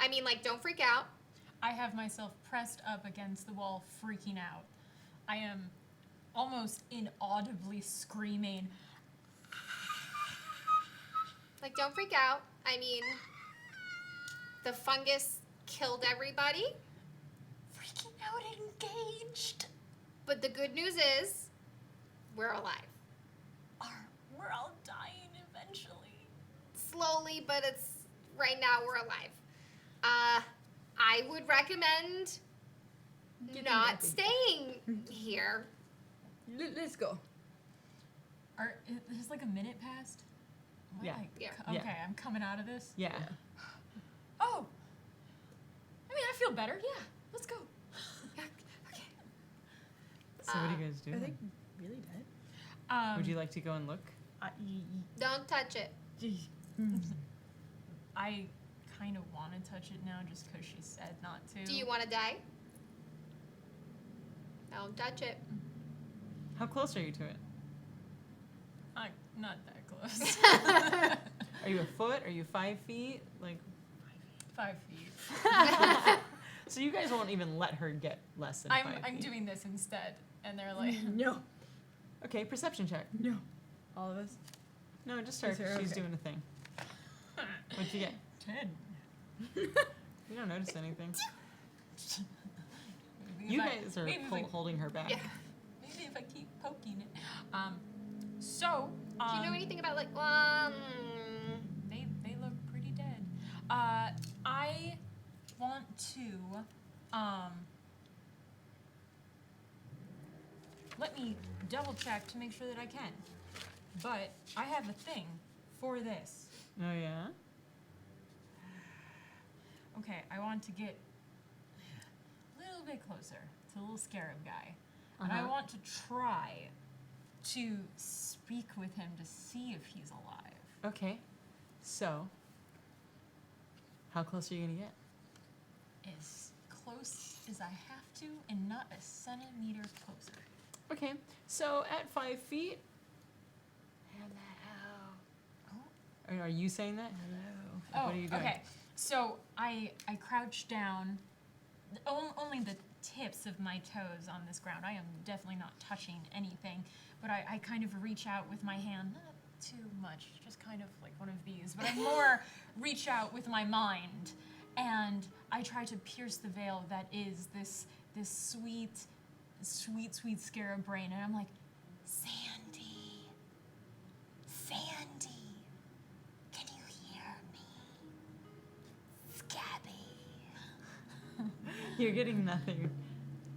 I mean, like, don't freak out. I have myself pressed up against the wall, freaking out. I am almost inaudibly screaming. Like, don't freak out. I mean, the fungus killed everybody, Freaking out and engaged. but the good news is we're alive. Are We're all dying eventually. Slowly, but it's right now we're alive. I would recommend not staying here. Let's go. There's like a minute past? Am I, Yeah. like, Yeah. Okay, Yeah. I'm coming out of this. Yeah. Oh! I mean, I feel better. Yeah, let's go. Okay. So what do you guys do? Are they really dead? Would you like to go and look? Don't touch it. I kind of want to touch it now just because she said not to. Do you want to die? Don't touch it. How close are you to it? I'm not that close. Are you a foot? Are you 5 feet? Like, 5 feet. so you guys won't even let her get less than 5 feet. I'm doing this instead, and they're like, No. Okay, perception check. No. All of us? No, just her. Just her, She's okay. doing a thing. What'd you get? 10. You don't notice anything. Maybe You if I- guys are maybe if I- holding her back. Yeah. Maybe if I keep poking it. So, Do you know anything about like? they look pretty dead. I want to let me double check to make sure that I can. But I have a thing for this. Oh yeah. Okay, I want to get a little bit closer to the little scarab guy. And I Uh-huh. want to try to speak with him to see if he's alive. Okay. So, how close are you gonna get? As close as I have to and not a centimeter closer. Okay. So at 5 feet. Are you saying that? Hello. Oh, What are you doing? okay. So I crouch down, only the tips of my toes on this ground. I am definitely not touching anything, but I kind of reach out with my hand, not too much, just kind of like one of these, but I more reach out with my mind, and I try to pierce the veil that is this sweet scarab brain, and I'm like, Sandy, can you hear me? Scabby. You're getting nothing.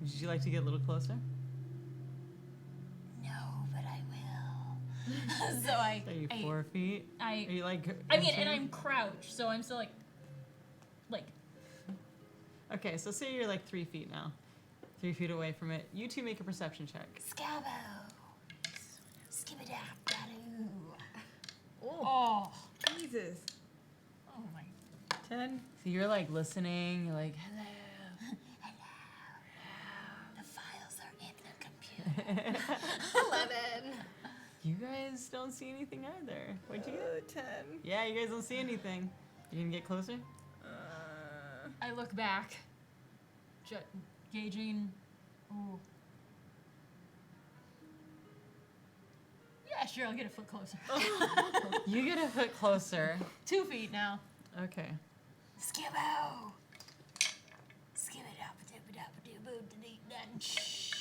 Would you like to get a little closer? No, but I will. So I. Are you 4 feet? Are you like? I mean, and entering? I'm crouched, so I'm still like. Okay, so say you're like 3 feet now. 3 feet away from it. You two make a perception check. Scabbo. Skibidap-dadoo. Oh. Jesus. Oh my. 10. So you're like listening. You're like, hello. The files are in the computer. 11. You guys don't see anything either. What'd you get? 10. Yeah, you guys don't see anything. You gonna get closer? I look back, gauging. Ooh. Yeah, sure, I'll get a foot closer. You get a foot closer. 2 feet now. Okay. Skibbo! Skibidap-a-dip-a-dap-a-dip-a-dip-a-dip-a-dip. Jesus.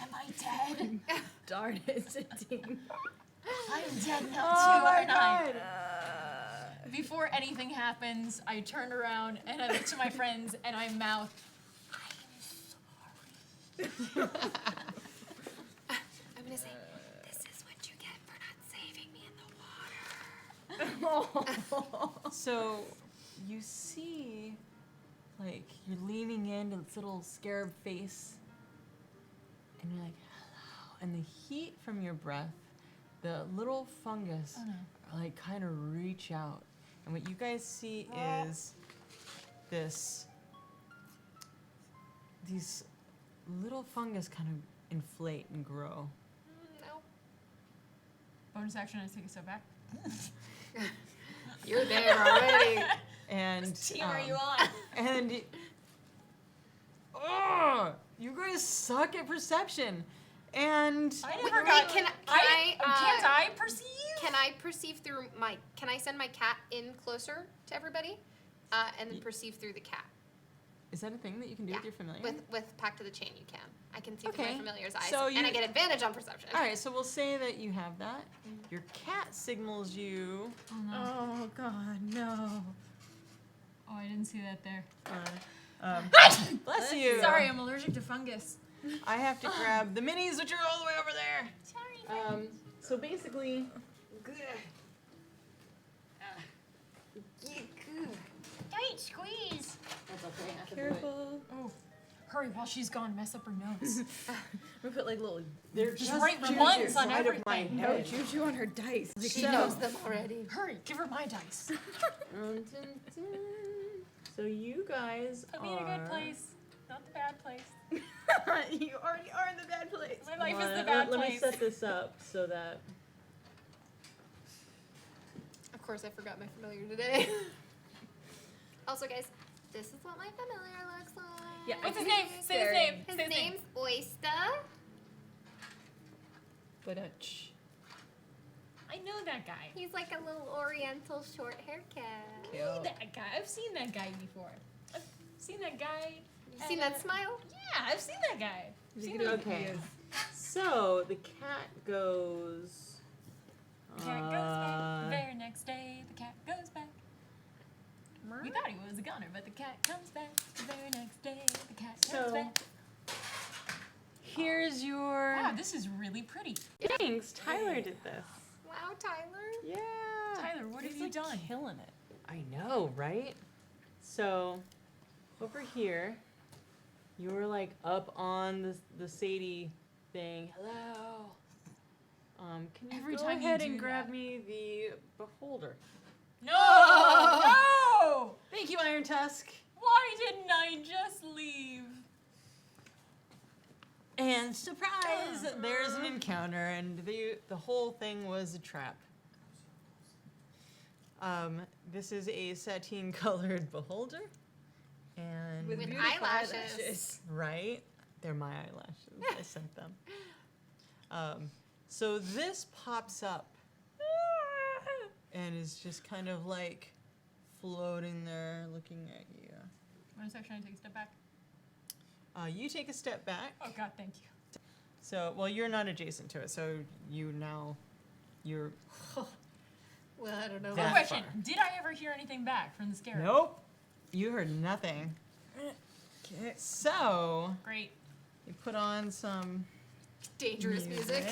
Am I dead? Darn it, Satine. I'm dead now Oh too, my aren't I? god. Before anything happens, I turn around and I look to my friends and I mouth, I'm sorry. I'm gonna say, this is what you get for not saving me in the water. So you see, like, you're leaning into this little scarab face, and you're like, hello. And the heat from your breath, the little fungus, like, kind of reach out. And what you guys see is these little fungus kind of inflate and grow. No. Bonus action, I take a step back. You're there already. And Team, are you on? And you guys suck at perception. And I Wait, never got. can can't I I perceive? Can I perceive through my? Can I send my cat in closer to everybody, and then perceive through the cat? Is that a thing that you can do with your familiar? With Pact of the Chain, you can. I can see with Okay. my familiar's eyes, So and I get advantage on perception. All right, so we'll say that you have that. Your cat signals you. Oh no. Oh God, no. Oh, I didn't see that there. Bless you. Sorry, I'm allergic to fungus. I have to grab the minis, which are all the way over there. Sorry. So basically, Tight squeeze. that's okay. I can do it. Careful. Oh, hurry while she's gone. Mess up her notes. We put like little They're Just write ones on side of my everything. head. juju on her dice. She So- knows them already. Hurry, give her my dice. Dun, dun, dun. So you guys Put me in a good place, not the bad place. You already are in the bad place. My life is the Let- bad let me place. set this up so that Of course, I forgot my familiar today. Also, guys, this is what my familiar looks like. Yeah, What's his name? Say his name. His Say his name. name's Oyster. But I know that guy. He's like a little oriental short hair cat. I know that guy. I've seen that guy before. I've seen that guy. You seen that smile? Yeah, I've seen that guy. I've seen you that can do Okay. So the cat goes. The cat goes back. The very next day, the cat goes back. We thought he was a gunner, but the cat comes back. The very next day, the cat comes So back. here's your. Wow, this is really pretty. Thanks, Tyler did this. Wow, Tyler. Yeah. Tyler, what have He's you like done? Killing it. I know, right? So, over here, you were like up on the Sadie thing. Hello. Can you Every go time you ahead do and grab that. me the beholder? No! No! Thank you, Iron Tusk. Why didn't I just leave? And surprise, there's an encounter, and the whole thing was a trap. This is a sateen-colored beholder, and With beautiful eyelashes. right, they're my eyelashes. I sent them. So this pops up, and is just kind of like floating there, looking at you. One section, I take a step back. You take a step back. Oh God, thank you. So, well, you're not adjacent to it, so you're. Well, I don't know. That Quick question: far. did I ever hear anything back from the scarab? Nope. You heard nothing. So Great. you put on some Dangerous music.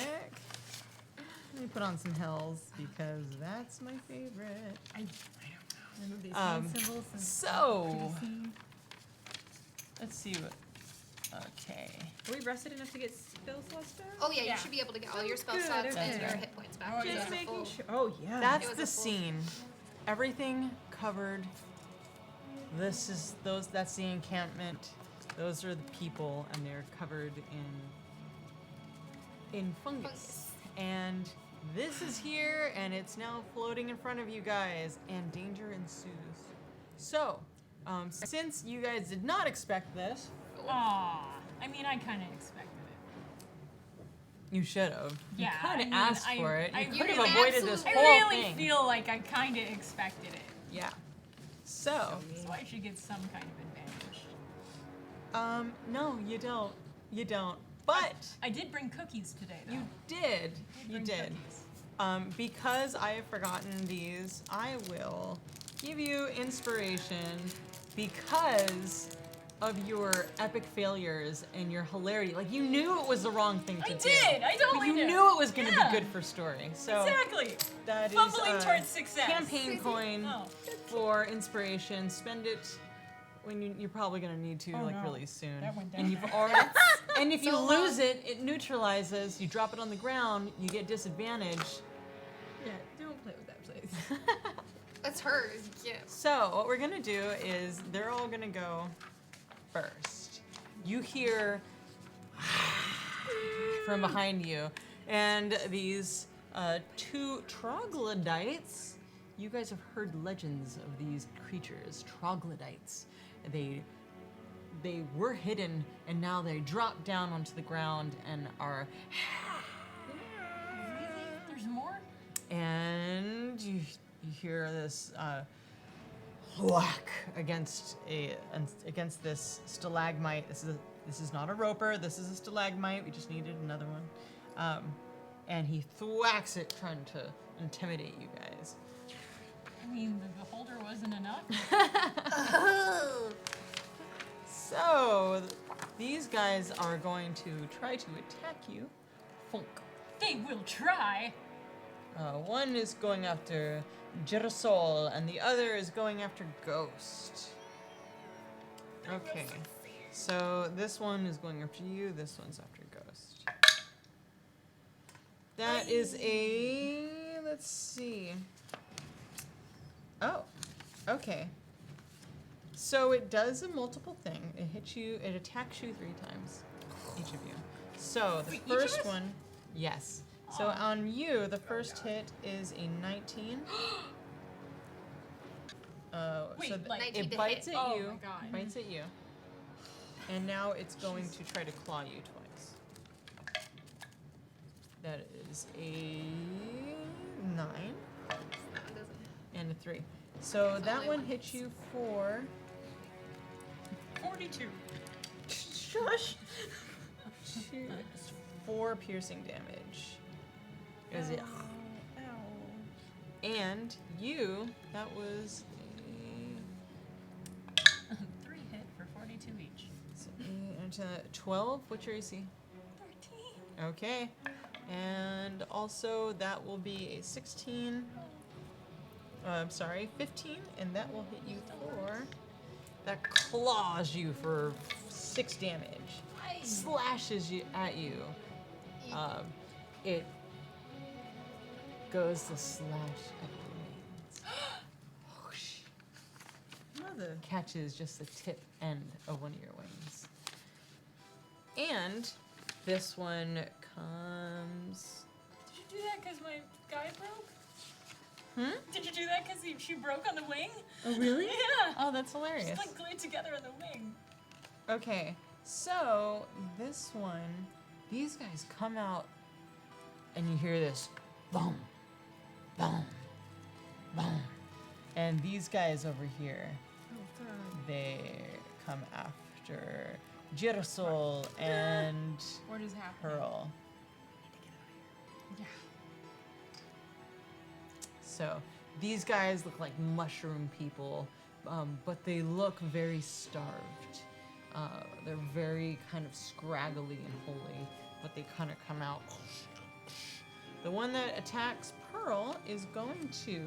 Let me put on some Hells because that's my favorite. I remove these symbols and So let's see what. Okay. Are we rested enough to get spell slots back? Oh yeah, Yeah. you should be able to get all your spell Good, slots and okay. your hit points back. Oh, It was Just a making full- sure. Oh yeah. That's was the a full- scene. Everything covered. That's the encampment. Those are the people, and they're covered in fungus. And this is here, and it's now floating in front of you guys, and danger ensues. So, since you guys did not expect this, Aw. I mean, I kind of expected it. you should have. Yeah, You kind I of mean, asked I- for it. I You could really- have avoided this I I whole really thing. feel like I kind of expected it. Yeah. So, So I should get some kind of advantage. no, you don't. You don't. But I did bring cookies today, though. you did. You bring did. cookies. Because I have forgotten these, I will give you inspiration because of your epic failures and your hilarity. Like, you knew it was the wrong thing to I do. did! I totally But you did. knew it was going to Yeah. be good for story. So Exactly. that is Fumbling a towards success. campaign coin Oh. for inspiration. Spend it when you're probably going to need to, Oh, like, no. really soon. That went down and you've there. already. And if you So lose it, it neutralizes. You drop it on the ground. You get disadvantage. Yeah. Don't play with that, please. It's hers. Yeah. So what we're gonna do is they're all gonna go first. You hear from behind you, and these two troglodytes. You guys have heard legends of these creatures, troglodytes. They were hidden, and now they drop down onto the ground and are. There's more? And you hear this whack against this stalagmite. This is not a roper. This is a stalagmite. We just needed another one. And he thwacks it, trying to intimidate you guys. I mean, the beholder wasn't enough. So these guys are going to try to attack you. Funk. They will try. One is going after Girasol, and the other is going after Ghost. Okay. So this one is going after you, this one's after Ghost. That is a... let's see. Oh, okay. So it does a multiple thing. It hits you, it attacks you 3 times, each of you. So the Wait, each of first us? one, yes. So on you, the first hit is a 19. Wait, So like- 19 it to bites hit. at Oh you, my God. bites at you, and now it's going to try to claw you twice. That is a 9 No, it doesn't. and a 3. So that only one one. hits you for 42. shush. 4 piercing damage. Is it? And you, that was a 3 hit for 42 each. so 12. What's your AC? 13. Okay. And also that will be a 16. I'm sorry, 15, and that will hit you for. That claws you for 6 damage. Slashes you at you. It goes to slash at the wings. Mother catches just the tip end of one of your wings. And this one comes. Did you do that because my guy broke? Hmm? Did you do that because she broke on the wing? Oh, really? Yeah. Oh, that's hilarious. Just like glued together on the wing. Okay, so this one, these guys come out, and you hear this boom, boom, boom, and these guys over here, they come after Girasol and What is happening? Pearl. Yeah. So these guys look like mushroom people, but they look very starved. They're very kind of scraggly and holy, but they kind of come out. The one that attacks Pearl is going to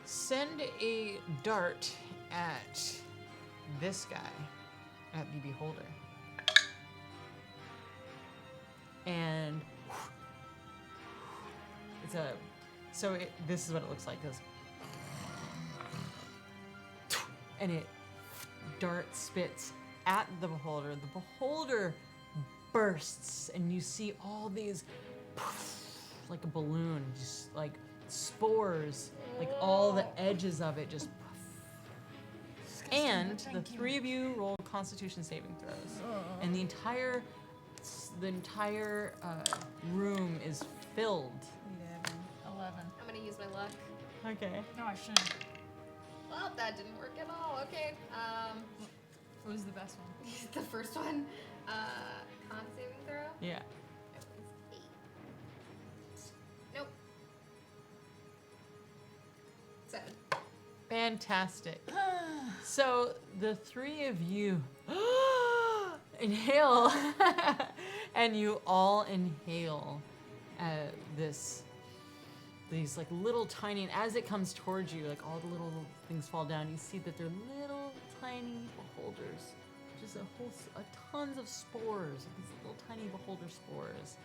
send a dart at this guy, at the beholder. And it's a, so this is what it looks like. It goes, and it dart spits at the beholder. The beholder bursts, and you see all these, like a balloon, just like spores, like all the edges of it just. And the 3 of you roll Constitution saving throws, and the entire room is filled. 11. I'm gonna use my luck. Okay. No, I shouldn't. Well, that didn't work at all. Okay. What was the best one? The first one, con saving throw. Yeah. It was 8. Nope. 7. Fantastic. So the 3 of you inhale, and you all inhale these like little tiny, and as it comes towards you, like all the little things fall down. You see that they're little tiny beholders, just tons of spores, these little tiny beholder spores.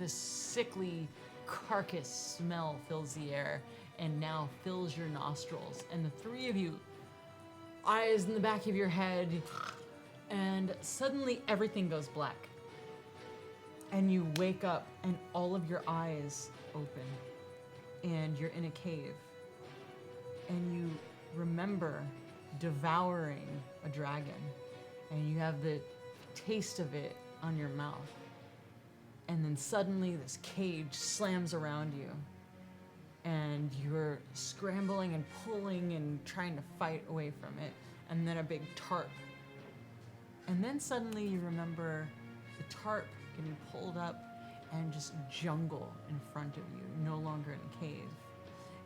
This sickly carcass smell fills the air and now fills your nostrils. And the 3 of you, eyes in the back of your head, and suddenly everything goes black. And you wake up and all of your eyes open, and you're in a cave. And you remember devouring a dragon, and you have the taste of it on your mouth. and suddenly this cage slams around you. And you're scrambling and pulling and trying to fight away from it. And then a big tarp. And then suddenly you remember the tarp getting pulled up and just jungle in front of you, no longer in a cave.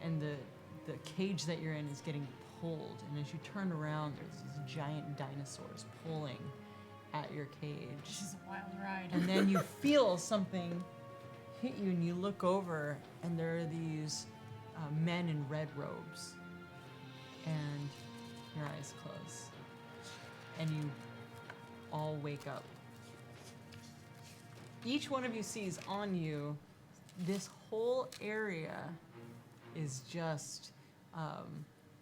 And the cage that you're in is getting pulled. And as you turn around, there's these giant dinosaurs pulling at your cage. This is a wild ride. And then you feel something hit you, and you look over, and there are these men in red robes, and your eyes close, and you all wake up. Each one of you sees on you, this whole area is just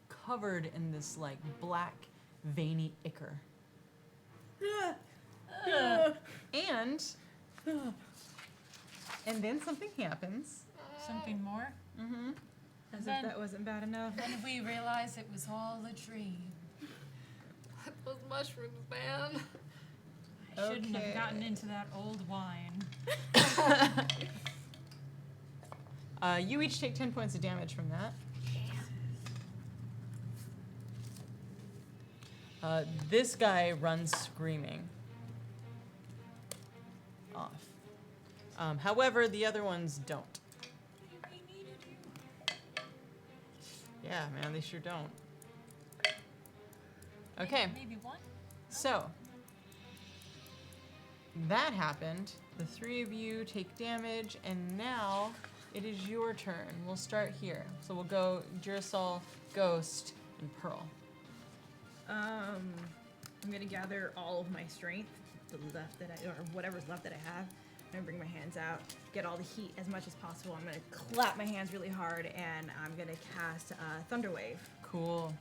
covered in this like black, veiny ichor. And then something happens. Something more? Mm-hmm. As Then- if that wasn't bad enough. And we realize it was all a dream. Those mushrooms, man. I shouldn't Okay. have gotten into that old wine. You each take 10 points of damage from that. This guy runs screaming off. However, the other ones don't. We needed you. Yeah, man, they sure don't. Okay, Maybe one? so that happened. The three of you take damage, and now it is your turn. We'll start here. So we'll go Durasol, Ghost, and Pearl. I'm gonna gather all of my strength, the left that or whatever's left that I have. I'm gonna bring my hands out, get all the heat as much as possible. I'm gonna clap my hands really hard, and I'm gonna cast Thunder Wave. Cool.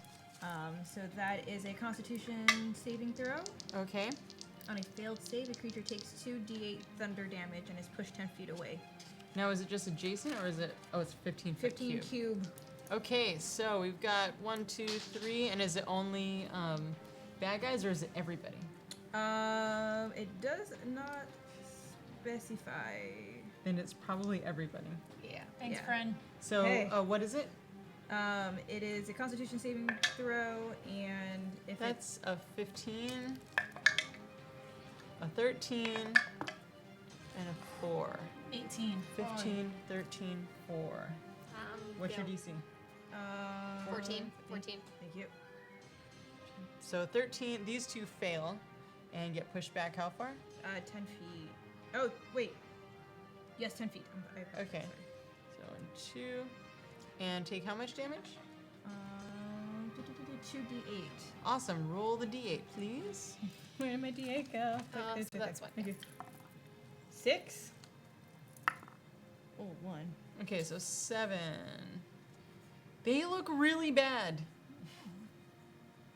So that is a Constitution saving throw. Okay. On a failed save, a creature takes 2d8 thunder damage and is pushed 10 feet away. Now, is it just adjacent, or is it? Oh, it's 15 foot 15 cube. Okay, so we've got 1, 2, 3, and is it only bad guys, or is it everybody? It does not specify. Then it's probably everybody. Yeah. Thanks, Yeah. friend. So, Hey. what is it? It is a Constitution saving throw, and if That's a 15, a 13, and a 4. 18. 15, 13, 4. What's your Bill. DC? 14. 14. Thank you. So 13, these two fail and get pushed back how far? 10 feet. Oh, wait. Yes, 10 feet. Okay. So 2. And take how much damage? 2d8. Awesome. Roll the d8, please. Where did my d8 go? So that's what. Thank you. 6. Oh, 1. Okay, so 7. They look really bad.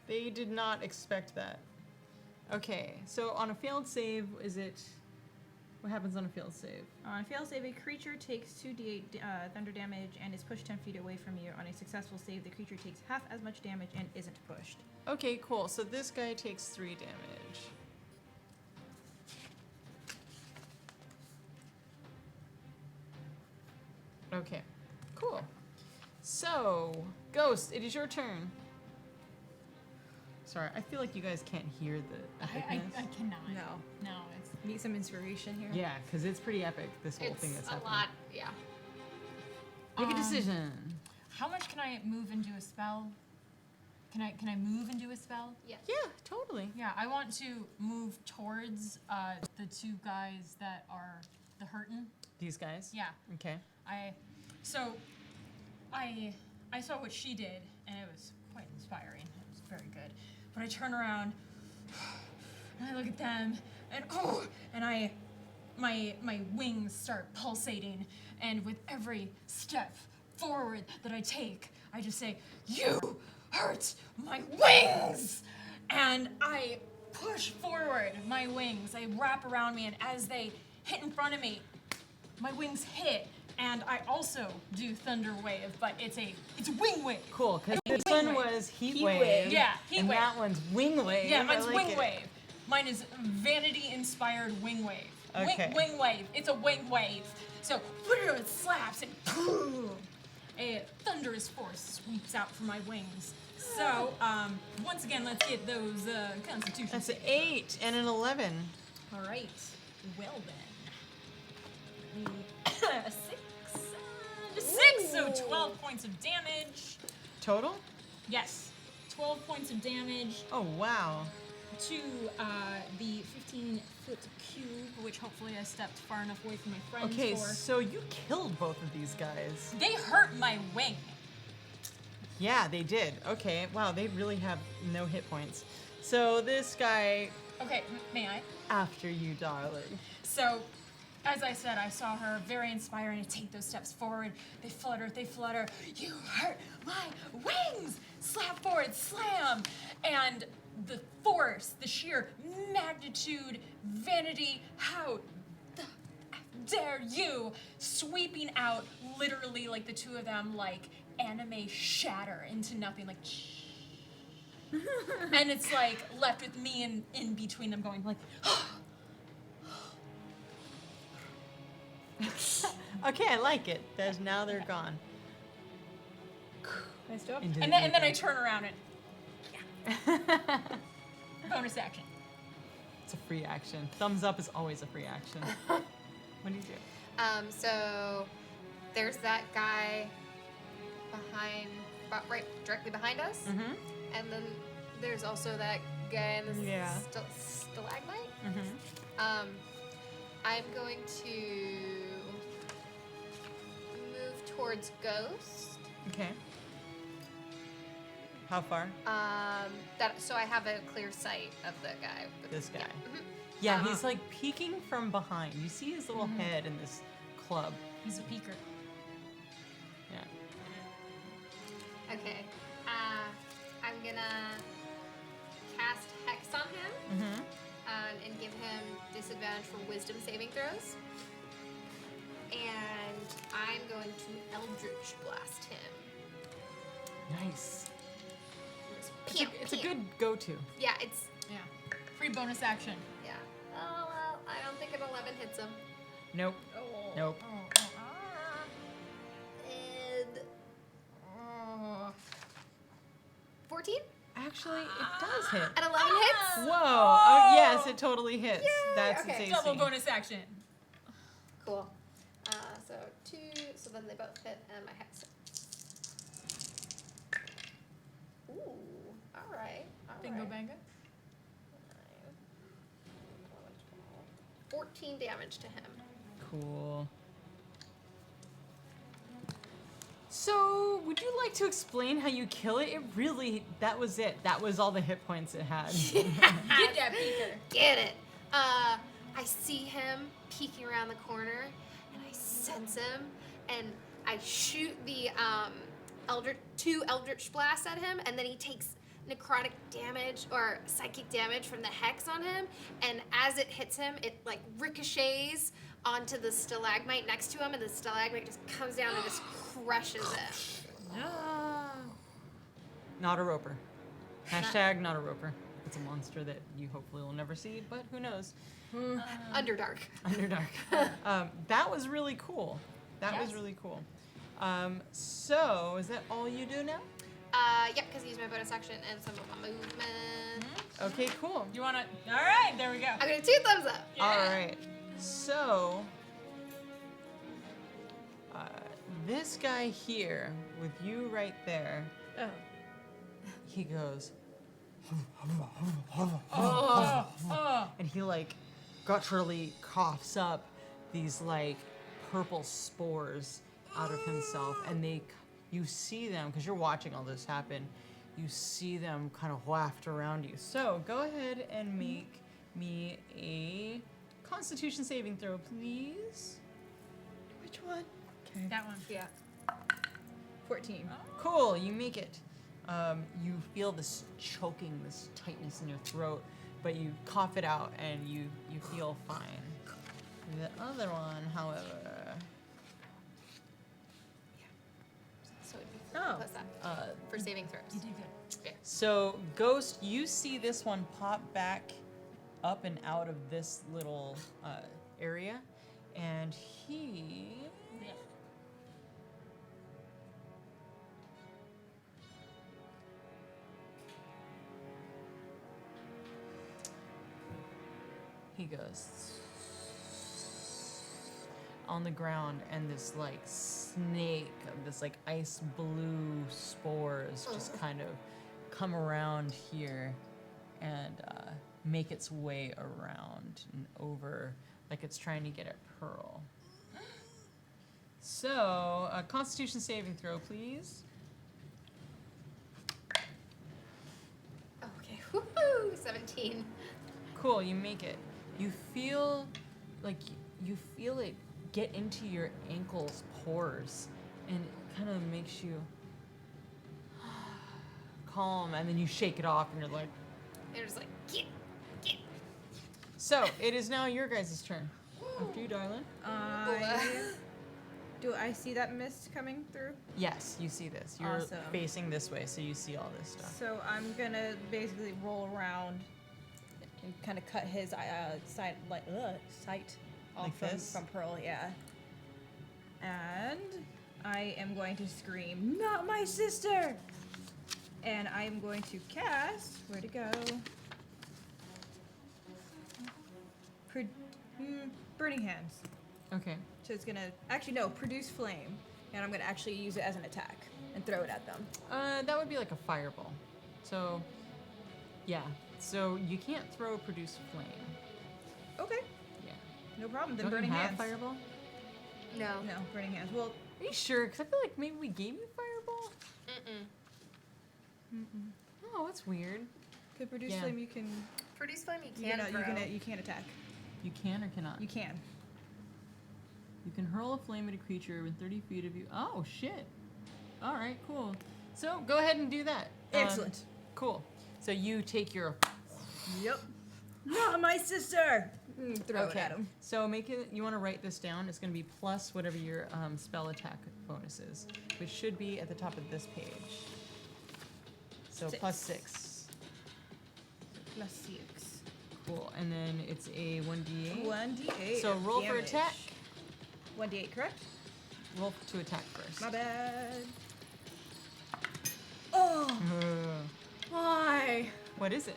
They did not expect that. Okay, so on a failed save, is it... What happens on a failed save? On a fail save, a creature takes 2d8 thunder damage and is pushed 10 feet away from you. On a successful save, the creature takes half as much damage and isn't pushed. Okay, cool. So this guy takes 3 damage. Okay, cool. So, Ghost, it is your turn. Sorry, I feel like you guys can't hear the I epicness. cannot. No. No, it's. Need some inspiration here? Yeah, because it's pretty epic, this whole thing that's It's a happening. lot. Yeah. Make a decision. How much can I move and do a spell? Can I move and do a spell? Yeah, totally. Yeah, I want to move towards the two guys that are the hurtin'. These guys? Yeah. Okay. I saw what she did, and it was quite inspiring. It was very good. But I turn around, and I look at them, and my wings start pulsating, and with every step forward that I take, I just say, "You hurt my wings!" And I push forward my wings. They wrap around me, and as they hit in front of me, my wings hit, and I also do Thunder Wave, but it's a wing wave. Cool, because Wing this one wave. was Heat Heat Wave. wave. Yeah, Heat and Wave. that one's Wing Wave. Yeah, I mine's like wing it. wave. Mine is vanity-inspired wing wave. Okay. Wing wave. It's a wing wave. So it slaps and a thunderous force sweeps out from my wings. So once again, let's get those Constitution. That's an saves. 8 and an 11. All right. Well then. A 6. So 12 points of damage. Total? Yes. 12 points of damage Oh, wow. to the 15-foot cube, which hopefully I stepped far enough away from my friends Okay, for. so you killed both of these guys. They hurt my wing. Yeah, they did. Okay, wow, they really have no hit points. So this guy, Okay, may I? after you, darling. So, as I said, I saw her very inspiring to take those steps forward. They flutter. You hurt my wings! Slap forward, slam! And the force, the sheer magnitude, vanity, how the F dare you! Sweeping out, literally, like the two of them, like anime shatter into nothing, like and it's like left with me in between them going like Okay, I like it. Now they're gone. Nice job. Into and the then I ether. turn around and bonus action. It's a free action. Thumbs up is always a free action. What do you do? So there's that guy right directly behind us, Mm-hmm. and then there's also that guy in the Yeah. stalagmite. Mm-hmm. I'm going to move towards Ghost. Okay. How far? So I have a clear sight of the guy. This guy. Yeah. Mhm. Yeah, he's like peeking from behind. You see his little head in this club. He's a peeker. Yeah. Okay. I'm gonna cast Hex on him. Mm-hmm. And give him disadvantage for wisdom saving throws. And I'm going to Eldritch Blast him. Nice. Just It's a good go-to. Yeah, it's. Yeah. Free bonus action. Yeah. Oh, well, I don't think an 11 hits him. Nope. Oh. Nope. And. 14? Actually, it does hit. An 11 hits? Whoa! Oh, yes, it totally hits. That's okay. its AC. Double bonus action. Cool. So 2, so then they both hit, and my Hex. Ooh, alright. Bingo bango. 14 damage to him. Cool. So, would you like to explain how you kill it? That was it. That was all the hit points it had. Get that peeker. Get it. I see him peeking around the corner, and I sense him, and I shoot the two Eldritch blasts at him, and then he takes necrotic damage or psychic damage from the Hex on him, and as it hits him, it like ricochets onto the stalagmite next to him, and the stalagmite just comes down and just crushes him. Not a roper. Hashtag not a roper. It's a monster that you hopefully will never see, but who knows? Underdark. Underdark. That was really cool. That was Yes. really cool. So, is that all you do now? Yep, because I used my bonus action and some of my movement. Okay, cool. You wanna? All right, there we go. I'm gonna 2 thumbs up. Yeah. All right. So, this guy here, with you right there, Oh. he goes, Oh. and he like gutturally coughs up these like purple spores out of himself, and you see them because you're watching all this happen. You see them kind of waft around you. So go ahead and make me a Constitution saving throw, please. Which one? Okay. That one. Yeah. 14. Cool, you make it. You feel this choking, this tightness in your throat, but you cough it out and you feel fine. The other one, however, So it'd be Oh. plus that for saving throws. You did good. so Ghost, you see this one pop back up and out of this little area, and he. He goes on the ground, and this like snake of this like ice blue spores just kind of come around here and make its way around and over like it's trying to get at Pearl. So, a Constitution saving throw, please. Okay. Woohoo! 17. Cool, you make it. You feel like you feel it get into your ankles pores, and it kind of makes you calm, and then you shake it off, and you're like. They're just like, get. So it is now your guys' turn. After you, darling. Do I see that mist coming through? Yes, you see this. You're Awesome. facing this way, so you see all this stuff. So I'm gonna basically roll around and kind of cut his sight off Like this? from Pearl, yeah. And I am going to scream, "Not my sister!" And I am going to cast. Where'd it go? Burning Hands. Okay. So it's gonna produce flame, and I'm gonna actually use it as an attack and throw it at them. That would be like a fireball. So, yeah. So you can't throw produce flame. Okay, Yeah. no problem. Then Don't Burning you have Hands. fireball? No. No, Burning Hands. Well, Are you sure? Because I feel like maybe we gave you fireball. Mm-mm. Oh, that's weird. could produce Yeah. flame. You can. Produce flame you You can can. throw. You can attack. You can or cannot? You can. You can hurl a flame at a creature within 30 feet of you. Oh, shit. All right, cool. So go ahead and do that. Excellent. Cool. So you take your. Yep. Not my sister. Throw it at him. So make it. You want to write this down. It's going to be plus whatever your spell attack bonus is, which should be at the top of this page. So 6. plus 6. Plus 6. Cool. And then it's a 1d8. 1d8. So roll for damage. attack. 1d8, correct? Roll to attack first. My bad. Oh, why? What is it?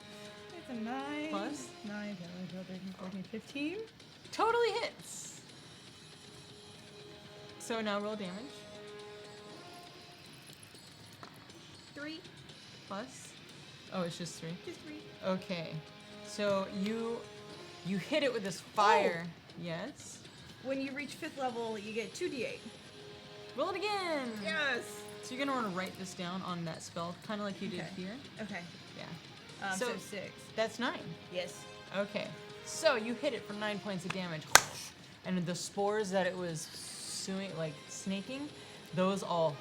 It's a 9. Plus? 9, 10, 11, 12, 13, 14, 15. Totally hits. So now roll damage. 3. Plus. Oh, it's just 3. Just 3. Okay. So you hit it with this fire. Yes. When you reach 5th level, you get 2d8. Roll it again. Yes. So you're gonna want to write this down on that spell, kind of like you did Okay. here. Okay. Yeah. So So- 6. That's 9. Yes. Okay. So you hit it for 9 points of damage, and the spores that it was snaking, those all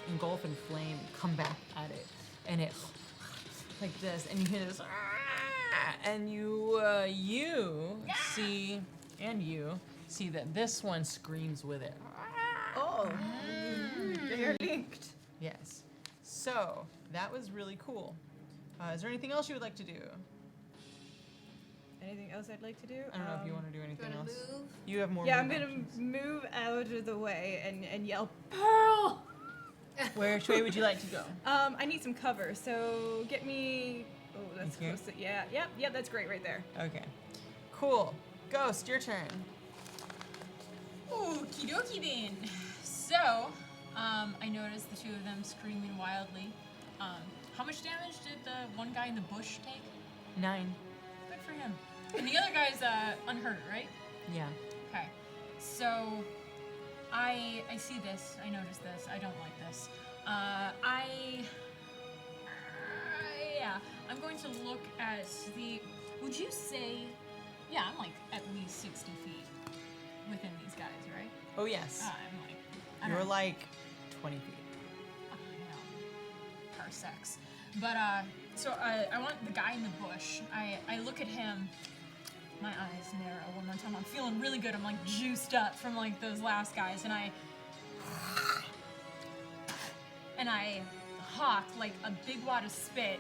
engulf and flame, come back at it, and it like this, and you hear this, and you see that this one screams with it. Oh. They're linked. Yes. So that was really cool. Is there anything else you would like to do? Anything else I'd like to do? I don't know if you want to do You anything want else. to move? You have more. Yeah, I'm move gonna actions. move out of the way and yell, Pearl! Which way would you like to go? I need some cover, so get me. Oh, that's Here? close to. Yeah, yep, that's great right there. Okay. Cool. Ghost, your turn. Okie dokie then. So, I noticed the two of them screaming wildly. How much damage did the one guy in the bush take? 9. Good for him. And the other guy's unhurt, right? Yeah. Okay. So, I see this. I notice this. I don't like this. Yeah. I'm going to look at the. Would you say? Yeah, I'm like at least 60 feet within these guys, right? Oh yes. I'm like. I don't You're know. like 20 feet. Parsecs. But so I want the guy in the bush. I look at him. My eyes narrow one more time. I'm feeling really good. I'm like juiced up from like those last guys, and I hawk like a big wad of spit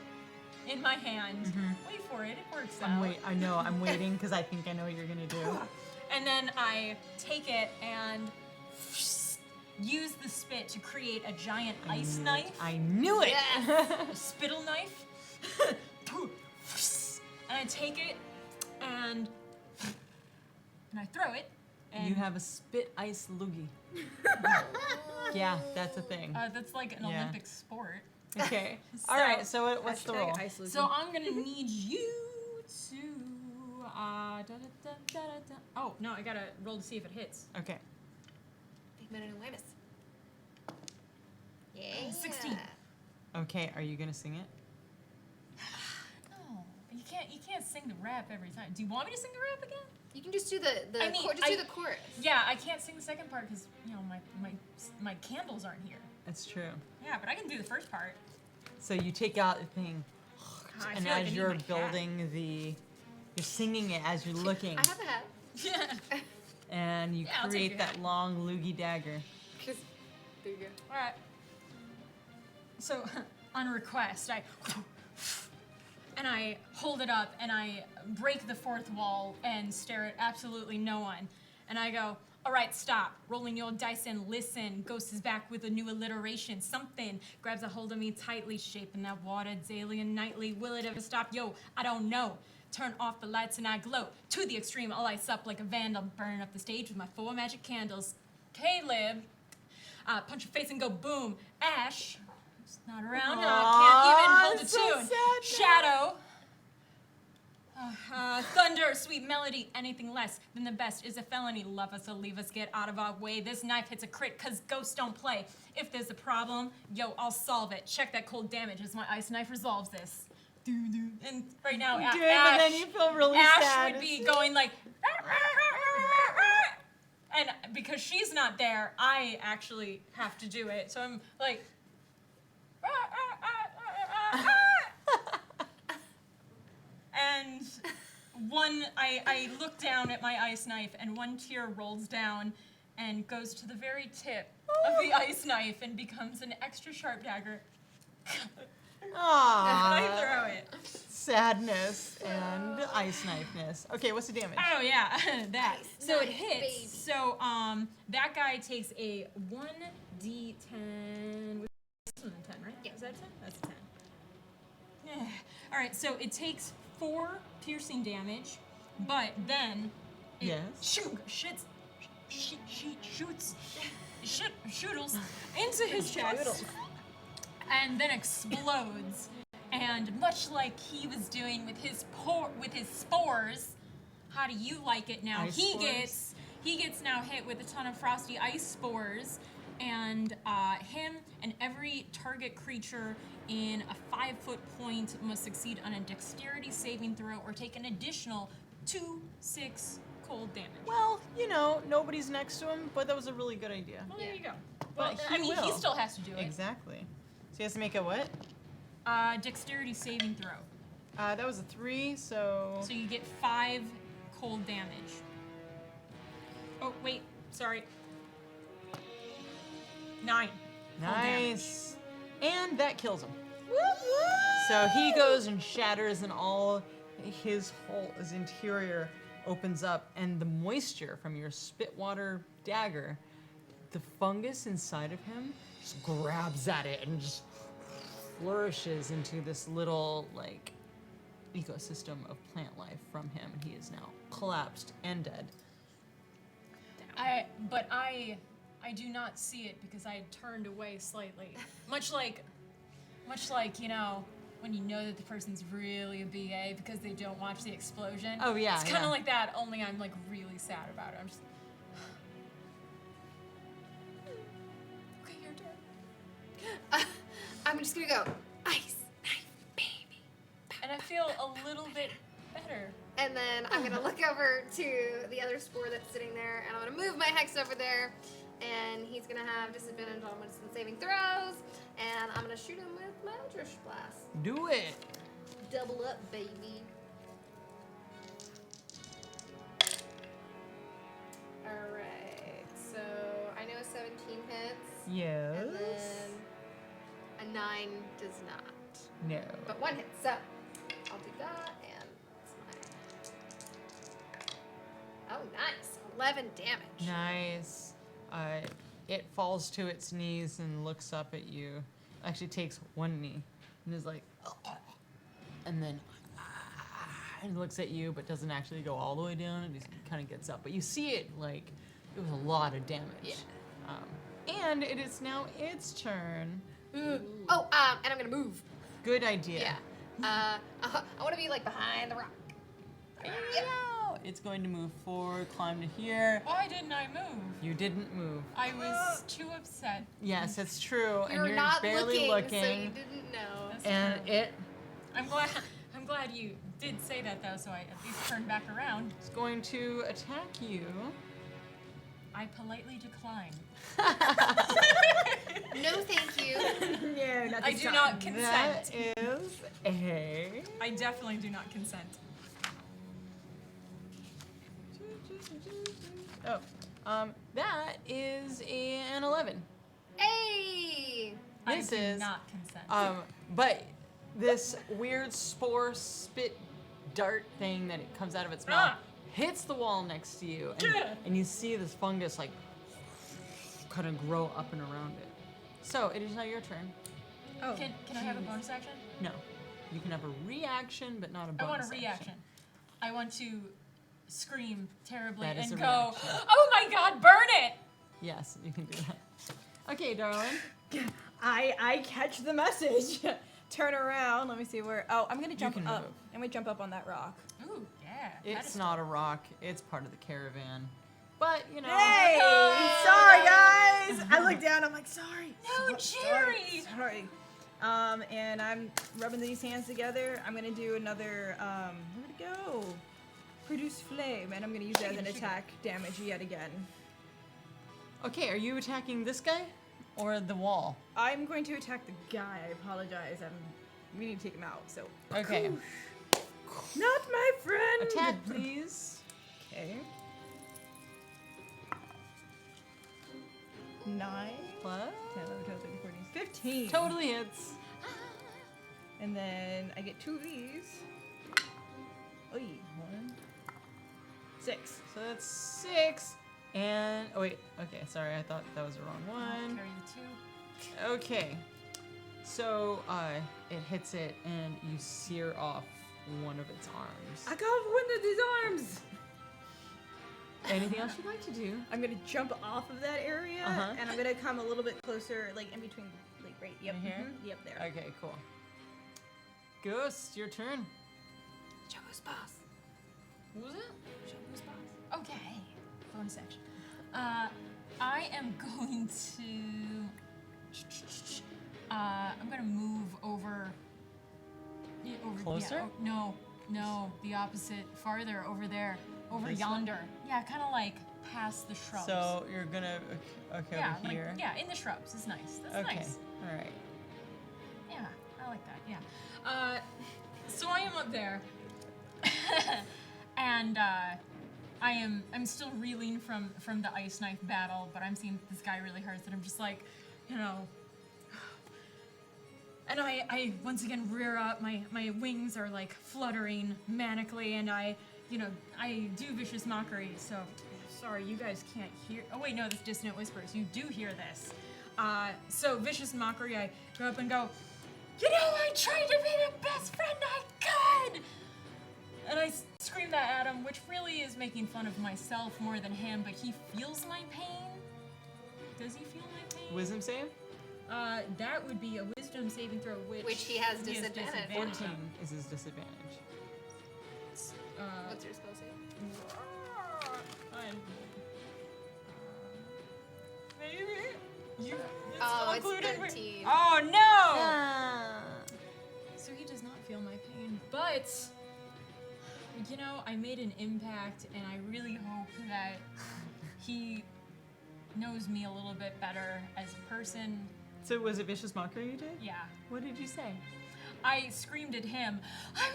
in my hand. Wait for it. It works out. I know. I'm waiting because I think I know what you're gonna do. And then I take it and use the spit to create a giant ice knife. I knew it. A spittle knife. And I take it and I throw it. And You have a spit ice loogie. Yeah, that's a thing. that's like an Olympic sport. Okay. All right. So what's the roll? So I'm gonna need you to. Oh no, I gotta roll to see if it hits. Okay. Yeah. 16. Okay. Are you gonna sing it? No, you can't sing the rap every time. Do you want me to sing the rap again? You can just do the I mean, do the chorus. Yeah, I can't sing the second part because my candles aren't here. That's true. Yeah, but I can do the first part. So you take out the thing, I and feel like I as need you're my hat. building you're singing it as you're looking, I have a hat. Yeah. and you Yeah, I'll take create your that hat. long loogie dagger. There you go. All right. So, on request, I hold it up and I break the fourth wall and stare at absolutely no one. And I go, all right, stop. Rolling your dice and listen. Ghost is back with a new alliteration. Something grabs a hold of me tightly, shaping that water daily and nightly. Will it ever stop? Yo, I don't know. Turn off the lights and I glow. To the extreme, I'll ice up like a vandal. Burn up the stage with my 4 magic candles. Caleb, punch your face and go boom. Ash, who's not around, can't even hold a so tune. sad Shadow, thunder, sweet melody, anything less than the best is a felony. Love us or leave us, get out of our way. This knife hits a crit cause ghosts don't play. If there's a problem, yo, I'll solve it. Check that cold damage as my ice knife resolves this. And right now, Do it, Ash, but then you feel really Ash sad. would be going like, and because she's not there, I actually have to do it. So I'm like, and I look down at my ice knife, and one tear rolls down and goes to the very tip of the ice knife and becomes an extra sharp dagger. And I Aww. throw it. Sadness and ice knifeness. Okay, what's the damage? Oh yeah, that. So it Nice, hits. baby. So that guy takes a 1d10. Which is 10, right? Yeah. Is that 10? That's 10. Yeah. All right. So it takes 4 piercing damage, but then it Yes. shoots into his chest, and then explodes. And much like he was doing with his spores, how do you like it now? Ice spores? He gets now hit with a ton of frosty ice spores, and him and every target creature in a 5-foot point must succeed on a dexterity saving throw or take an additional 2d6 cold damage. Well, nobody's next to him, but that was a really good idea. Well, there you go. But Well, I mean, he will. still has to do it. Exactly. So he has to make a what? Dexterity saving throw. That was a 3, so... So you get 5 cold damage. Oh, wait. Sorry. 9. Cold damage. Nice. And that kills him. So he goes and shatters, and all his interior opens up, and the moisture from your spitwater dagger, the fungus inside of him just grabs at it and just flourishes into this little ecosystem of plant life from him, and he is now collapsed and dead. I do not see it because I turned away slightly. Much like, when you know that the person's really a BA because they don't watch the explosion. Oh, yeah, It's kind of yeah. like that, only I'm really sad about it. I'm just okay, your turn. I'm just gonna go, ice knife, baby. And I feel a little bit better. And then I'm gonna look over to the other spore that's sitting there, and I'm gonna move my hex over there, and he's gonna have disadvantage on wisdom saving throws, and I'm gonna shoot him with my Eldritch Blast. Do it! Double up, baby. Alright, so I know a 17 hits, Yes. and then a 9 does not. No. But 1 hit, so and oh, nice. 11 damage. Nice. It falls to its knees and looks up at you. Actually takes one knee and is like, and then and looks at you, but doesn't actually go all the way down. And just kind of gets up. But you see it like it was a lot of damage. Yeah. And it is now its turn. Oh, and I'm gonna move. Good idea. Yeah. I want to be like behind the rock. Yeah. It's going to move forward, climb to here. Why didn't I move? You didn't move. I was too upset. Yes, it's true. You're and you're not barely looking, so you looking. didn't know. That's And true. it I'm glad you did say that though, so I at least turned back around. is going to attack you. I politely declined. No, thank you. No, not I this do time. not consent. That is a I definitely do not consent. that is an 11. Hey! This I do is not consent. but this weird spore spit dart thing that it comes out of its mouth hits the wall next to you, and you see this fungus like kind of grow up and around it. So it is now your turn. Oh, Can I have a bonus action? No, you can have a reaction, but not a bonus. I want a action. reaction. I want to scream terribly That is and a go, reaction. "Oh my God, burn it!" Yes, you can do that. Okay, darling. I catch the message. Turn around. Let me see where. Oh, I'm gonna jump can up. move. I'm gonna jump up on that rock. Ooh, yeah. It's not a rock. It's part of the caravan. But you know. Hey! Sorry, guys. I look down. I'm like, sorry. No, Jerry! Sorry. And I'm rubbing these hands together. I'm gonna do another. Where'd it go? Produce flame, and I'm gonna use that as an attack damage yet again. Okay, are you attacking this guy or the wall? I'm going to attack the guy. I apologize. We need to take him out. So. Okay. Not my friend. Attack, please. Okay. 9 Plus. 10, 11, 12, 13, 14, 15. Totally hits. And then I get 2 of these. Oy, 1, 6. So that's 6. And oh wait, okay, sorry, I thought that was the wrong one. Carry the 2. Okay. So it hits it and you sear off one of its arms. I got one of these arms. Anything else you'd like to do? I'm gonna jump off of that area, Uh-huh. and I'm gonna come a little bit closer, like in between, like right. Yep. Right here? Yep. There. Okay, cool. Ghost, your turn. Show who's boss. What was it? Show who's boss. Okay. Bonus action. I am going to. I'm gonna move over. Yeah, over Closer? Yeah, no, the opposite. Farther over there, over This yonder. Yeah, kind of like past the shrubs. So you're gonna okay yeah, over here. like, yeah, in the shrubs. It's nice. That's Okay. nice. All right. Yeah, I like that. Yeah. So I am up there, and I'm still reeling from the ice knife battle, but I'm seeing this guy really hurts, and I'm just like, you know. And I once again rear up. My wings are like fluttering manically, and I do vicious mockery. So sorry, you guys can't hear. Oh wait, no, this dissonant whispers. You do hear this. So vicious mockery. I go up and go. You know, I tried to be the best friend I could! And I scream that at him, which really is making fun of myself more than him, but he feels my pain. Does he feel my pain? Wisdom save? That would be a wisdom saving throw, which He has disadvantage. 14 is his disadvantage. What's your spell save? Maybe? You Oh, it's included 13. Oh, no! Ah. So he does not feel my pain, but you know, I made an impact, and I really hope that he knows me a little bit better as a person. So was it vicious mockery you did? Yeah. What did you say? I screamed at him. I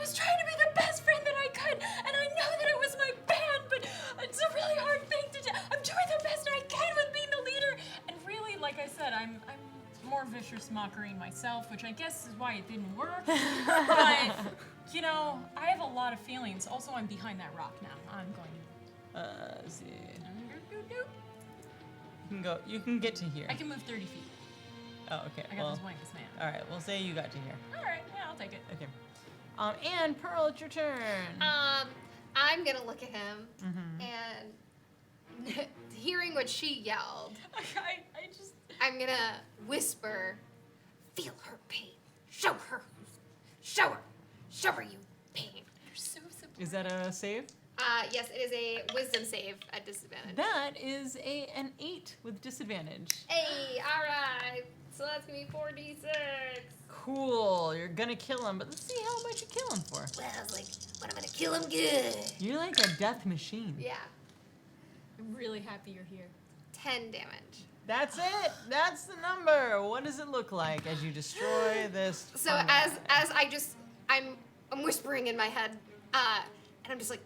was trying to be the best friend that I could, and I know that it was my band, but it's a really hard thing to do. I'm doing the best I can with being the leader, and really, like I said, I'm more vicious mockery myself, which I guess is why it didn't work. But You know, I have a lot of feelings. Also, I'm behind that rock now. I'm going to... Let's see. You can go. You can get to here. I can move 30 feet. Oh, okay. I got this wings, man. All right. We'll say you got to here. All right, yeah, I'll take it. Okay. And Pearl, it's your turn. I'm gonna look at him and hearing what she yelled, I just... I'm gonna whisper, "Feel her pain. Show her. Show her you pain." You're so supportive. Is that a save? Yes, it is a wisdom save at disadvantage. That is an 8 with disadvantage. Hey, all right. So that's gonna be 4d6. Cool. You're gonna kill him, but let's see how much you kill him for. Well, I was like, but I'm gonna kill him good. You're like a death machine. Yeah, I'm really happy you're here. 10 damage. That's it. That's the number. What does it look like as you destroy this? So fun as guy? I'm whispering in my head, and I'm just like,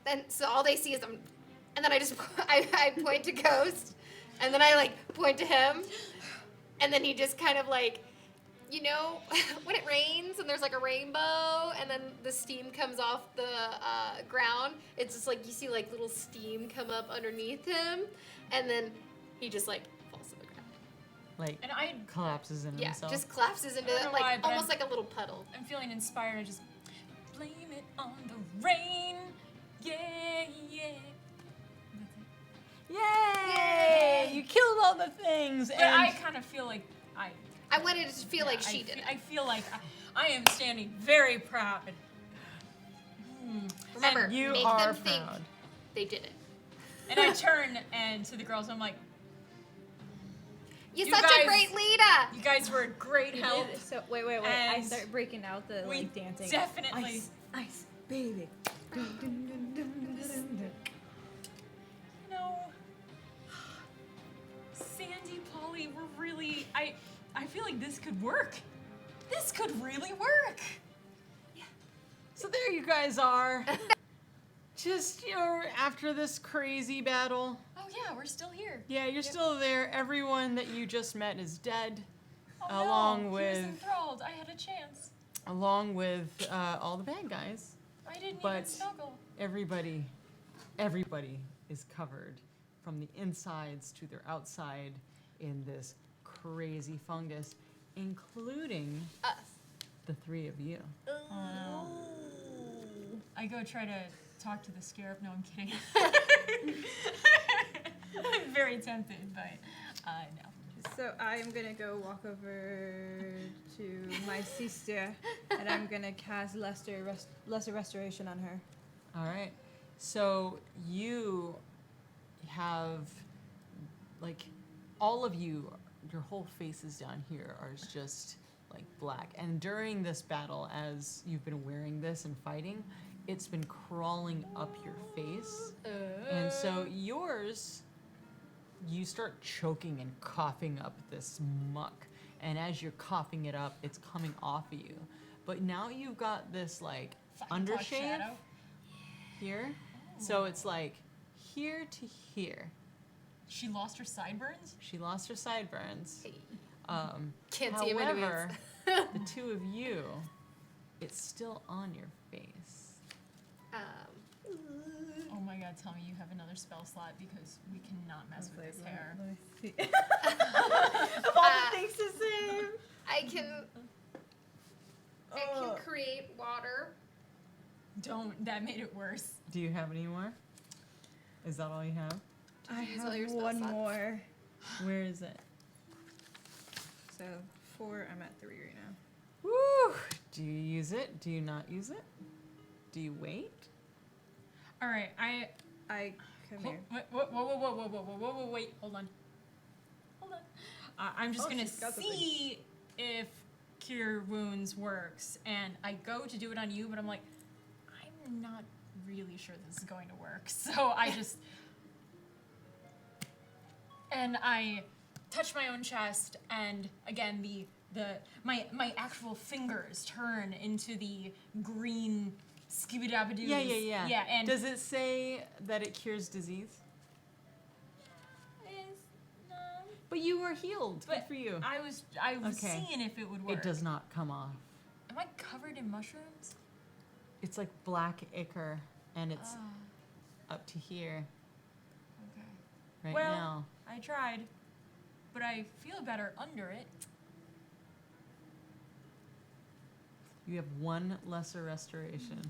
then so all they see is and then I just I point to Ghost, and then I like point to him, and then he just kind of like, you know, when it rains and there's like a rainbow, and then the steam comes off the ground. It's just like you see like little steam come up underneath him, and then he just like falls to the ground. like And I... collapses in Yeah, himself. just collapses into I don't know like why, but almost like a little puddle. I'm feeling inspired. I just blame it on the rain. Yeah, yeah. That's it. Yay! You killed all the things, But and I kind of feel like I wanted it to feel like I she fe- did it. I feel like I am standing very proud. Remember, you make are them think proud. they did it. And I turn and to the girls, I'm like, You're You such a guys- great leader. you guys were a great help. So wait. I And start breaking out the we like dancing. definitely- ice, baby. You know, Sandy, Polly, we're really, I feel like this could work. This could really work. So there you guys are. Just, after this crazy battle. Oh yeah, we're still here. Yeah, you're still there. Everyone that you just met is dead. Oh, Along no, he with- was enthralled. I had a chance. Along with all the bad guys. I didn't even But- snuggle. Everybody is covered from the insides to their outside in this crazy fungus, including Us. the three of you. I go try to talk to the scarab. No, I'm kidding. I'm very tempted, but no. So I am gonna go walk over to my sister, and I'm gonna cast lesser restoration on her. All right. So you have, like, all of you, your whole faces down here are just, like, black. And during this battle, as you've been wearing this and fighting, it's been crawling up your face. And so yours, you start choking and coughing up this muck. And as you're coughing it up, it's coming off of you. But now you've got this, like, Fucking talk undershave shadow. here. So it's like here to here. She lost her sideburns? She lost her sideburns. Can't see him anyways. However, the two of you, it's still on your face. Oh my god, tell me you have another spell slot because we cannot mess with this hair. Let me see. Of all the things to save. I can create water. Don't, that made it worse. Do you have any more? Is that all you have? I use all have your spell one slots? more. Where is it? So 4. I'm at 3 right now. Woo! Do you use it? Do you not use it? Do you wait? Alright, I come here. Whoa, wait, hold on. I'm just gonna she's got the thing. see if Cure Wounds works, and I go to do it on you, but I'm like, I'm not really sure this is going to work, so I just... And I touch my own chest, and again, my actual fingers turn into the green skibidi-dabadoos. Yeah. Yeah, and... Does it say that it cures disease? No. But you were healed. Good But for you. I was Okay. seeing if it would work. It does not come off. Oh, Am I covered in mushrooms? It's like black ichor, and it's up to here Okay. right Well, now. I tried, but I feel better under it. You have one lesser restoration.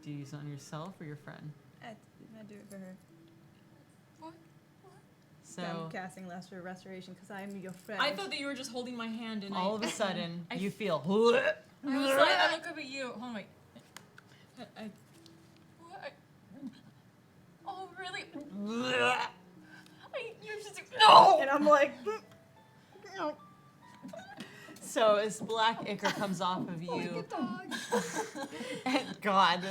Do you use it on yourself or your friend? I do it for her. What? So I'm casting lesser restoration because I'm your friend. I thought that you were just holding my hand and all of a sudden, I you feel. I was like, I look up at you. Hold on, wait. What? Oh, really? You're just no. And I'm like, no. So as black ichor comes off of you, and God,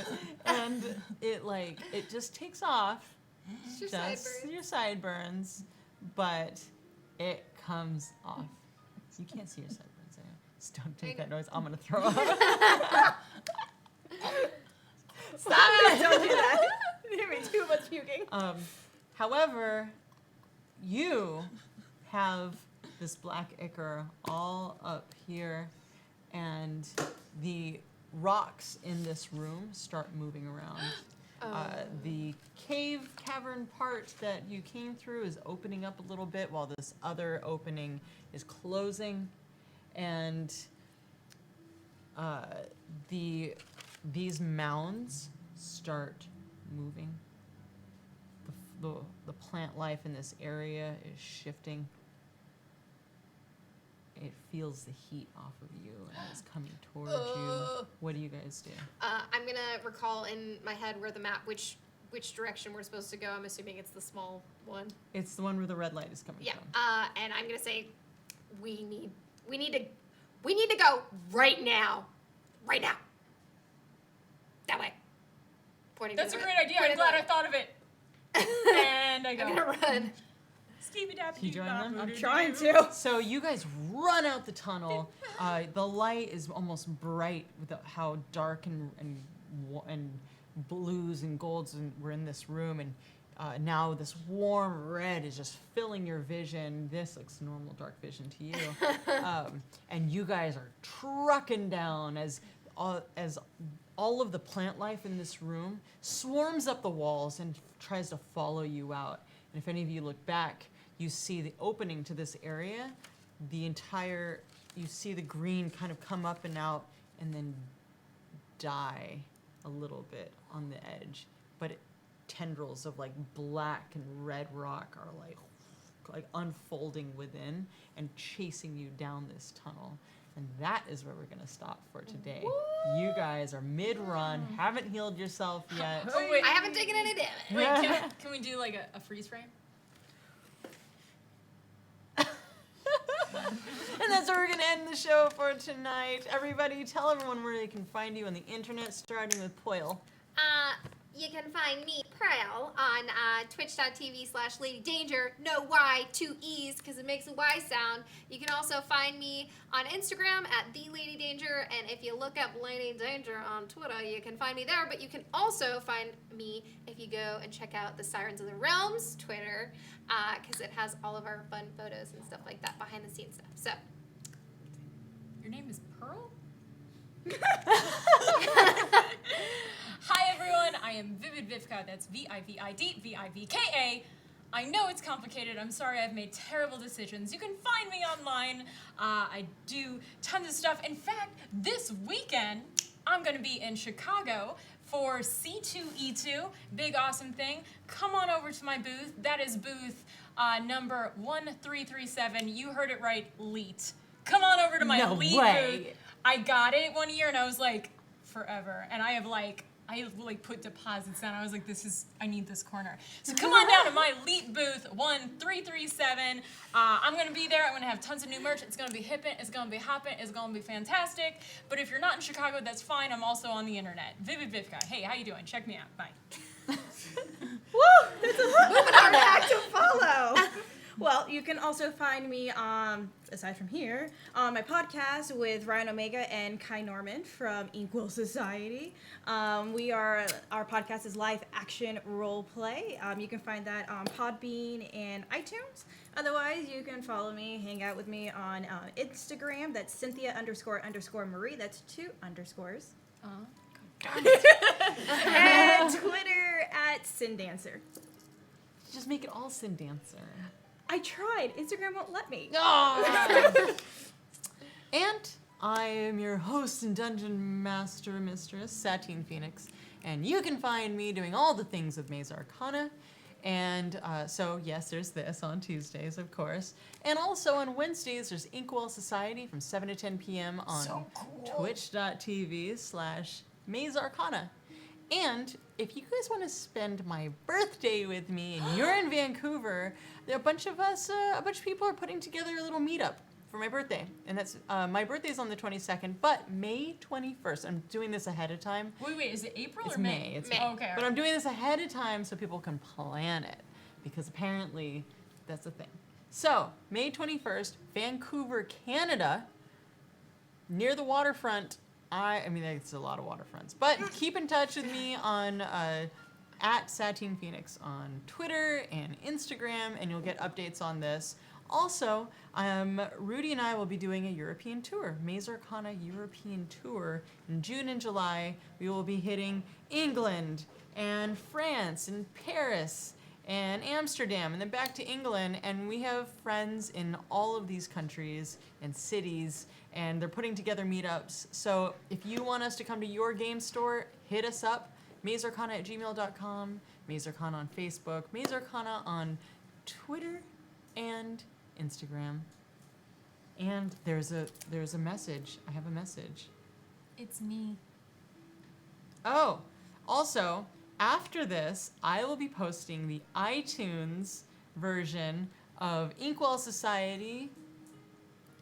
and it just takes off, It's your just sideburns. your sideburns, but it comes off. You can't see your sideburns there. Just don't make that noise. I'm gonna throw up. Stop it! Don't do that. Give me too much puking. However, you have this black ichor all up here, and the rocks in this room start moving around. The cavern part that you came through is opening up a little bit, while this other opening is closing, and these mounds start moving. The plant life in this area is shifting. It feels the heat off of you and it's coming towards you. What do you guys do? I'm gonna recall in my head where the map, which direction we're supposed to go. I'm assuming it's the small one. It's the one where the red light is coming Yeah. from. And I'm gonna say, we need to go right now. Right now. That way. Pointing. That's to a the- great idea. I'm pointing glad to I thought of it. And I go. I'm gonna run. You join them? I'm trying to. So you guys run out the tunnel. The light is almost bright with how dark and blues and golds were in this room, and now this warm red is just filling your vision. This looks normal dark vision to you, and you guys are trucking down as all of the plant life in this room swarms up the walls and tries to follow you out. And if any of you look back, you see the opening to this area. You see the green kind of come up and out and then die a little bit on the edge. But tendrils of like black and red rock are like unfolding within and chasing you down this tunnel. And that is where we're going to stop for today. You guys are mid-run, haven't healed yourself yet. Oh, wait. I haven't taken any damage. Wait, can we do like a freeze frame? And that's where we're going to end the show for tonight. Everybody, tell everyone where they can find you on the internet, starting with Poyle. You can find me, Prowl, on twitch.tv/LadyDanger. No Y, 2 E's, because it makes a Y sound. You can also find me on Instagram at TheLadyDanger, and if you look up Lady Danger on Twitter, you can find me there. But you can also find me if you go and check out the Sirens of the Realms Twitter, because it has all of our fun photos and stuff like that, behind the scenes stuff. So, Your name is Pearl? Hi everyone, I am Vivid Vivka, that's VIVID, VIVKA. I know it's complicated, I'm sorry I've made terrible decisions. You can find me online, I do tons of stuff. In fact, this weekend, I'm gonna be in Chicago for C2E2, big awesome thing. Come on over to my booth, that is booth number 1337, you heard it right, LEET. Come on over to my LEET booth. I got it one year and I was like, forever. And I put deposits down. I was like, I need this corner. So come on down to my LEET booth, 1337. I'm gonna be there. I'm gonna have tons of new merch. It's gonna be hippin', it's gonna be hoppin', it's gonna be fantastic. But if you're not in Chicago, that's fine. I'm also on the internet. Vivid Vivka. Hey, how you doing? Check me out. Bye. Woo! That's a hard act to follow. Well, you can also find me, aside from here, on my podcast with Ryan Omega and Kai Norman from Inkwell Society. Our podcast is live action role play. You can find that on Podbean and iTunes. Otherwise, you can follow me, hang out with me on Instagram. That's Cynthia__Marie. That's 2 underscores. And Twitter at Syndancer. Just make it all Sin Dancer. I tried. Instagram won't let me. And I am your host and dungeon master mistress, Satine Phoenix. And you can find me doing all the things with Maze Arcana. And so, yes, there's this on Tuesdays, of course. And also on Wednesdays, there's Inkwell Society from 7 to 10 p.m. on twitch.tv/Maze Arcana. And if you guys want to spend my birthday with me and you're in Vancouver, there are a bunch of people are putting together a little meetup for my birthday. And that's, my birthday's on the 22nd, but May 21st. I'm doing this ahead of time. Wait, is it April It's or May? It's May. May. Okay. But I'm doing this ahead of time so people can plan it, because apparently that's a thing. So, May 21st, Vancouver, Canada, near the waterfront. I mean, it's a lot of waterfronts. But keep in touch with me on at Satine Phoenix on Twitter and Instagram, and you'll get updates on this. Also, Rudy and I will be doing a European tour, Maze Arcana European Tour. In June and July, we will be hitting England and France and Paris and Amsterdam, and then back to England. And we have friends in all of these countries and cities, and they're putting together meetups. So if you want us to come to your game store, hit us up, mazearcana@gmail.com, Maze Arcana on Facebook, Maze Arcana on Twitter and Instagram. And there's a message. I have a message. It's me. Oh, also, after this, I will be posting the iTunes version of Inkwell Society,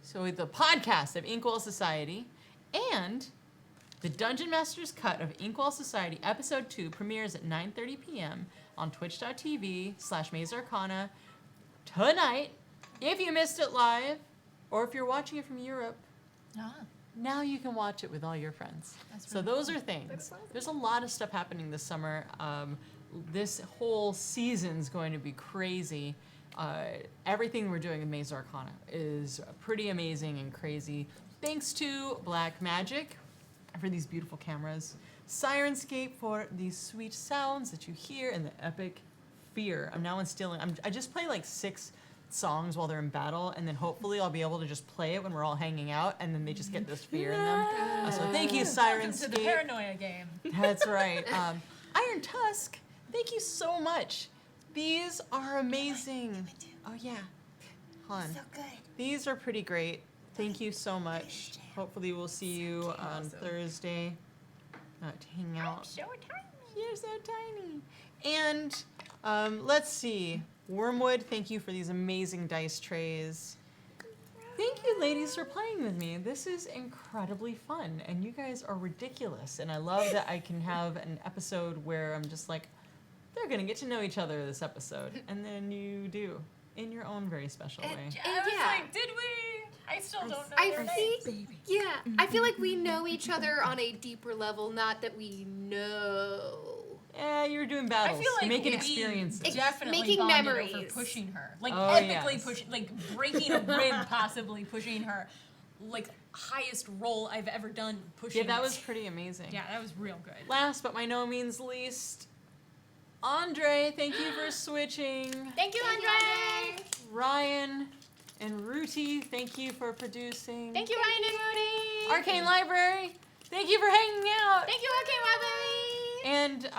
so the podcast of Inkwell Society, and the Dungeon Master's Cut of Inkwell Society Episode 2 premieres at 9:30 p.m. on twitch.tv/Maze Arcana tonight. If you missed it live, or if you're watching it from Europe, now you can watch it with all your friends. So those are things. There's a lot of stuff happening this summer. This whole season's going to be crazy. Everything we're doing in Maze Arcana is pretty amazing and crazy. Thanks to Black Magic for these beautiful cameras, Sirenscape for these sweet sounds that you hear, and the epic fear. I'm now instilling. I just play like 6 songs while they're in battle, and then hopefully I'll be able to just play it when we're all hanging out, and then they just get this fear in them. So thank you, Welcome to the Sirenscape. paranoia game. That's right. Iron Tusk, thank you so much. These are amazing. Oh yeah, hold on. So good. These are pretty great. Thank you so much. Hopefully we'll see you on Thursday to hang out. So tiny. You're so tiny. And let's see. Wormwood, thank you for these amazing dice trays. Thank you, ladies, for playing with me. This is incredibly fun, and you guys are ridiculous. And I love that I can have an episode where I'm just like, they're gonna get to know each other this episode, and then you do in your own very special way. I was yeah. like, did we? I still don't know I their think, names. yeah, I feel like we know each other on a deeper level, not that we know. Yeah, you're doing I battles. feel like You're making we experiences. definitely Making bonded memories. over pushing her, like Oh, epically yes. pushing, like breaking a rib, possibly pushing her, like highest roll I've ever done. Pushing. Yeah, that was pretty amazing. Yeah, that was real good. Last but by no means least, Andre, thank you for switching. Thank you, Andre. Ryan and Ruti, thank you for producing. Thank you, Ryan and Rudy. Arcane Library, thank you for hanging out. Thank you, Arcane Library. And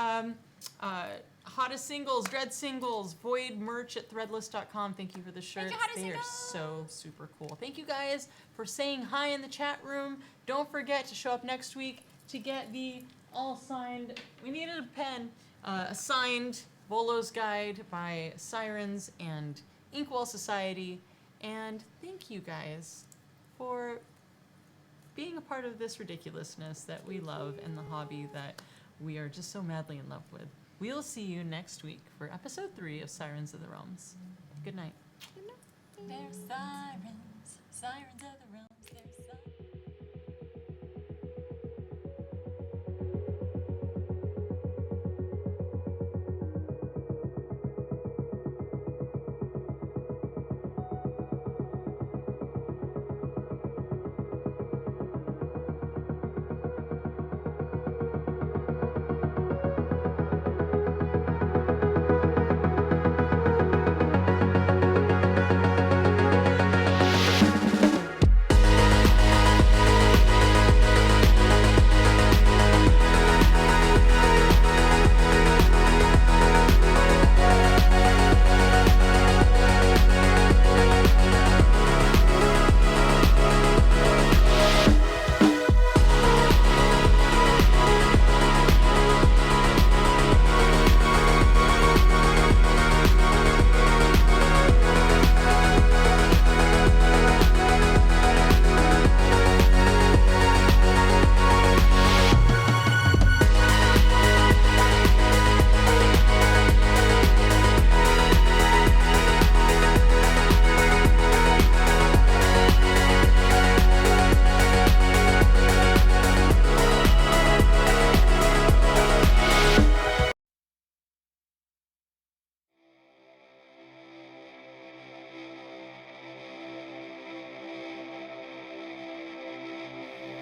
Hottest Singles, Dread Singles, Void Merch at threadless.com. Thank you for the shirts. Hottest They are so super cool. Thank you guys for saying hi in the chat room. Don't forget to show up next week to get the all signed, we needed a pen, a signed Volo's Guide by Sirens and Inkwell Society. And thank you guys for being a part of this ridiculousness that we love and the hobby that we are just so madly in love with. We'll see you next week for episode 3 of Sirens of the Realms. Good night. Good night. They're sirens, sirens of the realms. They're sirens.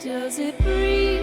Does it breathe?